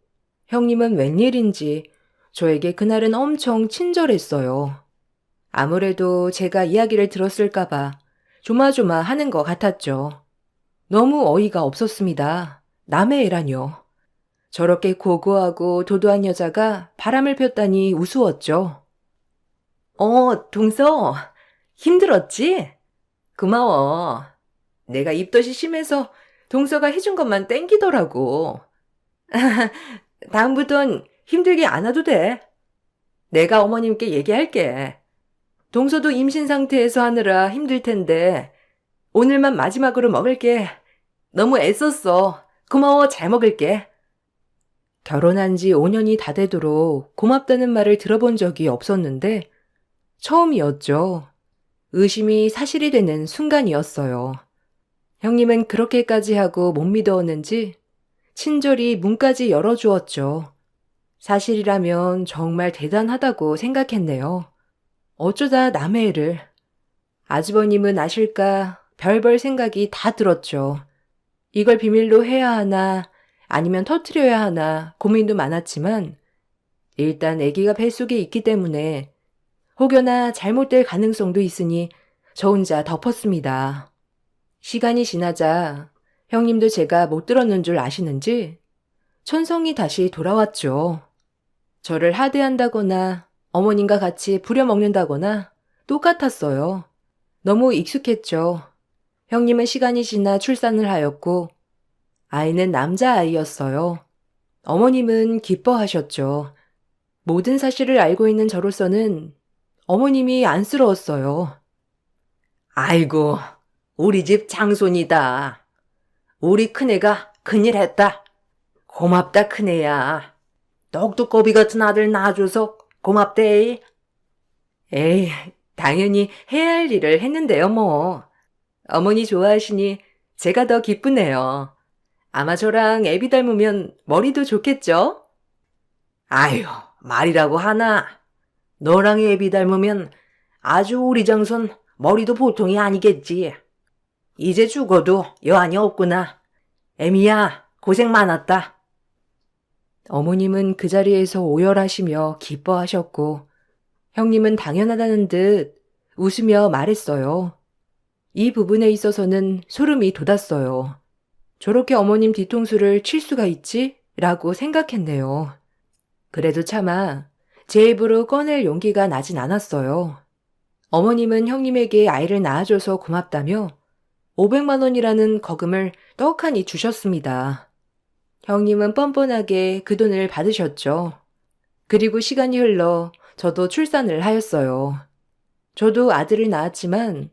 형님은 웬일인지 저에게 그날은 엄청 친절했어요. 아무래도 제가 이야기를 들었을까봐 조마조마 하는 것 같았죠. 너무 어이가 없었습니다. 남의 애라뇨. 저렇게 고고하고 도도한 여자가 바람을 폈다니 우스웠죠. 동서, 힘들었지? 고마워. 내가 입덧이 심해서 동서가 해준 것만 땡기더라고. 다음부턴 힘들게 안 와도 돼. 내가 어머님께 얘기할게. 동서도 임신 상태에서 하느라 힘들 텐데 오늘만 마지막으로 먹을게. 너무 애썼어. 고마워, 잘 먹을게. 결혼한 지 5년이 다 되도록 고맙다는 말을 들어본 적이 없었는데 처음이었죠. 의심이 사실이 되는 순간이었어요. 형님은 그렇게까지 하고 못 믿었는지 친절히 문까지 열어주었죠. 사실이라면 정말 대단하다고 생각했네요. 어쩌다 남의 애를. 아주버님은 아실까 별별 생각이 다 들었죠. 이걸 비밀로 해야 하나 아니면 터뜨려야 하나 고민도 많았지만 일단 아기가 뱃속에 있기 때문에 혹여나 잘못될 가능성도 있으니 저 혼자 덮었습니다. 시간이 지나자 형님도 제가 못 들었는 줄 아시는지 천성이 다시 돌아왔죠. 저를 하대한다거나 어머님과 같이 부려먹는다거나 똑같았어요. 너무 익숙했죠. 형님은 시간이 지나 출산을 하였고 아이는 남자아이였어요. 어머님은 기뻐하셨죠. 모든 사실을 알고 있는 저로서는 어머님이 안쓰러웠어요. 아이고, 우리 집 장손이다. 우리 큰애가 큰일 했다. 고맙다, 큰애야. 똑똑거비 같은 아들 낳아줘서 고맙대. 에이, 당연히 해야 할 일을 했는데요, 뭐. 어머니 좋아하시니 제가 더 기쁘네요. 아마 저랑 애비 닮으면 머리도 좋겠죠? 아유, 말이라고 하나. 너랑 애비 닮으면 아주 우리 장손 머리도 보통이 아니겠지. 이제 죽어도 여한이 없구나. 애미야, 고생 많았다. 어머님은 그 자리에서 오열하시며 기뻐하셨고 형님은 당연하다는 듯 웃으며 말했어요. 이 부분에 있어서는 소름이 돋았어요. 저렇게 어머님 뒤통수를 칠 수가 있지? 라고 생각했네요. 그래도 차마 제 입으로 꺼낼 용기가 나진 않았어요. 어머님은 형님에게 아이를 낳아줘서 고맙다며 500만 원이라는 거금을 떡하니 주셨습니다. 형님은 뻔뻔하게 그 돈을 받으셨죠. 그리고 시간이 흘러 저도 출산을 하였어요. 저도 아들을 낳았지만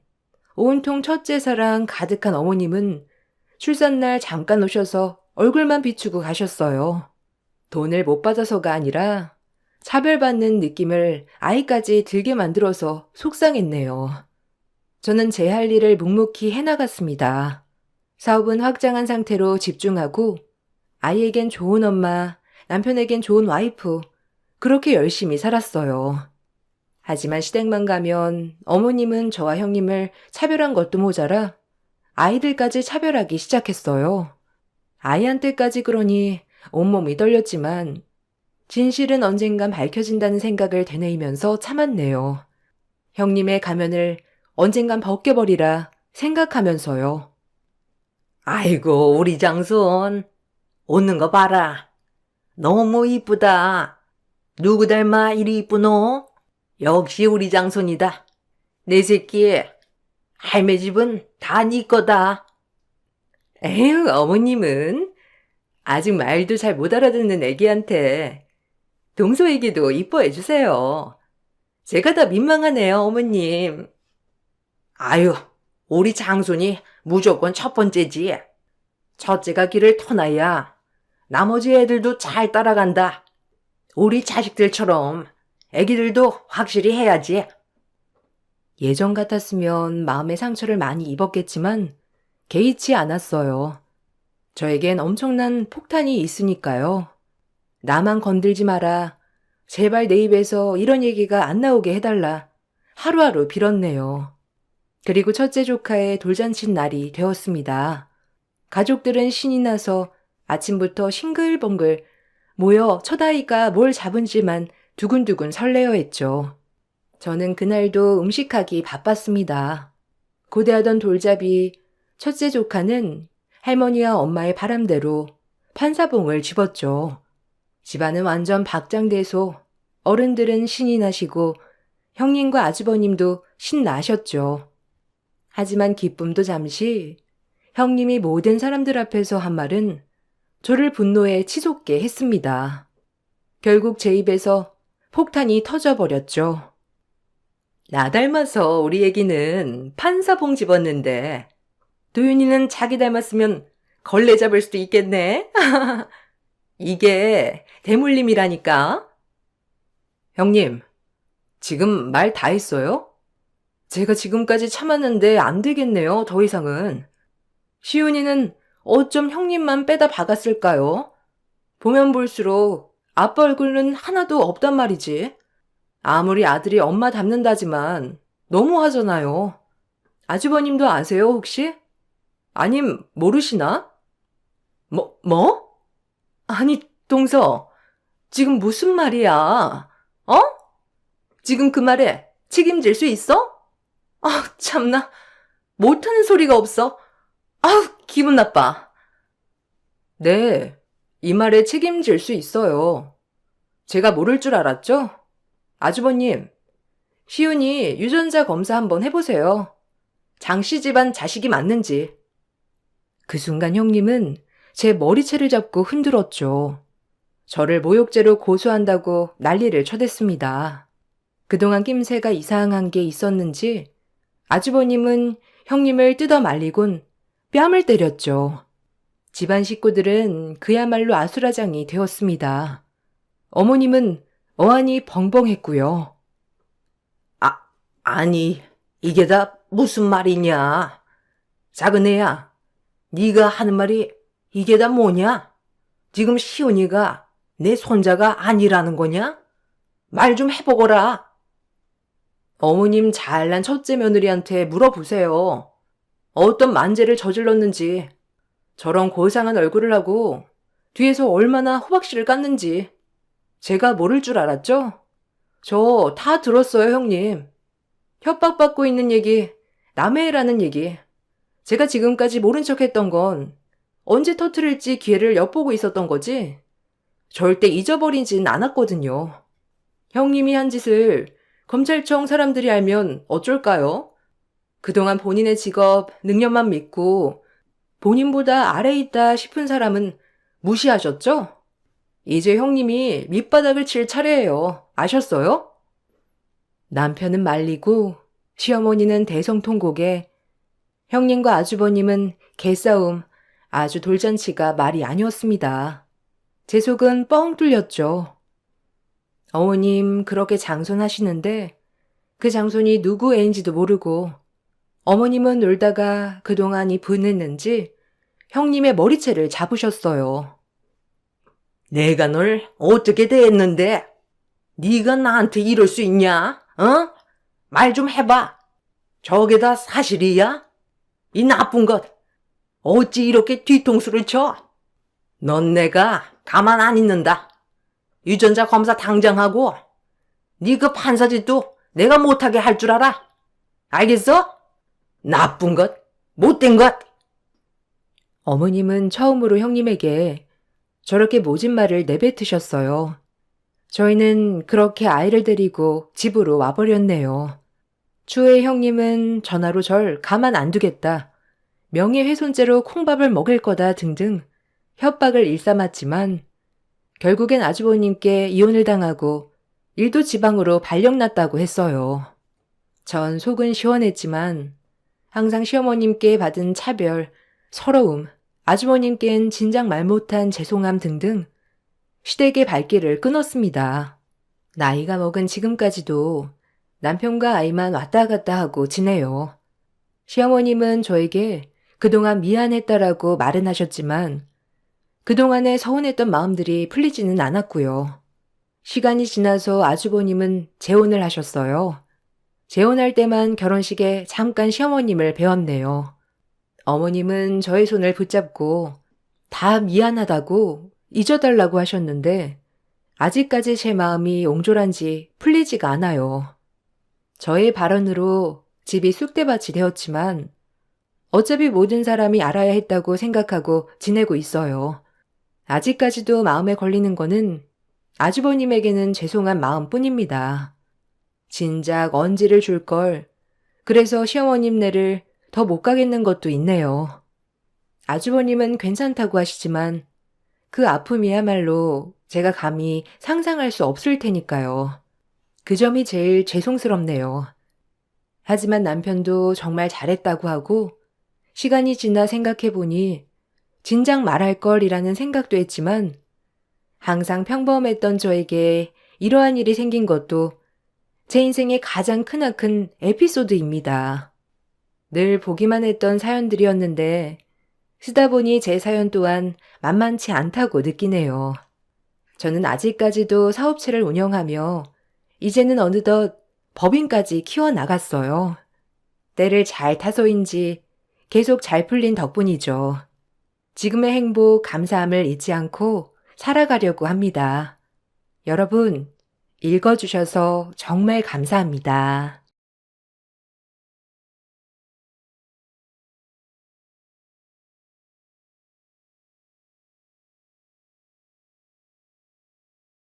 온통 첫째 사랑 가득한 어머님은 출산날 잠깐 오셔서 얼굴만 비추고 가셨어요. 돈을 못 받아서가 아니라 차별받는 느낌을 아이까지 들게 만들어서 속상했네요. 저는 제 할 일을 묵묵히 해나갔습니다. 사업은 확장한 상태로 집중하고 아이에겐 좋은 엄마, 남편에겐 좋은 와이프, 그렇게 열심히 살았어요. 하지만 시댁만 가면 어머님은 저와 형님을 차별한 것도 모자라 아이들까지 차별하기 시작했어요. 아이한테까지 그러니 온몸이 떨렸지만 진실은 언젠간 밝혀진다는 생각을 되뇌이면서 참았네요. 형님의 가면을 언젠간 벗겨버리라 생각하면서요. 아이고, 우리 장손. 웃는 거 봐라. 너무 이쁘다. 누구 닮아 이리 이쁘노? 역시 우리 장손이다. 내 새끼, 할매 집은 다 네 거다. 에휴, 어머님은 아직 말도 잘 못 알아듣는 애기한테 동서애기도 이뻐해 주세요. 제가 다 민망하네요, 어머님. 아유, 우리 장손이 무조건 첫 번째지. 첫째가 길을 터놔야 나머지 애들도 잘 따라간다. 우리 자식들처럼 애기들도 확실히 해야지. 예전 같았으면 마음의 상처를 많이 입었겠지만 개의치 않았어요. 저에겐 엄청난 폭탄이 있으니까요. 나만 건들지 마라. 제발 내 입에서 이런 얘기가 안 나오게 해달라. 하루하루 빌었네요. 그리고 첫째 조카의 돌잔치 날이 되었습니다. 가족들은 신이 나서 아침부터 싱글벙글 모여 첫 아이가 뭘 잡은지만 두근두근 설레어 했죠. 저는 그날도 음식하기 바빴습니다. 고대하던 돌잡이 첫째 조카는 할머니와 엄마의 바람대로 판사봉을 집었죠. 집안은 완전 박장대소. 어른들은 신이 나시고 형님과 아주버님도 신나셨죠. 하지만 기쁨도 잠시 형님이 모든 사람들 앞에서 한 말은 저를 분노에 치솟게 했습니다. 결국 제 입에서 폭탄이 터져버렸죠. 나 닮아서 우리 애기는 판사봉 집었는데 도윤이는 자기 닮았으면 걸레 잡을 수도 있겠네. 이게 대물림이라니까. 형님, 지금 말 다 했어요? 제가 지금까지 참았는데 안 되겠네요, 더 이상은. 시윤이는 어쩜 형님만 빼다 박았을까요? 보면 볼수록 아빠 얼굴은 하나도 없단 말이지. 아무리 아들이 엄마 닮는다지만 너무하잖아요. 아주버님도 아세요, 혹시? 아님, 모르시나? 뭐? 아니, 동서, 지금 무슨 말이야? 어? 지금 그 말에 책임질 수 있어? 아, 참나. 못하는 소리가 없어. 아우, 기분 나빠. 네, 이 말에 책임질 수 있어요. 제가 모를 줄 알았죠? 아주버님, 시윤이 유전자 검사 한번 해보세요. 장씨 집안 자식이 맞는지. 그 순간 형님은 제 머리채를 잡고 흔들었죠. 저를 모욕죄로 고소한다고 난리를 쳐댔습니다. 그동안 낌새가 이상한 게 있었는지 아주버님은 형님을 뜯어 말리곤 뺨을 때렸죠. 집안 식구들은 그야말로 아수라장이 되었습니다. 어머님은 어안이 벙벙했고요. 아니, 이게 다 무슨 말이냐? 작은 애야, 네가 하는 말이 이게 다 뭐냐? 지금 시온이가 내 손자가 아니라는 거냐? 말 좀 해보거라. 어머님 잘난 첫째 며느리한테 물어보세요. 어떤 만재를 저질렀는지, 저런 고상한 얼굴을 하고 뒤에서 얼마나 호박씨를 깠는지 제가 모를 줄 알았죠? 저 다 들었어요, 형님. 협박받고 있는 얘기, 남의 애라는 얘기. 제가 지금까지 모른 척했던 건 언제 터트릴지 기회를 엿보고 있었던 거지 절대 잊어버리진 않았거든요. 형님이 한 짓을 검찰청 사람들이 알면 어쩔까요? 그동안 본인의 직업, 능력만 믿고 본인보다 아래에 있다 싶은 사람은 무시하셨죠? 이제 형님이 밑바닥을 칠 차례예요. 아셨어요? 남편은 말리고 시어머니는 대성통곡에 형님과 아주버님은 개싸움, 아주 돌잔치가 말이 아니었습니다. 제 속은 뻥 뚫렸죠. 어머님 그렇게 장손하시는데 그 장손이 누구 애인지도 모르고 어머님은 놀다가 그동안 이 분했는지 형님의 머리채를 잡으셨어요. 내가 널 어떻게 대했는데 네가 나한테 이럴 수 있냐? 어? 말 좀 해봐. 저게 다 사실이야? 이 나쁜 것. 어찌 이렇게 뒤통수를 쳐? 넌 내가 가만 안 있는다. 유전자 검사 당장 하고 네 그 판사짓도 내가 못하게 할 줄 알아. 알겠어? 나쁜 것, 못된 것. 어머님은 처음으로 형님에게 저렇게 모진 말을 내뱉으셨어요. 저희는 그렇게 아이를 데리고 집으로 와버렸네요. 추후에 형님은 전화로 절 가만 안 두겠다. 명예훼손죄로 콩밥을 먹일 거다 등등 협박을 일삼았지만 결국엔 아주버님께 이혼을 당하고 일도 지방으로 발령났다고 했어요. 전 속은 시원했지만 항상 시어머님께 받은 차별, 서러움, 아주버님께는 진작 말 못한 죄송함 등등 시댁의 발길을 끊었습니다. 나이가 먹은 지금까지도 남편과 아이만 왔다 갔다 하고 지내요. 시어머님은 저에게 그동안 미안했다라고 말은 하셨지만 그동안에 서운했던 마음들이 풀리지는 않았고요. 시간이 지나서 아주버님은 재혼을 하셨어요. 재혼할 때만 결혼식에 잠깐 시어머님을 뵈었네요. 어머님은 저의 손을 붙잡고 다 미안하다고 잊어달라고 하셨는데 아직까지 제 마음이 옹졸한지 풀리지가 않아요. 저의 발언으로 집이 쑥대밭이 되었지만 어차피 모든 사람이 알아야 했다고 생각하고 지내고 있어요. 아직까지도 마음에 걸리는 거는 아주버님에게는 죄송한 마음뿐입니다. 진작 언지를 줄 걸. 그래서 시어머님네를 더 못 가겠는 것도 있네요. 아주버님은 괜찮다고 하시지만 그 아픔이야말로 제가 감히 상상할 수 없을 테니까요. 그 점이 제일 죄송스럽네요. 하지만 남편도 정말 잘했다고 하고 시간이 지나 생각해보니 진작 말할 걸이라는 생각도 했지만 항상 평범했던 저에게 이러한 일이 생긴 것도 제 인생의 가장 크나큰 에피소드입니다. 늘 보기만 했던 사연들이었는데 쓰다 보니 제 사연 또한 만만치 않다고 느끼네요. 저는 아직까지도 사업체를 운영하며 이제는 어느덧 법인까지 키워나갔어요. 때를 잘 타서인지 계속 잘 풀린 덕분이죠. 지금의 행복, 감사함을 잊지 않고 살아가려고 합니다. 여러분, 읽어주셔서 정말 감사합니다.